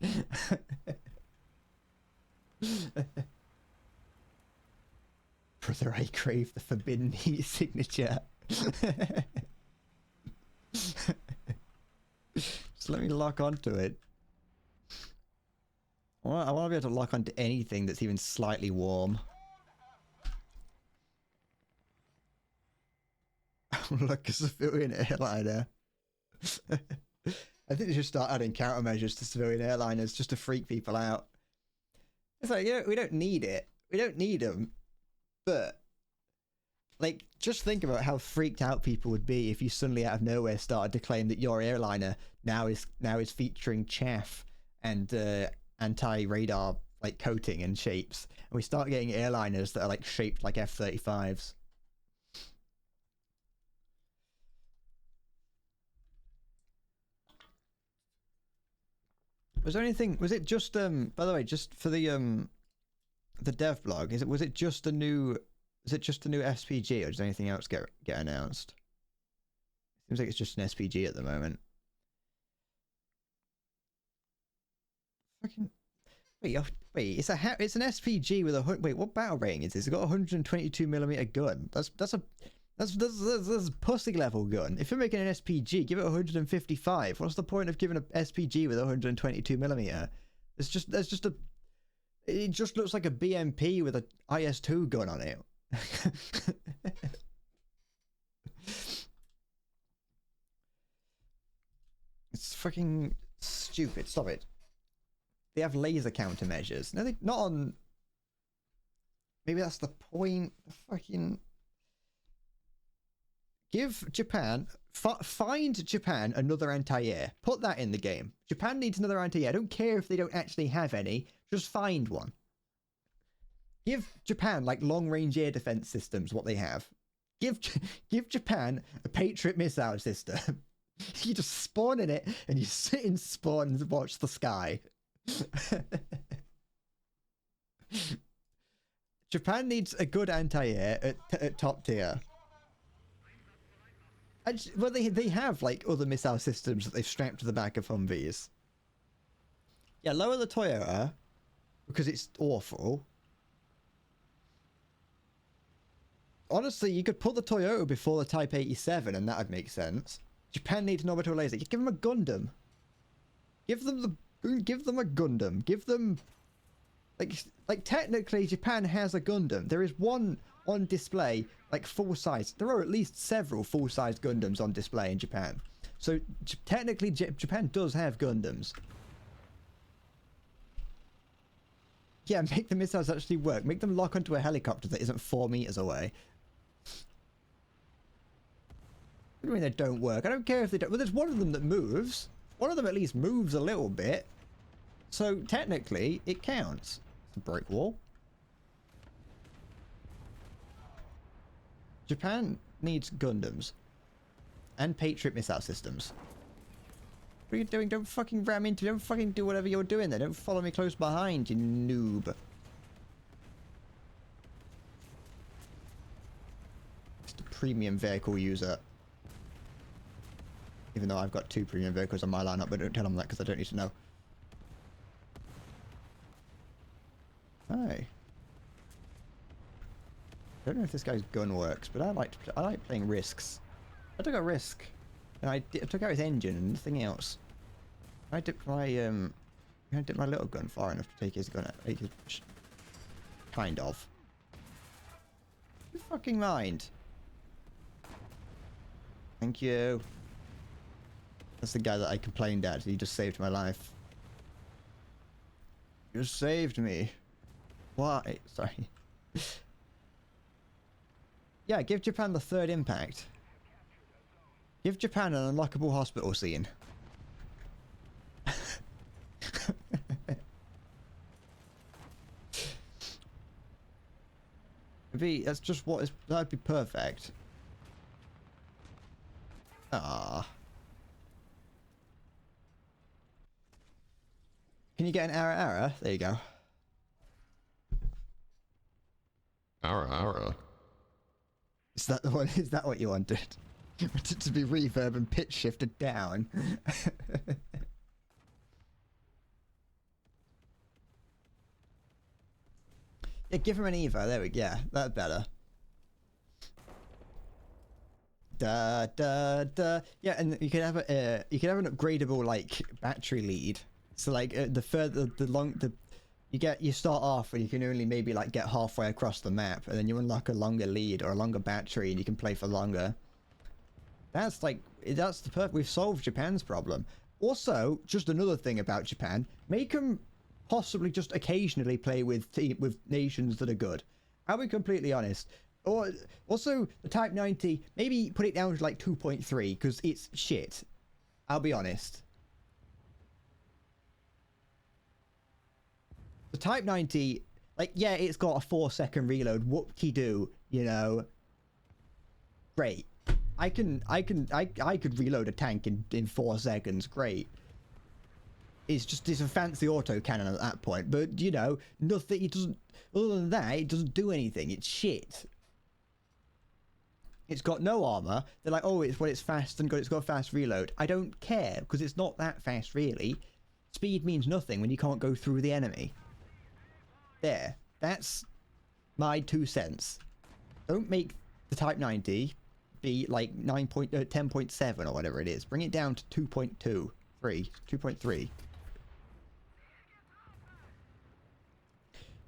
Brother, I crave the forbidden heat signature. Just let me lock onto it. I want to be able to lock onto anything that's even slightly warm. Look, a civilian airliner. I think they should start adding countermeasures to civilian airliners just to freak people out. It's like, you know, we don't need it. We don't need them. But, like, just think about how freaked out people would be if you suddenly out of nowhere started to claim that your airliner now is featuring chaff and anti-radar like coating and shapes, and we start getting airliners that are like shaped like F-35s. Was there anything? Was it just by the way, just for the dev blog? Was it just a new? Is it just a new SPG, or does anything else get announced? Seems like it's just an SPG at the moment. Fucking wait, it's an SPG with a wait. What battle rating is this? It's got a 122mm gun. That's a pussy level gun. If you're making an SPG, give it 155. What's the point of giving an SPG with 122mm? It just looks like a BMP with an IS-2 gun on it. It's fucking stupid. Stop it. They have laser countermeasures. No, they not on. Maybe that's the point. The fucking. Give Japan, find Japan another anti-air. Put that in the game. Japan needs another anti-air. I don't care if they don't actually have any. Just find one. Give Japan like long-range air defense systems. What they have. Give Japan a Patriot missile system. You just spawn in it and you sit in spawn and watch the sky. Japan needs a good anti-air at top tier. Well, they have like other missile systems that they've strapped to the back of Humvees. Yeah, lower the Toyota because it's awful. Honestly, you could put the Toyota before the Type 87 and that would make sense. Japan needs an orbital laser. You give them a Gundam. Give them a Gundam. Give them like technically Japan has a Gundam. There is one on display, like full size. There are at least several full size Gundams on display in Japan. So technically Japan does have Gundams. Yeah, make the missiles actually work. Make them lock onto a helicopter that isn't 4 meters away. What do you mean they don't work? I don't care if they don't. Well, there's one of them that moves. One of them at least moves a little bit. So technically, it counts. It's a brick wall. Japan needs Gundams. And Patriot missile systems. What are you doing? Don't fucking ram into me. Don't fucking do whatever you're doing there. Don't follow me close behind, you noob. Just a premium vehicle user. Even though I've got 2 premium vehicles on my lineup, but don't tell them that because I don't need to know. Hi. I don't know if this guy's gun works, but I like playing risks. I took a risk, and I took out his engine and nothing else. I dipped my little gun far enough to take his gun out. Kind of. You fucking mind. Thank you. That's the guy that I complained at. He just saved my life. You saved me. Why? Sorry. Yeah, give Japan the 3rd impact. Give Japan an unlockable hospital scene. That's just what is. That'd be perfect. Ah. Can you get an error? There you go. Ara. Is that the one? Is that what you wanted? You wanted to be reverb and pitch shifted down. Yeah, give him an Evo. There we go. Yeah, that's better. Da da da. Yeah, and you can have an upgradable like battery lead. So like you start off and you can only maybe like get halfway across the map, and then you unlock a longer lead or a longer battery, and you can play for longer. That's the perfect. We've solved Japan's problem. Also, just another thing about Japan: make them possibly just occasionally play with nations that are good. I'll be completely honest. Or also the Type 90, maybe put it down to like 2.3 because it's shit. I'll be honest. The Type 90, like, yeah, it's got a 4-second reload. Whoop-de-doo, you know. Great. I could reload a tank in 4 seconds. Great. It's a fancy autocannon at that point. But, you know, nothing, it doesn't, other than that, it doesn't do anything. It's shit. It's got no armor. They're like, oh, it's fast and good. It's got a fast reload. I don't care because it's not that fast, really. Speed means nothing when you can't go through the enemy. There. That's my 2 cents. Don't make the Type 90 be like 10.7 or whatever it is. Bring it down to 2.3.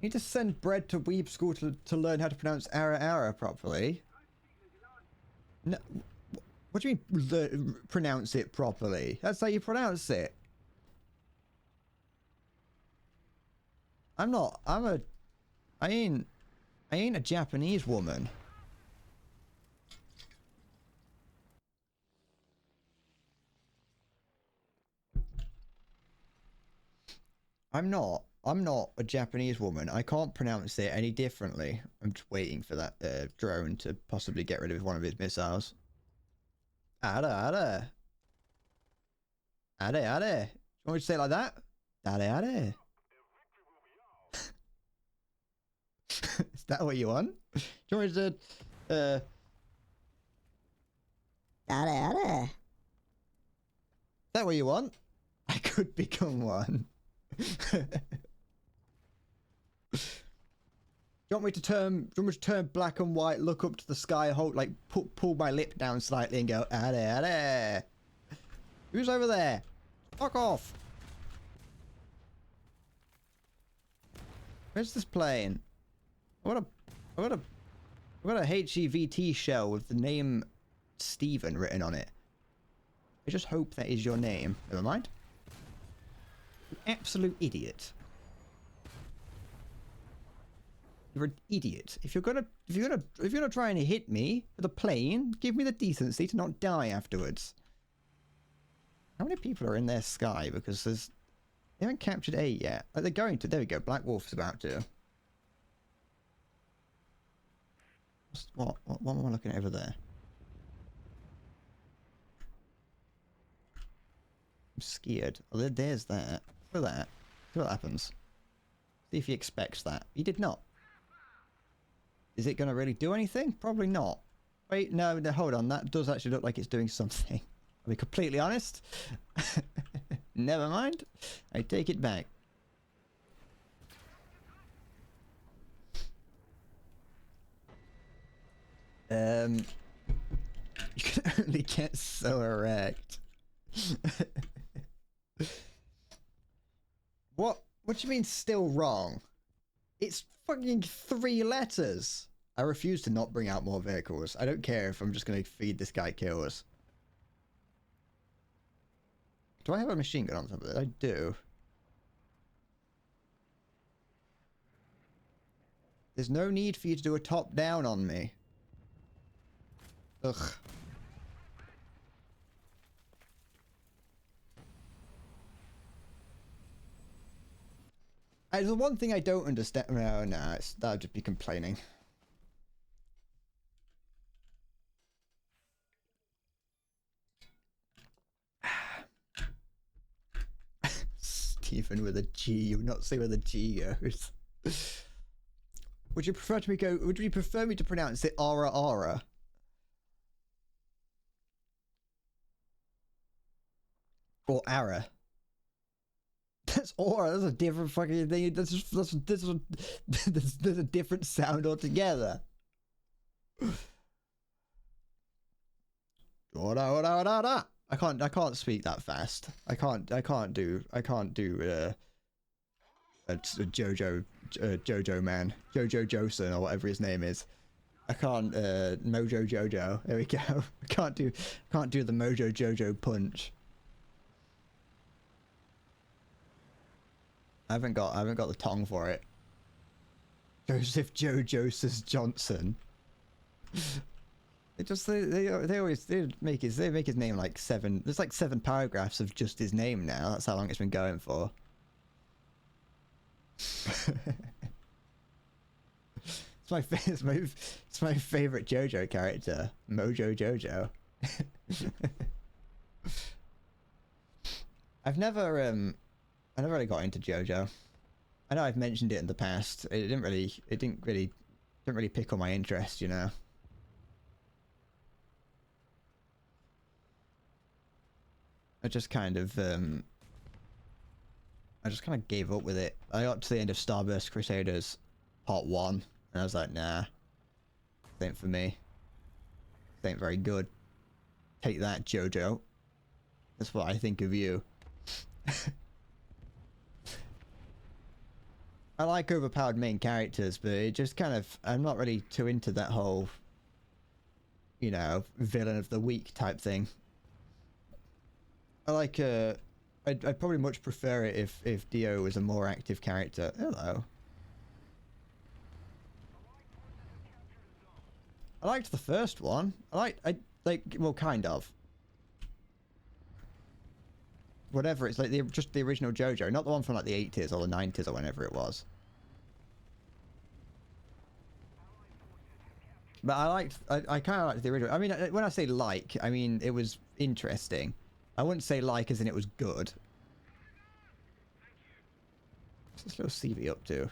You need to send bread to Weeb School to learn how to pronounce ara properly. No, what do you mean pronounce it properly? That's how you pronounce it. I ain't a Japanese woman. I'm not a Japanese woman. I can't pronounce it any differently. I'm just waiting for that drone to possibly get rid of one of his missiles. Ada. You want me to say it like that? Ada. Is that what you want? Do you want me to Is that what you want? I could become one. Do you want me to turn black and white, look up to the sky, hold like pull my lip down slightly and go Ade. Who's over there? Fuck off. Where's this plane? I got a HEVT shell with the name Steven written on it. I just hope that is your name. Never mind. You absolute idiot. You're an idiot. If you're gonna try and hit me with a plane, give me the decency to not die afterwards. How many people are in their sky? Because they haven't captured A yet. Like they're going to. There we go. Black Wolf's about to. What am I looking at over there? I'm scared. Oh, there's that. Look at that. See what happens. See if he expects that. He did not. Is it going to really do anything? Probably not. Wait, no, hold on. That does actually look like it's doing something. I'll be completely honest. Never mind. I take it back. You can only get so erect. What do you mean still wrong? It's fucking 3 letters. I refuse to not bring out more vehicles. I don't care if I'm just going to feed this guy kills. Do I have a machine gun on top of it? I do. There's no need for you to do a top down on me. Ugh. The one thing I don't understand. No, that'd just be complaining. Stephen with a G. You would not say where the G goes. Would you prefer me to pronounce it Aura Aura? Or Ara? That's Aura. That's a different fucking thing. There's a different sound altogether. I can't speak that fast. I can't do a Jojo man, Jojo Joson or whatever his name is. I can't Mojo Jojo. There we go. I can't do the Mojo Jojo punch. I haven't got the tongue for it. Joseph Joe Joseph Johnson. It just they always make his name like 7. There's like 7 paragraphs of just his name now. That's how long it's been going for. It's my favorite JoJo character, Mojo Jojo. I never really got into JoJo. I know I've mentioned it in the past. It didn't really pick up my interest, you know. I just kind of gave up with it. I got to the end of Starburst Crusaders Part 1, and I was like, nah, this ain't for me. This ain't very good. Take that, JoJo. That's what I think of you. I like overpowered main characters, but it just kind of... I'm not really too into that whole, you know, villain of the week type thing. I like, I'd probably much prefer it if Dio was a more active character. Hello. I liked the first one. Well, kind of. Whatever, it's like just the original JoJo, not the one from like the 80s or the 90s or whenever it was. But I kind of liked the original. I mean, when I say like, I mean it was interesting. I wouldn't say like as in it was good. What's this little CV up to?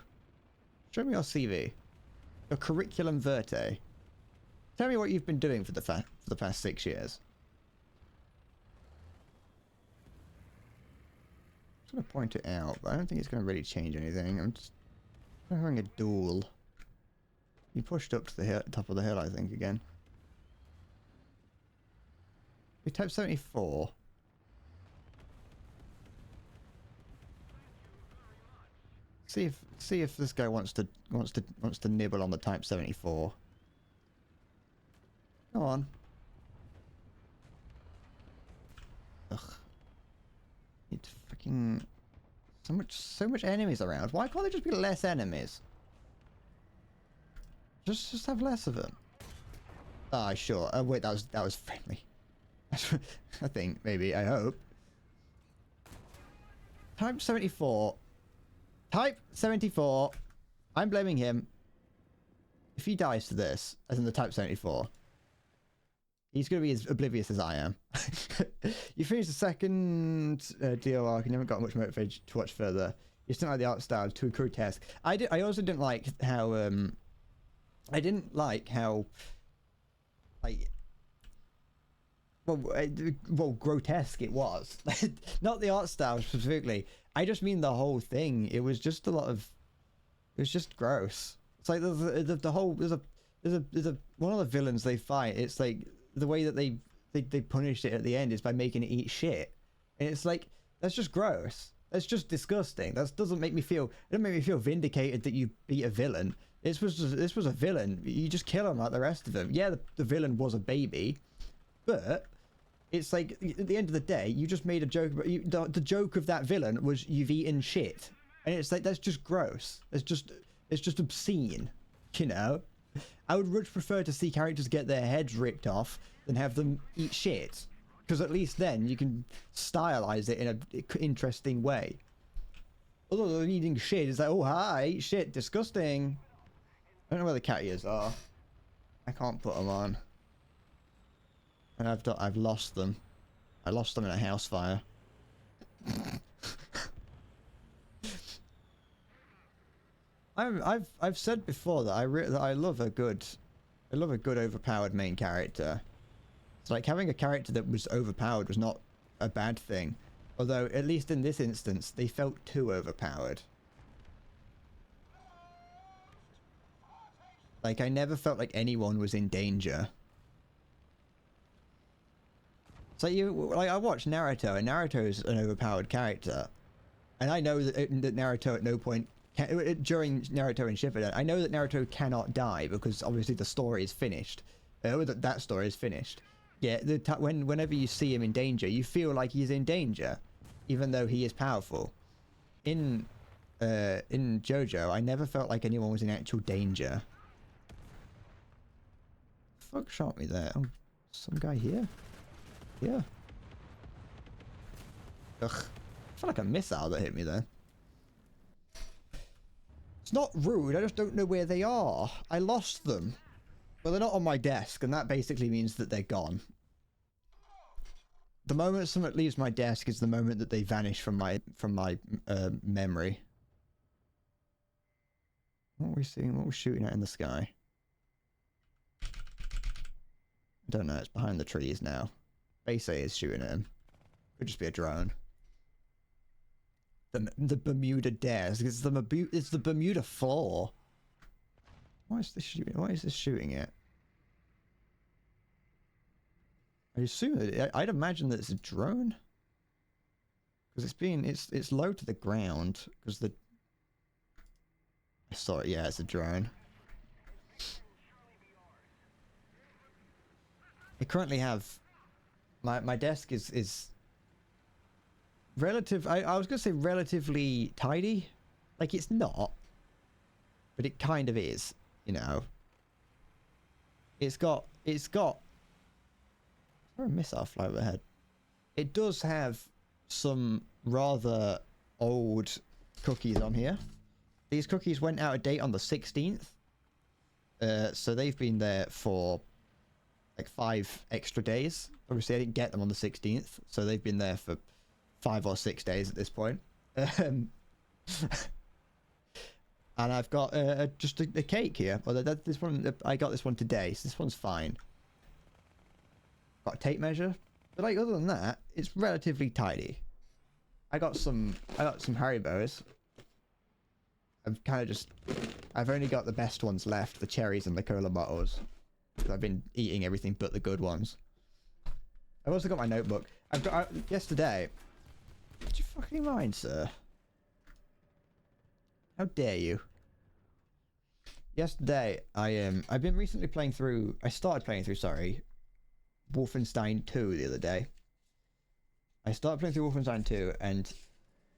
Show me your CV. Your curriculum vitae. Tell me what you've been doing for the past 6 years. I'm going to point it out, but I don't think it's going to really change anything. I'm just having a duel. You pushed up to the top of the hill, I think, again. We type 74. See if this guy wants to nibble on the type 74. Go on. Ugh. It's freaking so much enemies around. Why can't there just be less enemies? Just have less of them. Ah, sure. Oh wait, that was friendly. I think, maybe, I hope. Type 74. Type 74. I'm blaming him. If he dies to this, as in the Type 74, he's going to be as oblivious as I am. You finished the second DO arc and you haven't got much motivation to watch further. You still like the art style, too grotesque. I also didn't like how like well grotesque it was. Not the art style specifically. I just mean the whole thing. It was just a lot of... It was just gross. It's like the whole... There's a one of the villains they fight. It's like the way that they punish it at the end is by making it eat shit, and it's like that's just gross. That's just disgusting. That doesn't make me feel... It doesn't make me feel vindicated that you beat a villain. This was a villain. You just kill him like the rest of them. Yeah, the villain was a baby, but it's like at the end of the day, you just made a joke about the joke of that villain was you've eaten shit, and it's like that's just gross. It's just obscene, you know. I would much prefer to see characters get their heads ripped off than have them eat shit, because at least then you can stylize it in an interesting way. Other than eating shit, it's like, oh hi, I ate shit, disgusting. I don't know where the cat ears are. I can't put them on. And I've lost them. I lost them in a house fire. I've said before that I love a good overpowered main character. It's like having a character that was overpowered was not a bad thing. Although, at least in this instance, they felt too overpowered. Like, I never felt like anyone was in danger. So I watched Naruto, and Naruto is an overpowered character. And I know that Naruto at no point, during Naruto and Shippuden, I know that Naruto cannot die because obviously the story is finished. That story is finished. Yeah, whenever you see him in danger, you feel like he's in danger, even though he is powerful. In JoJo, I never felt like anyone was in actual danger. Fuck shot me there? Oh, some guy here? Yeah. Ugh. I felt like a missile that hit me there. It's not rude, I just don't know where they are. I lost them. Well, they're not on my desk, and that basically means that they're gone. The moment something leaves my desk is the moment that they vanish from my memory. What are we seeing? What are we shooting at in the sky? I don't know, it's behind the trees now. Base A is shooting at him. Could just be a drone. The Bermuda desk. It's the Bermuda floor. Why is this shooting? Why is this shooting at? I assume that I'd imagine that it's a drone. Because it's low to the ground. Because the sorry, yeah, it's a drone. I currently have my desk is relative. I was gonna say relatively tidy. Like it's not, but it kind of is. You know. It's got. Is there a missile fly overhead? It does have some rather old cookies on here. These cookies went out of date on the 16th. So they've been there for like 5 extra days. Obviously I didn't get them on the 16th, so they've been there for 5 or 6 days at this point. And I've got just a cake here. Well, this one, I got this one today, so this one's fine. Got a tape measure, but like other than that, it's relatively tidy. I got some Haribos. I've only got the best ones left, the cherries and the cola bottles. I've been eating everything but the good ones. I've also got my notebook. Yesterday. Did you fucking mind, sir? How dare you? Yesterday, I've been recently playing through. I started playing through. Sorry, Wolfenstein 2 the other day. I started playing through Wolfenstein 2, and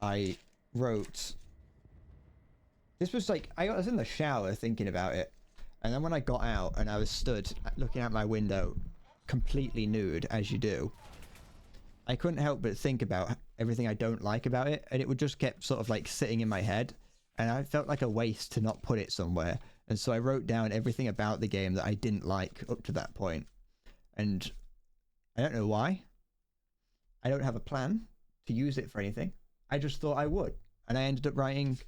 I wrote. This was like I was in the shower thinking about it. And then when I got out and I was stood looking out my window, completely nude, as you do, I couldn't help but think about everything I don't like about it, and it would just kept sort of like sitting in my head, and I felt like a waste to not put it somewhere. And so I wrote down everything about the game that I didn't like up to that point. And I don't know why. I don't have a plan to use it for anything. I just thought I would. And I ended up writing...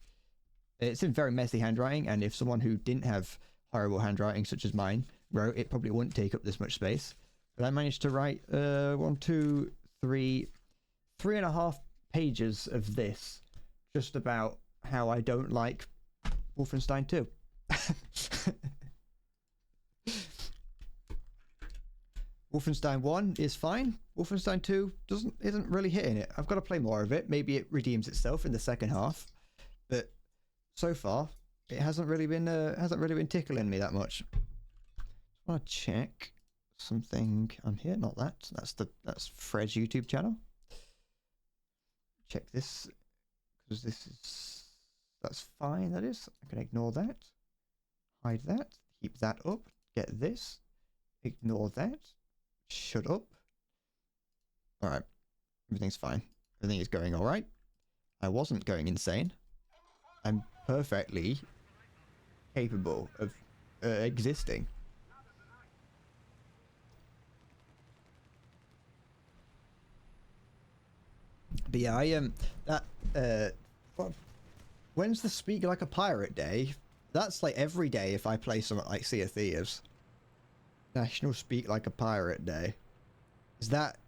It's in very messy handwriting, and if someone who didn't have horrible handwriting such as mine wrote, it probably wouldn't take up this much space. But I managed to write 3.5 pages of this just about how I don't like Wolfenstein 2. Wolfenstein 1 is fine. Wolfenstein 2 isn't really hitting it. I've got to play more of it. Maybe it redeems itself in the second half, but so far it hasn't really been tickling me that much. I want to check something on here. Not that. That's Fred's YouTube channel. Check this because that's fine. That is. I can ignore that. Hide that. Keep that up. Get this. Ignore that. Shut up. All right. Everything's fine. Everything is going all right. I wasn't going insane. I'm perfectly capable of existing. But yeah, when's the Speak Like a Pirate Day? That's like every day if I play something like Sea of Thieves. National Speak Like a Pirate Day. Is that...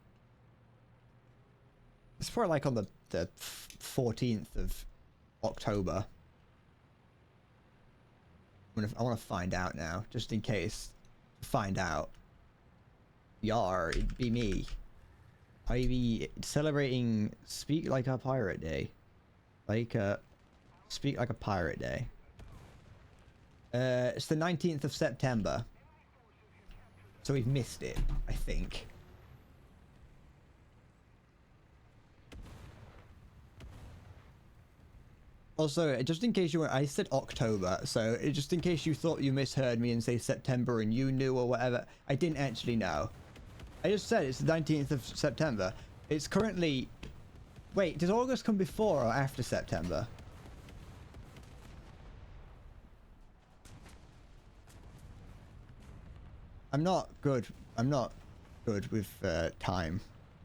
It's probably like on the 14th of October. I want to find out now, just in case. Find out. Yar, it'd be me. I'd be celebrating Speak Like a Pirate Day. Speak Like a Pirate Day. It's the 19th of September. So we've missed it, I think. Also, just in case you were, I said October, so just in case you thought you misheard me and say September and you knew or whatever, I didn't actually know. I just said it's the 19th of September. It's currently... Wait, does August come before or after September? I'm not good with time.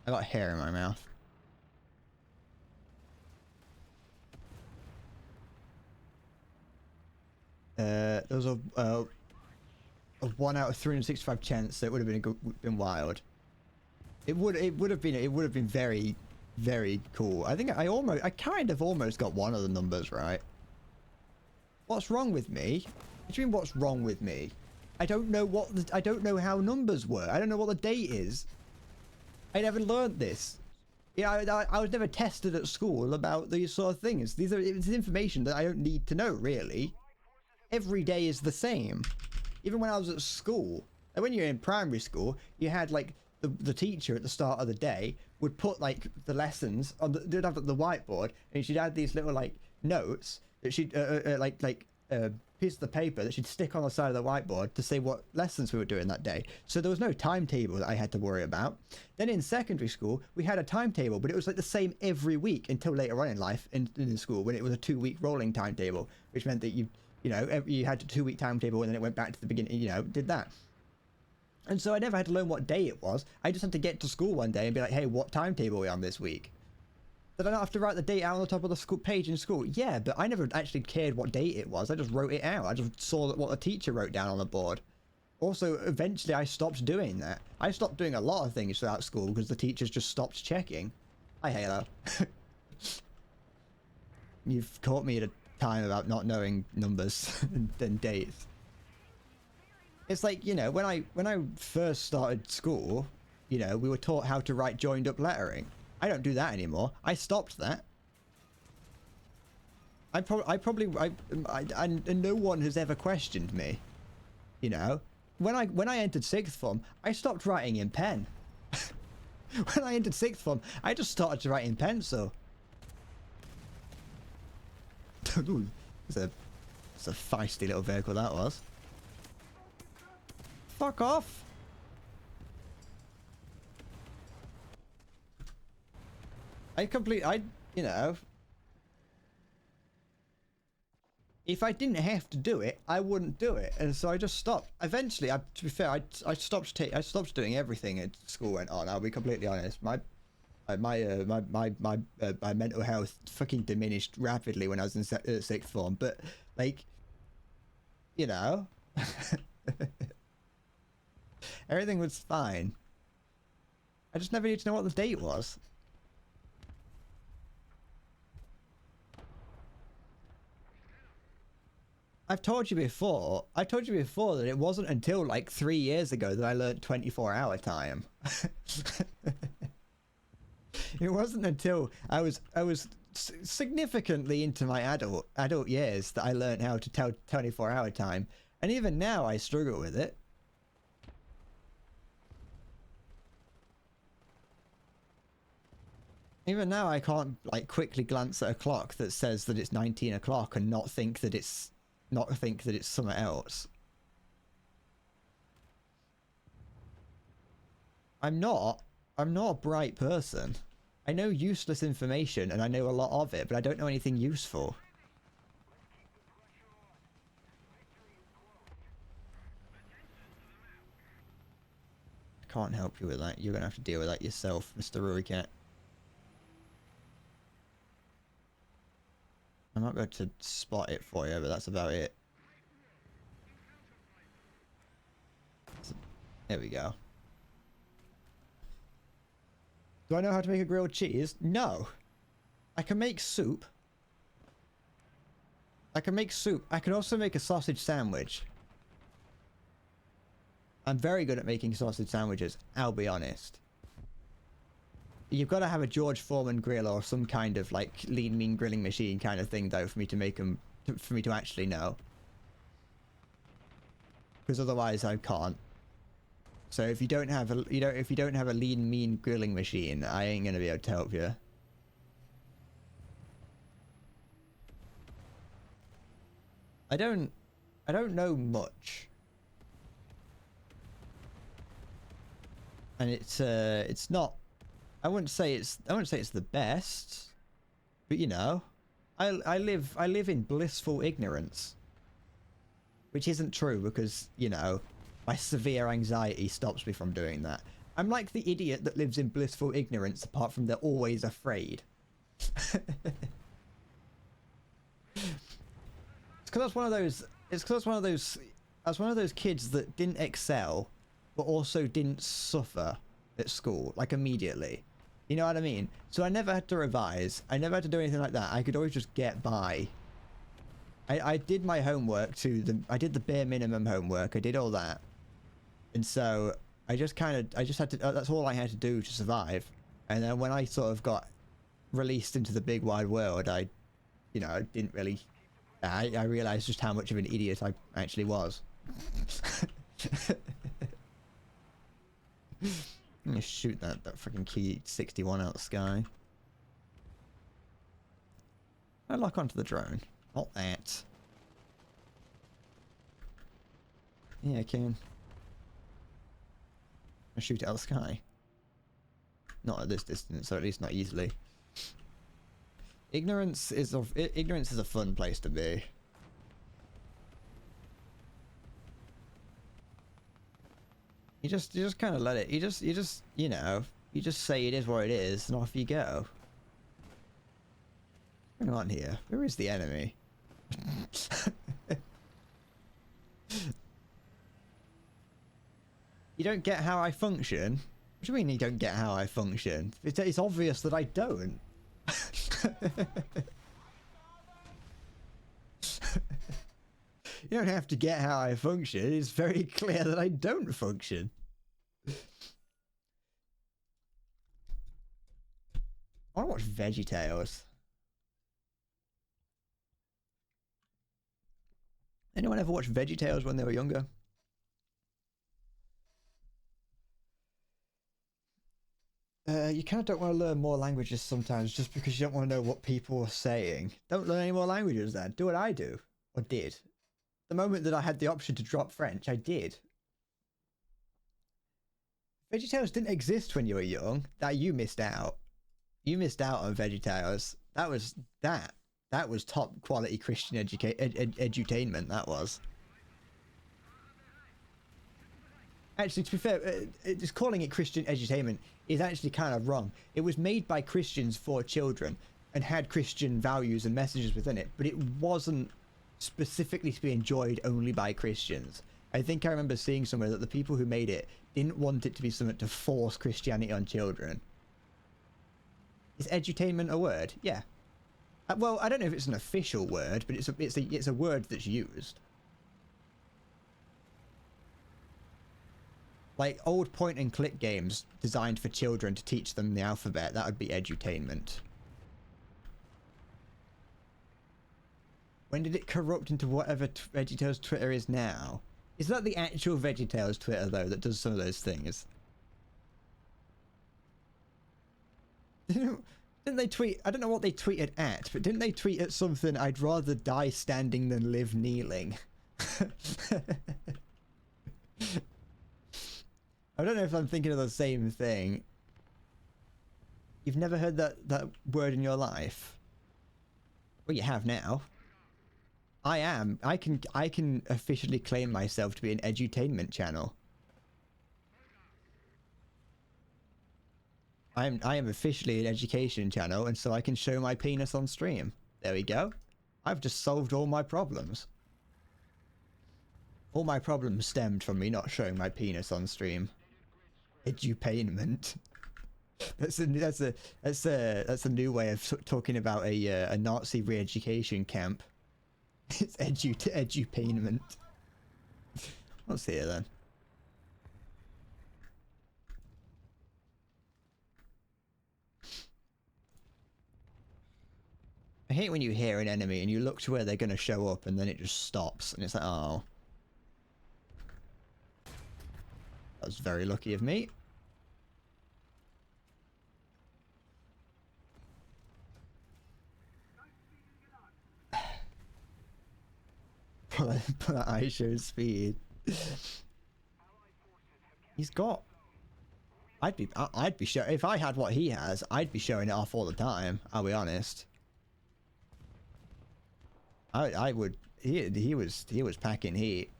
I got hair in my mouth. There was a 1 out of 365 chance that it would have been wild. It would have been very, very cool. I think I kind of almost got one of the numbers right. What's wrong with me? What do you mean what's wrong with me? I don't know how numbers work. I don't know what the date is. I never learned this. Yeah, I was never tested at school about these sort of things. It's information that I don't need to know, really. Every day is the same. Even when I was at school, and when you're in primary school, you had like the teacher at the start of the day would put like the lessons on they'd have the whiteboard, and she'd add these little like notes that she'd piece of the paper that she'd stick on the side of the whiteboard to say what lessons we were doing that day. So there was no timetable that I had to worry about. Then in secondary school, we had a timetable, but it was like the same every week until later on in life in school when it was a 2-week rolling timetable, which meant that you had a 2-week timetable and then it went back to the beginning, did that. And so I never had to learn what day it was. I just had to get to school one day and be like, hey, what timetable are we on this week? Did I not have to write the date out on the top of the school page in school? Yeah, but I never actually cared what date it was. I just wrote it out. I just saw what the teacher wrote down on the board. Also, eventually I stopped doing that. I stopped doing a lot of things throughout school because the teachers just stopped checking. Hi, Halo. You've caught me at a time about not knowing numbers and dates. It's like, when I first started school, we were taught how to write joined up lettering. I don't do that anymore. I stopped that. And no one has ever questioned me. When I entered 6th form, I stopped writing in pen. When I entered 6th form, I just started to write in pencil. It's a feisty little vehicle that was. Fuck off. If I didn't have to do it, I wouldn't do it, and so I just stopped. Eventually, to be fair, I stopped doing everything as school went on. I'll be completely honest. My mental health fucking diminished rapidly when I was in 6th form, but like, everything was fine. I just never needed to know what the date was. I've told you before that it wasn't until like 3 years ago that I learned 24-hour time. It wasn't until I was significantly into my adult years that I learned how to tell 24-hour time, and even now I struggle with it. Even now I can't like quickly glance at a clock that says that it's 19 o'clock and not think that it's something else. I'm not a bright person. I know useless information and I know a lot of it, but I don't know anything useful. can't help you with that. You're gonna have to deal with that yourself, Mr. Ruricat. I might be able to spot it for you, but that's about it. So, there we go. Do I know how to make a grilled cheese? No. I can make soup. I can make soup. I can also make a sausage sandwich. I'm very good at making sausage sandwiches, I'll be honest. You've got to have a George Foreman grill or some kind of like lean mean grilling machine kind of thing though for me to make them, for me to actually know. Because otherwise I can't. So if you don't have a, if you don't have a lean mean grilling machine, I ain't gonna be able to help you. I don't know much. And it's not, I wouldn't say it's the best, but you know, I live in blissful ignorance, which isn't true because, you know, my severe anxiety stops me from doing that. I'm like the idiot that lives in blissful ignorance apart from they're always afraid. It's because I was one of those, I was one of those kids that didn't excel but also didn't suffer at school, like immediately. You know what I mean? So I never had to revise. I never had to do anything like that. I could always just get by. I did my homework I did the bare minimum homework. I did all that. And so I just had to, that's all I had to do to survive. And then when I sort of got released into the big wide world, you know, I didn't really, I realized just how much of an idiot I actually was. I'm gonna shoot that freaking key 61 out of the sky. I lock onto the drone. Not that. Yeah, I can. I shoot it out of the sky. Not at this distance, or at least not easily. Ignorance is a fun place to be. You just kind of let it. You just you know, you just say it is what it is, and off you go. Hang on here. Where is the enemy? You don't get how I function? What do you mean you don't get how I function? It's obvious that I don't. You don't have to get how I function. It's very clear that I don't function. I want to watch VeggieTales. Anyone ever watch VeggieTales when they were younger? You kind of don't want to learn more languages sometimes just because you don't want to know what people are saying. Don't learn any more languages then. Do what I do. Or did. The moment that I had the option to drop French, I did. VeggieTales didn't exist when you were young. That you missed out. You missed out on VeggieTales. That was top quality Christian edutainment. That was. Actually, to be fair, just calling it Christian edutainment is actually kind of wrong. It was made by Christians for children and had Christian values and messages within it, but it wasn't specifically to be enjoyed only by Christians. I think I remember seeing somewhere that the people who made it didn't want it to be something to force Christianity on children. Is edutainment a word? Yeah. Well, I don't know if it's an official word, but it's a word that's used. Like old point and click games designed for children to teach them the alphabet, that would be edutainment. When did it corrupt into whatever VeggieTales Twitter is now? Is that the actual VeggieTales Twitter though that does some of those things? Didn't they tweet, I don't know what they tweeted at, but didn't they tweet at something, I'd rather die standing than live kneeling? I don't know if I'm thinking of the same thing. You've never heard that word in your life? Well, you have now. I am. I can officially claim myself to be an edutainment channel. I am officially an education channel, and so I can show my penis on stream. There we go. I've just solved all my problems. All my problems stemmed from me not showing my penis on stream. Edutainment. That's a new way of talking about a Nazi re-education camp. It's edutainment. What's here then? I hate when you hear an enemy and you look to where they're going to show up and then it just stops and it's like, oh. That was very lucky of me. But I show speed. He's got... I'd be sure if I had what he has, I'd be showing it off all the time, I'll be honest. I would. He was packing heat.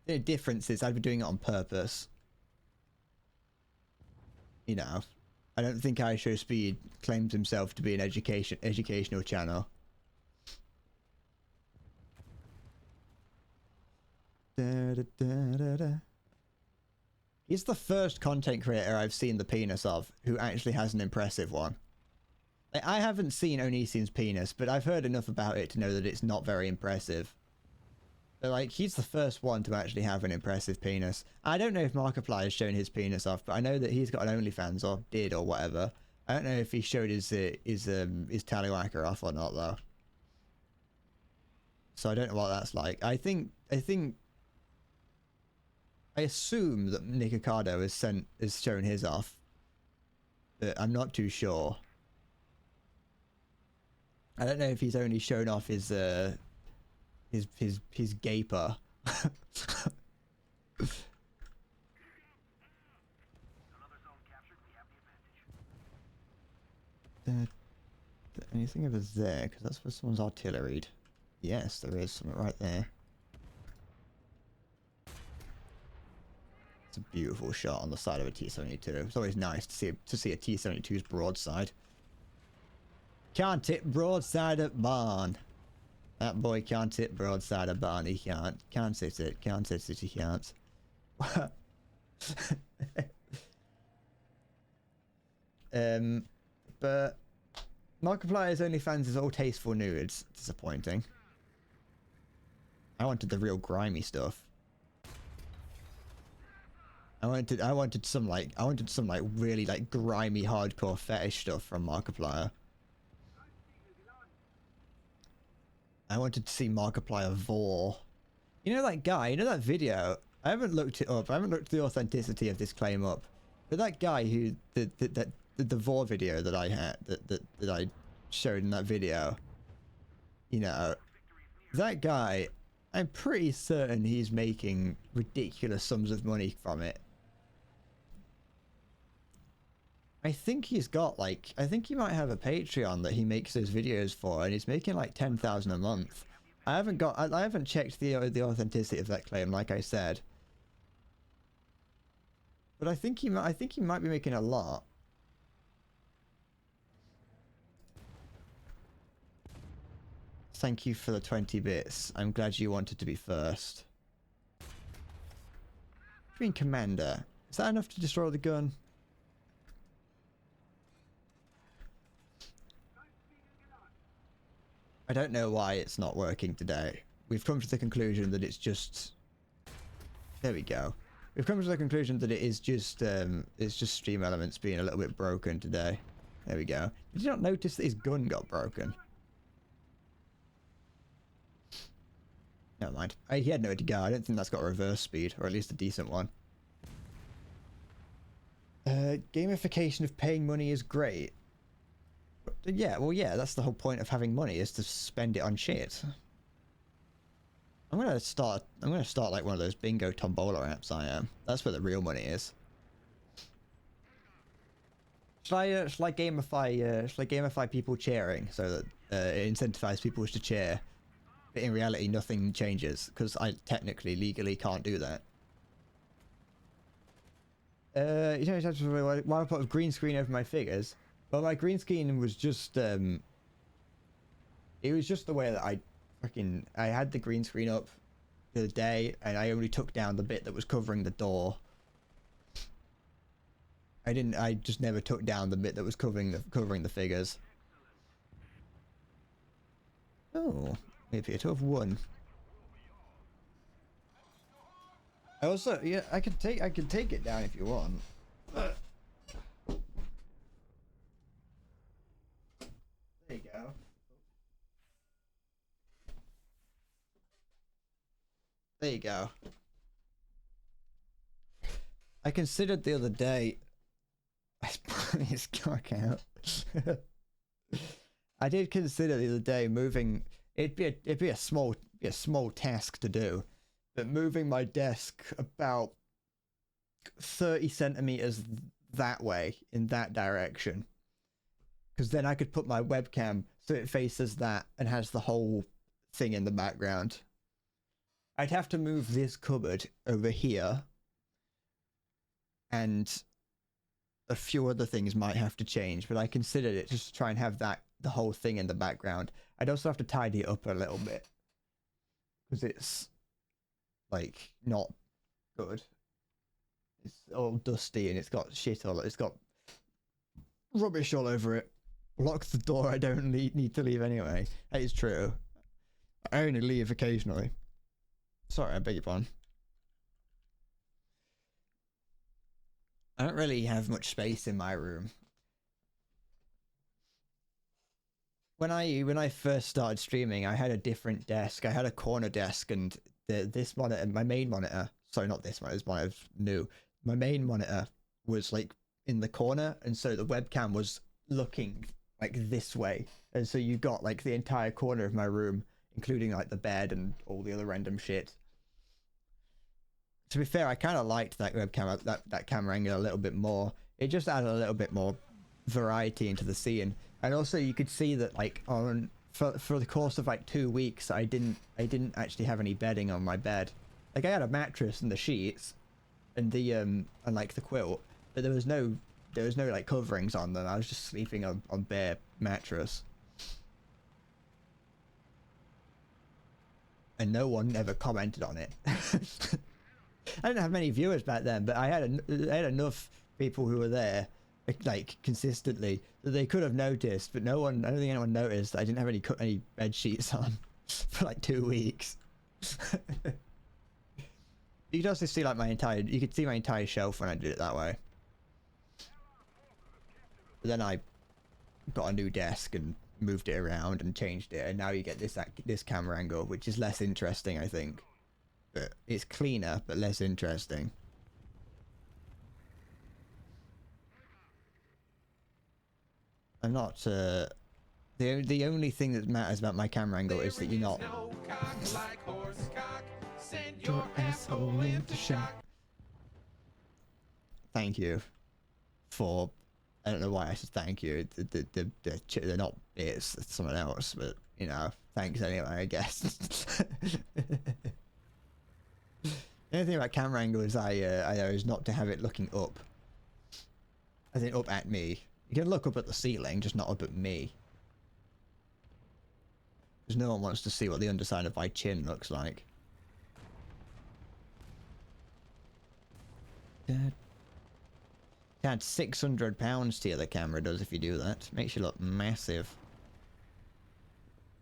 The difference is I'd be doing it on purpose. You know, I don't think I Show Speed claims himself to be an educational channel. He's the first content creator I've seen the penis of who actually has an impressive one. Like, I haven't seen Onision's penis, but I've heard enough about it to know that it's not very impressive. But, like, he's the first one to actually have an impressive penis. I don't know if Markiplier has shown his penis off, but I know that he's got an OnlyFans, or did, or whatever. I don't know if he showed his tallywhacker off or not, though. So I don't know what that's like. I assume that Nick Ocado has shown his off, but I'm not too sure. I don't know if he's only shown off his gaper. Anything over there? Because that's where someone's artilleried. Yes, there is something right there. It's a beautiful shot on the side of a T-72. It's always nice to see a T-72's broadside. Can't hit broadside at barn. That boy can't hit broadside at barn. He can't. Can't hit it. Can't hit it. He can't. But Markiplier's OnlyFans is all tasteful nudes. Disappointing. I wanted the real grimy stuff. I wanted some like really like grimy hardcore fetish stuff from Markiplier. I wanted to see Markiplier vor. You know that guy, you know that video? I haven't looked it up. I haven't looked the authenticity of this claim up. But that guy who the vor video that I had that I showed in that video, you know, that guy, I'm pretty certain he's making ridiculous sums of money from it. I think he's got like, I think he might have a Patreon that he makes those videos for, and he's making like 10,000 a month. I haven't checked the authenticity of that claim, like I said. But I think he might be making a lot. Thank you for the 20 bits. I'm glad you wanted to be first. What do you mean, Commander? Is that enough to destroy the gun? I don't know why it's not working today. We've come to the conclusion that it's just... There we go. We've come to the conclusion that it's just Stream Elements being a little bit broken today. There we go. Did you not notice that his gun got broken? Never mind. He had nowhere to go. I don't think that's got reverse speed, or at least a decent one. Gamification of paying money is great. Yeah, well, yeah, that's the whole point of having money, is to spend it on shit. I'm gonna start like one of those bingo tombola apps. I am. That's where the real money is. Shall I gamify people cheering so that it incentivizes people to cheer? But in reality, nothing changes because I technically, legally can't do that. You know, why I put a green screen over my figures? Well, my green screen was just, it was just the way that I had the green screen up the other day, and I only took down the bit that was covering the door. I just never took down the bit that was covering the figures. Oh, maybe a 12-1. I also, yeah, I can take it down if you want. There you go. There you go. I considered the other day. I put his cock out. I did consider the other day moving. It'd be a small task to do, but moving my desk about 30 centimeters that way in that direction, because then I could put my webcam so it faces that and has the whole thing in the background. I'd have to move this cupboard over here, and a few other things might have to change, but I considered it just to try and have the whole thing in the background. I'd also have to tidy it up a little bit, because it's like not good. It's all dusty and it's got shit all. It's got rubbish all over it. Lock the door. I don't need to leave anyway. That is true. I only leave occasionally. Sorry, I beg your pardon. I don't really have much space in my room. When I first started streaming, I had a different desk. I had a corner desk, and this monitor, my main monitor. Sorry, not this one. This one is new. My main monitor was like in the corner, and so the webcam was looking like this way, and so you got like the entire corner of my room, including like the bed and all the other random shit. To be fair, I kind of liked that webcam, that camera angle a little bit more. It just added a little bit more variety into the scene, and also you could see that like for the course of like 2 weeks, I didn't actually have any bedding on my bed. Like I had a mattress and the sheets, and the and like the quilt, but there was no like coverings on them. I was just sleeping on bare mattress, and no one ever commented on it. I didn't have many viewers back then, but I had enough people who were there like consistently that they could have noticed, but I don't think anyone noticed that I didn't have any bed sheets on for like 2 weeks. You could also see like you could see my entire shelf when I did it that way. But then I got a new desk and moved it around and changed it, and now you get this camera angle, which is less interesting, I think. But it's cleaner, but less interesting. I'm not, the only thing that matters about my camera angle is that you're not... Send your asshole into shock. Thank you for... I don't know why I said thank you. They're not bits, it's someone else, but, you know, thanks anyway, I guess. The only thing about camera angle is I know is not to have it looking up. As in up at me. You can look up at the ceiling, just not up at me. Because no one wants to see what the underside of my chin looks like. Add £600 to you, the camera does if you do that. Makes you look massive.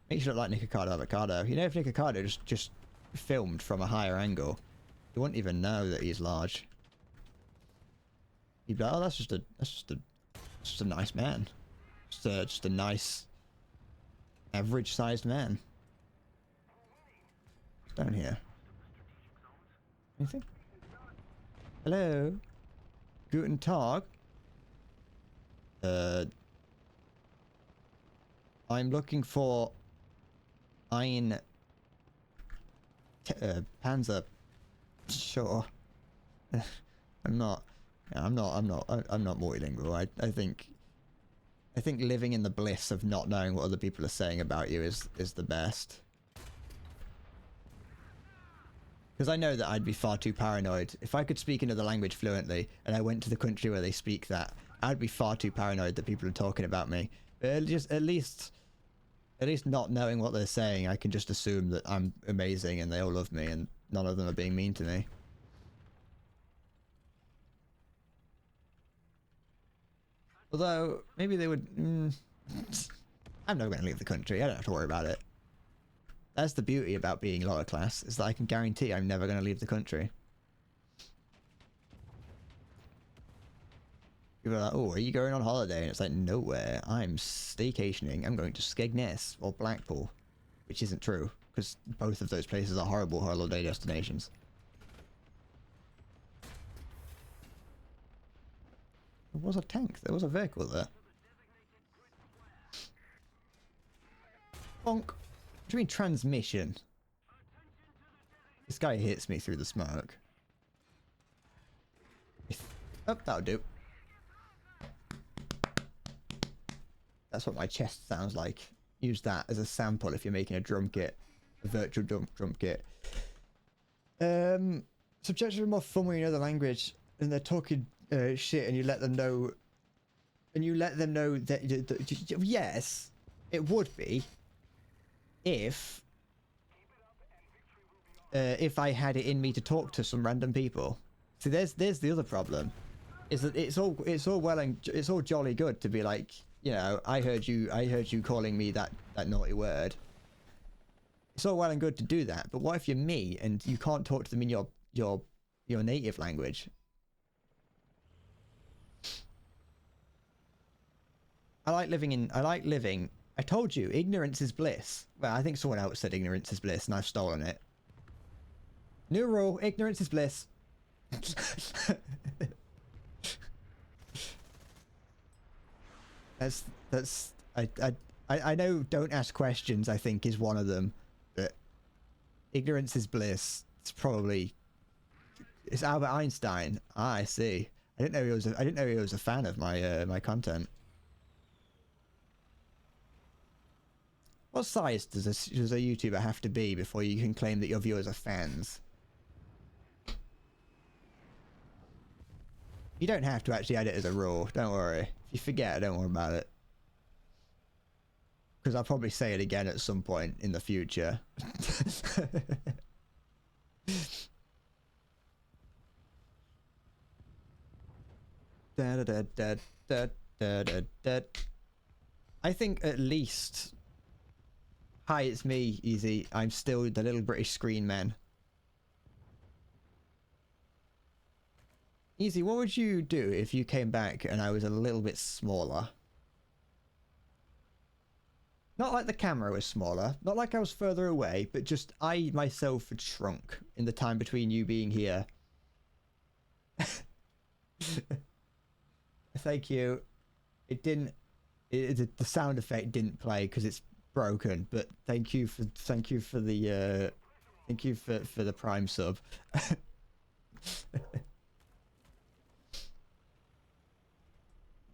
Makes you look like Nikocado Avocado. You know, if Nikocado just filmed from a higher angle, you wouldn't even know that he's large. You'd be like, oh, that's just a nice man. Just a nice, average-sized man. What's down here? Anything? Hello? Guten Tag? I'm looking for ein Panzer. Sure. I'm not multilingual. I think living in the bliss of not knowing what other people are saying about you is the best. Because I know that I'd be far too paranoid. If I could speak another language fluently and I went to the country where they speak that, I'd be far too paranoid that people are talking about me. But just at least not knowing what they're saying, I can just assume that I'm amazing and they all love me and none of them are being mean to me. Although, maybe they would... I'm never going to leave the country. I don't have to worry about it. That's the beauty about being lower class, is that I can guarantee I'm never going to leave the country. People are like, oh, are you going on holiday? And it's like, nowhere. I'm staycationing. I'm going to Skegness or Blackpool. Which isn't true, because both of those places are horrible holiday destinations. There was a tank. There was a vehicle there. Bonk. What do you mean transmission? This guy hits me through the smoke. Oh, that'll do. That's what my chest sounds like. Use that as a sample if you're making a drum kit. A virtual drum kit. Subjects are more fun when you know the language and they're talking shit and you let them know. And you let them know that yes, it would be if I had it in me to talk to some random people. See, there's the other problem, is that it's all well and it's all jolly good to be like, you know, I heard you calling me that naughty word. It's all well and good to do that, but what if you're me and you can't talk to them in your native language? I like living. I told you, ignorance is bliss. Well, I think someone else said ignorance is bliss, and I've stolen it. New rule: ignorance is bliss. I know. Don't ask questions, I think, is one of them. But ignorance is bliss. It's Albert Einstein. Ah, I see. I didn't know he was a fan of my my content. What size does a YouTuber have to be before you can claim that your viewers are fans? You don't have to actually add it as a rule. Don't worry. If you forget, don't worry about it. Because I'll probably say it again at some point in the future. I think at least... Hi, it's me, Easy. I'm still the little British screen man. Easy, what would you do if you came back and I was a little bit smaller? Not like the camera was smaller, not like I was further away, but just I myself had shrunk in the time between you being here. Thank you. It didn't... the sound effect didn't play because it's broken, but thank you for the Prime sub.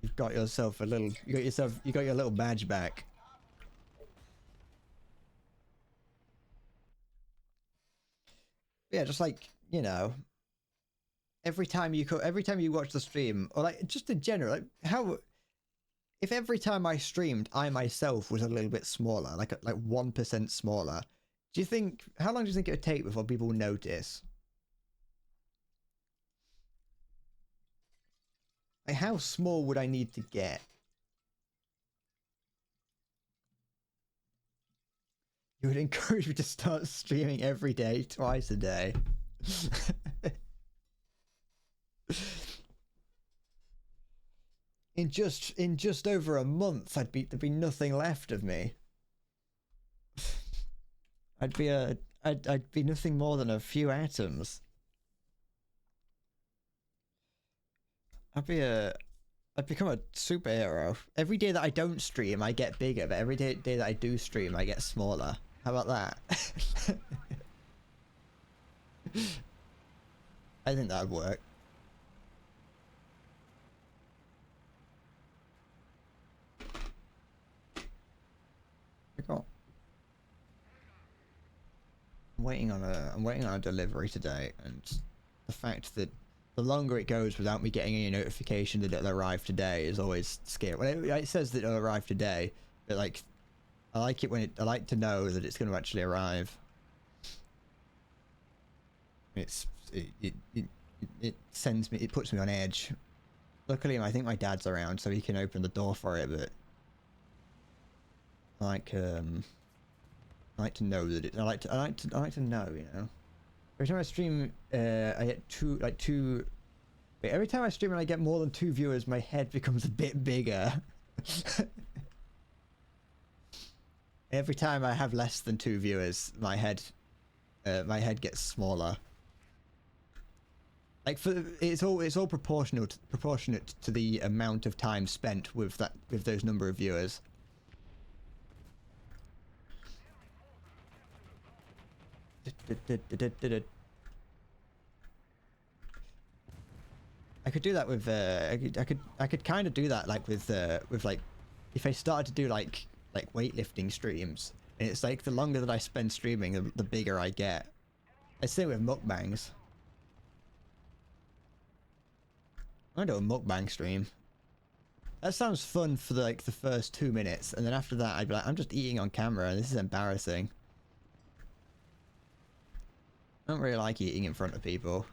You've got yourself a little you got your little badge back. Yeah, just like, you know, every time you watch the stream, or like just in general, like how if every time I streamed, I myself was a little bit smaller, like 1% smaller, do you think, how long do you think it would take before people notice? Like, how small would I need to get? You would encourage me to start streaming every day, twice a day. In just over a month, there'd be nothing left of me. I'd be nothing more than a few atoms. I'd become a superhero. Every day that I don't stream, I get bigger, but every day that I do stream, I get smaller. How about that? I think that'd work. I'm waiting on a I'm waiting on a delivery today, and the fact that the longer it goes without me getting any notification that it'll arrive today is always scary. Well, it says that it'll arrive today, but like, I like it when I like to know that it's going to actually arrive. It sends me, it puts me on edge. Luckily, I think my dad's around, so he can open the door for it. But I like to know that it. I like to know, you know. Every time I stream, I get two. Every time I stream and I get more than 2 viewers, my head becomes a bit bigger. Every time I have less than 2 viewers, my head gets smaller. Like it's all proportionate to the amount of time spent with those number of viewers. I could do that with I could kind of do that like with like if I started to do like weightlifting streams, and it's like the longer that I spend streaming, the bigger I get. I say with mukbangs. I'm gonna do a mukbang stream. That sounds fun for like the first 2 minutes, and then after that I'd be like, I'm just eating on camera, this is embarrassing. I don't really like eating in front of people,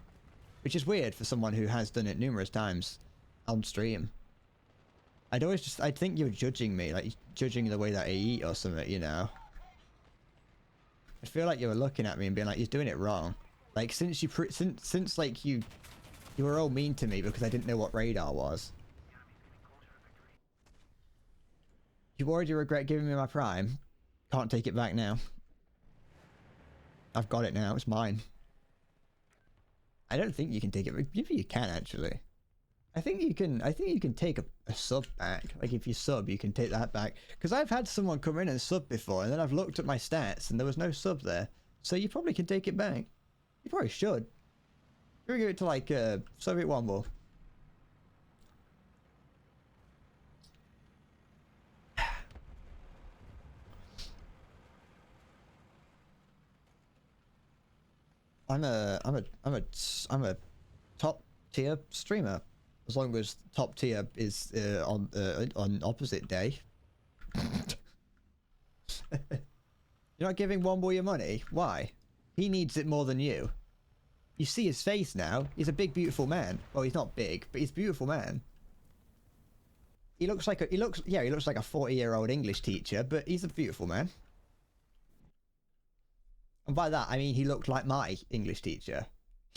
which is weird for someone who has done it numerous times on stream. I'd think you're judging me, like judging the way that I eat or something, you know. I feel like you were looking at me and being like, you're doing it wrong. Like since like you were all mean to me because I didn't know what radar was. You already regret giving me my prime. Can't take it back now. I've got it now, it's mine. I don't think you can take it back. Maybe you can actually. I think you can take a sub back. Like if you sub, you can take that back. Because I've had someone come in and sub before, and then I've looked at my stats and there was no sub there. So you probably can take it back. You probably should. We're gonna give it to like Soviet Womble. I'm a top tier streamer, as long as top tier is on opposite day. You're not giving Womble your money? Why? He needs it more than you. You see his face now. He's a big, beautiful man. Well, he's not big, but he's a beautiful man. He looks like a 40-year-old English teacher, but he's a beautiful man. And by that, I mean he looked like my English teacher.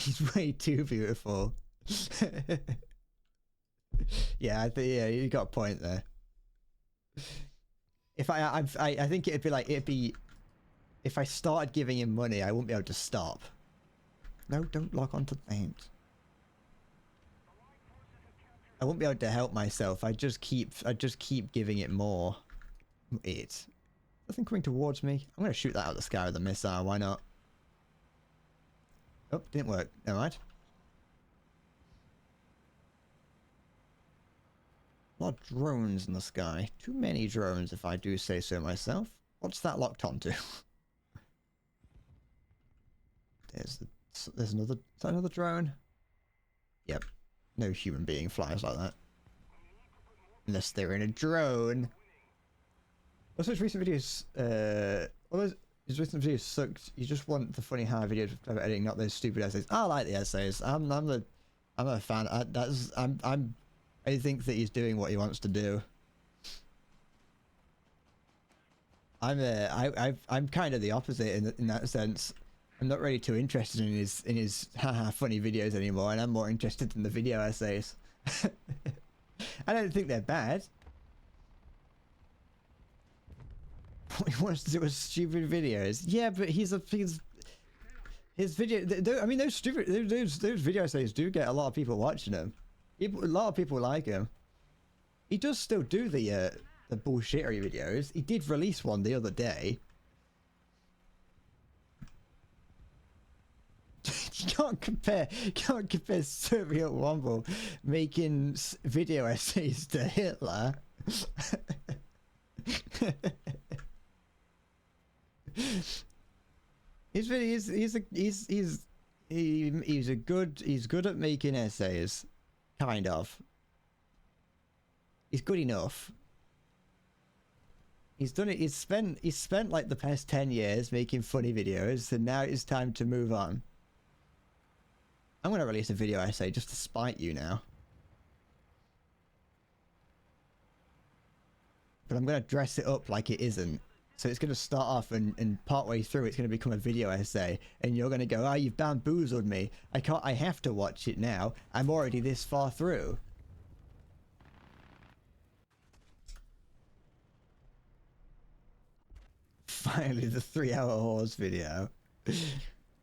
He's way too beautiful. Yeah, you got a point there. If I think it'd be if I started giving him money, I wouldn't be able to stop. No, don't lock onto things. I wouldn't be able to help myself. I just keep giving it more. It's nothing coming towards me. I'm gonna shoot that out of the sky with a missile. Why not? Oh, didn't work. Never mind. A lot of drones in the sky. Too many drones, if I do say so myself. What's that locked onto? There's another. Is that another drone? Yep. No human being flies like that. Unless they're in a drone. Also, his recent videos, his recent videos sucked. You just want the funny high videos with clever editing, not those stupid essays. I like the essays. I'm a fan. I think that he's doing what he wants to do. I'm kind of the opposite in that sense. I'm not really too interested in his haha funny videos anymore, and I'm more interested in the video essays. I don't think they're bad. What he wants to do is stupid videos. Yeah, but his video. I mean, those video essays do get a lot of people watching them. A lot of people like him. He does still do the bullshittery videos. He did release one the other day. You can't compare Soviet Womble making video essays to Hitler. He's really he's good at making essays, kind of. He's good enough. He's done it. He's spent like the past 10 years making funny videos, and now it's time to move on. I'm gonna release a video essay just to spite you now. But I'm gonna dress it up like it isn't. So it's gonna start off and partway through it's gonna become a video essay, and you're gonna go, "Ah, you've bamboozled me. I have to watch it now. I'm already this far through." Finally, the 3-hour horse video.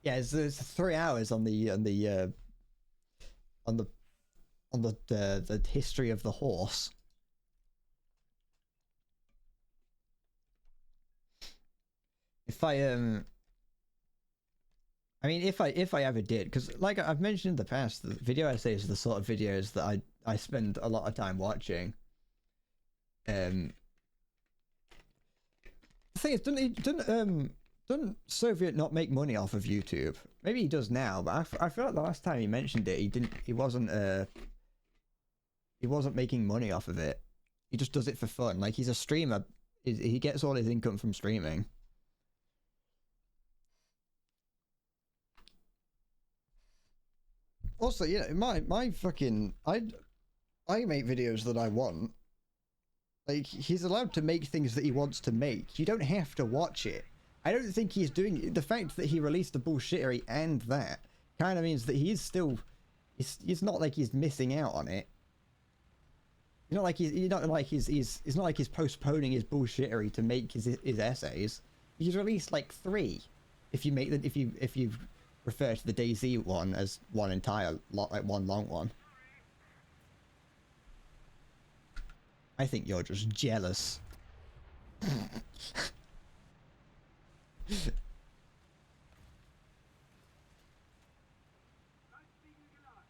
Yeah, it's 3 hours on the history of the horse. If I mean, if I ever did, because like I've mentioned in the past, the video essays are the sort of videos that I spend a lot of time watching. The thing is, doesn't Soviet not make money off of YouTube? Maybe he does now, but I feel like the last time he mentioned it, he wasn't making money off of it. He just does it for fun. Like, he's a streamer. He gets all his income from streaming. Also, you know, my fucking I make videos that I want. Like, he's allowed to make things that he wants to make. You don't have to watch it. I don't think he's doing... The fact that he released the bullshittery and that kind of means that he's still... It's not like he's missing out on it. It's not like it's not like he's postponing his bullshittery to make his essays. He's released like 3. If you make the... If you refer to the DayZ one as one entire lot, like one long one. I think you're just jealous.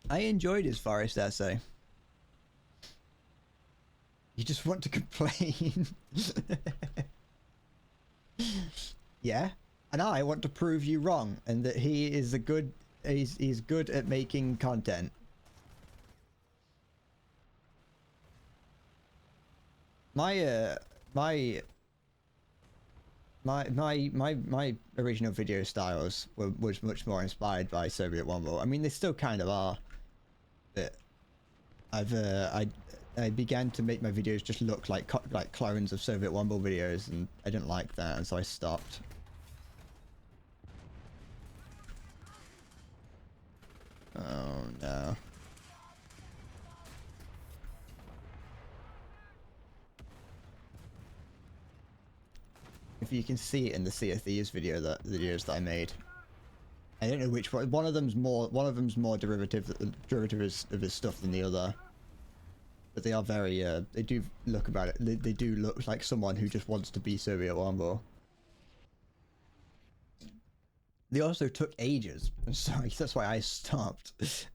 I enjoyed his forest essay. You just want to complain. Yeah, and I want to prove you wrong, and that he is he's good at making content. My original video styles was much more inspired by Soviet Womble. I mean, they still kind of are, but I began to make my videos just look like clones of Soviet Womble videos, and I didn't like that, and so I stopped. Oh no. If you can see it in the Sea of Thieves videos that I made. I don't know which one. One of them's more derivative of his stuff than the other. But they are very they do look about it. They do look like someone who just wants to be Soviet Womble. They also took ages. I'm sorry, that's why I stopped. But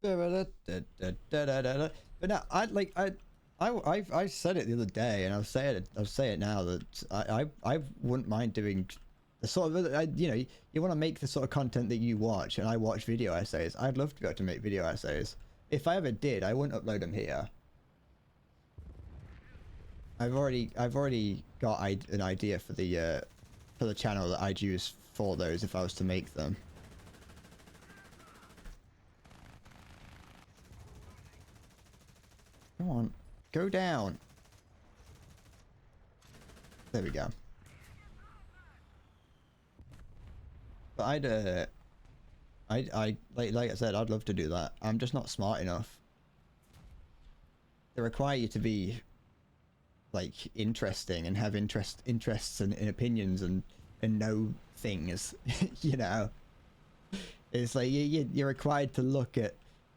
no, I said it the other day, and I'll say it now, that I wouldn't mind doing the sort of, you know, you want to make the sort of content that you watch, and I watch video essays. I'd love to be able to make video essays. If I ever did, I wouldn't upload them here. I've already got an idea for the channel that I'd use for those if I was to make them. Come on, go down. There we go. But like I said, I'd love to do that. I'm just not smart enough. They require you to be like interesting and have interests and opinions and know things. You know, it's like you're required to look at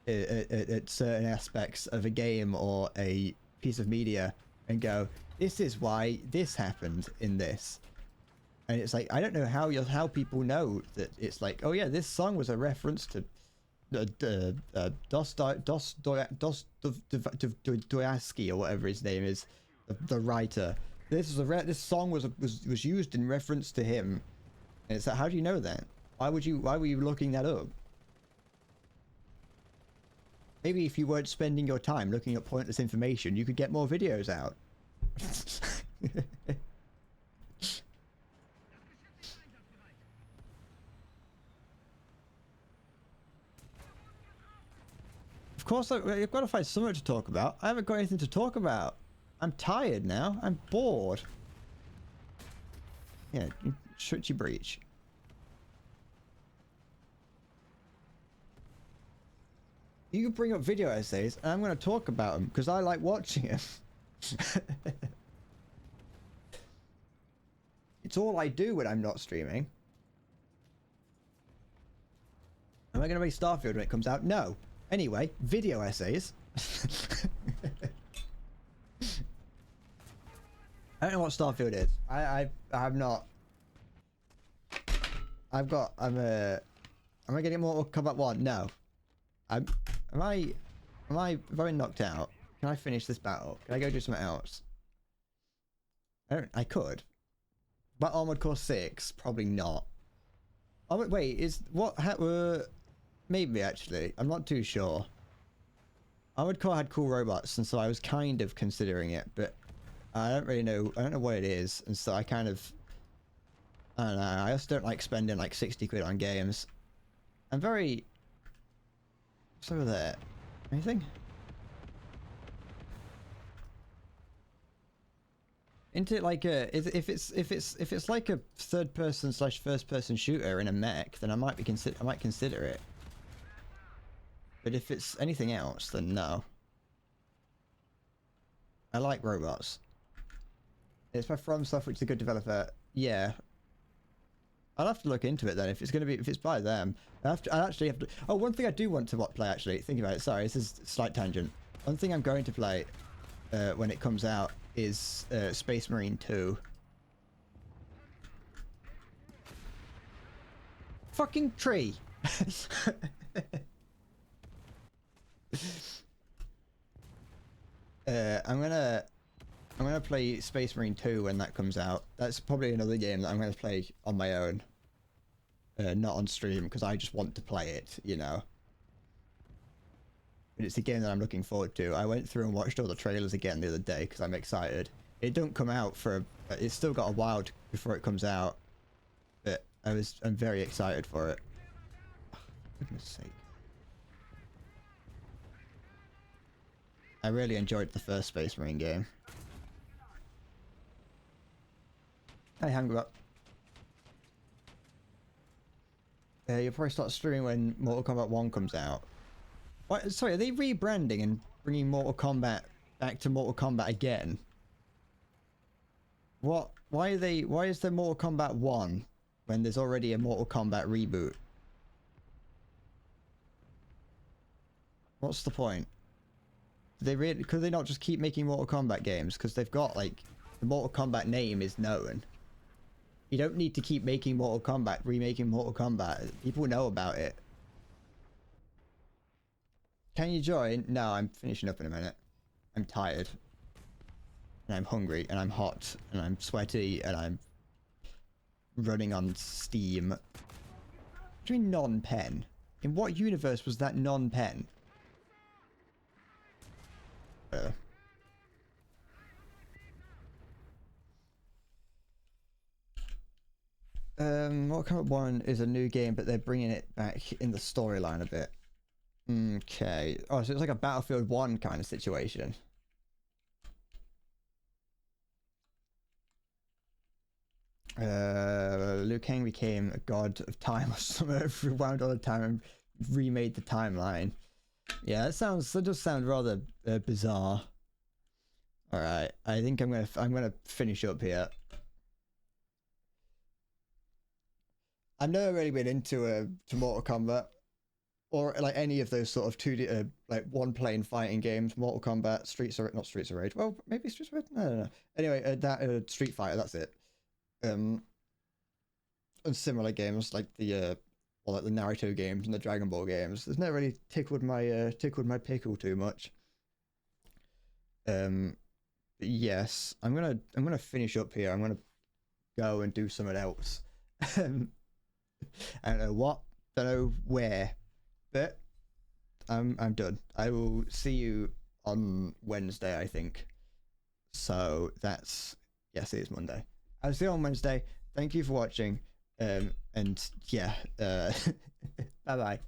certain aspects of a game or a piece of media and go, this is why this happened in this. And it's like, I don't know how people know that it's like, oh yeah, this song was a reference to Dostoevsky or whatever his name is, the writer. This song was used in reference to him. And it's like, how do you know that? Why were you looking that up? Maybe if you weren't spending your time looking at pointless information, you could get more videos out. Of course, I've got to find something to talk about. I haven't got anything to talk about. I'm tired now. I'm bored. Yeah, shut your breech. You can bring up video essays, and I'm going to talk about them because I like watching them. It's all I do when I'm not streaming. Am I going to make Starfield when it comes out? No. Anyway, video essays. I don't know what Starfield is. I have not. Am I getting Mortal Kombat 1? No. Have I been knocked out? Can I finish this battle? Can I go do something else? I could. But Armored Core 6? Probably not. Oh, wait, maybe actually. I'm not too sure. Armored Core had cool robots, and so I was kind of considering it, but I don't really know. I don't know what it is, and so I kind of... I don't know. I just don't like spending like 60 quid on games. I'm very... What's over there? Anything? Into like a... If it's like a third person / first person shooter in a mech, then I might consider it. But if it's anything else, then no. I like robots. It's by From Software, which is a good developer. Yeah. I'll have to look into it then. If it's by them, I actually have to. Oh, one thing I do want to play actually. Think about it. Sorry, this is a slight tangent. One thing I'm going to play when it comes out is Space Marine 2. Fucking tree. I'm gonna play Space Marine 2 when that comes out. That's probably another game that I'm gonna play on my own, not on stream, because I just want to play it, you know. But it's a game that I'm looking forward to. I went through and watched all the trailers again the other day because I'm excited. It don't come out for it's still got a while before it comes out, but I'm very excited for it. Oh, for goodness sake. I really enjoyed the first Space Marine game. Hey, hang up. You'll probably start streaming when Mortal Kombat 1 comes out. What? Sorry, are they rebranding and bringing Mortal Kombat back to Mortal Kombat again? What? Why is there Mortal Kombat 1 when there's already a Mortal Kombat reboot? What's the point? Could they not just keep making Mortal Kombat games? Because they've got, like, the Mortal Kombat name is known. You don't need to keep making Mortal Kombat, remaking Mortal Kombat. People know about it. Can you join? No, I'm finishing up in a minute. I'm tired. And I'm hungry, and I'm hot, and I'm sweaty, and I'm running on steam. What do you mean non-pen? In what universe was that non-pen? Mortal Kombat 1 is a new game, but they're bringing it back in the storyline a bit. Okay. Oh, so it's like a Battlefield 1 kind of situation. Liu Kang became a god of time or something, rewound all the time and remade the timeline. Yeah, that does sound rather bizarre. Alright, I think I'm gonna finish up here. I've never really been into Mortal Kombat or like any of those sort of 2D like one plane fighting games. Mortal Kombat, not Streets of Rage. Well, maybe Streets of Rage. No. Anyway, that Street Fighter. That's it. And similar games like the Naruto games and the Dragon Ball games. It's never really tickled my pickle too much. yes, I'm gonna finish up here. I'm gonna go and do something else. I don't know what, don't know where, but I'm done. I will see you on Wednesday, I think. So that's, yes, it is Monday. I'll see you on Wednesday. Thank you for watching. And yeah, bye bye.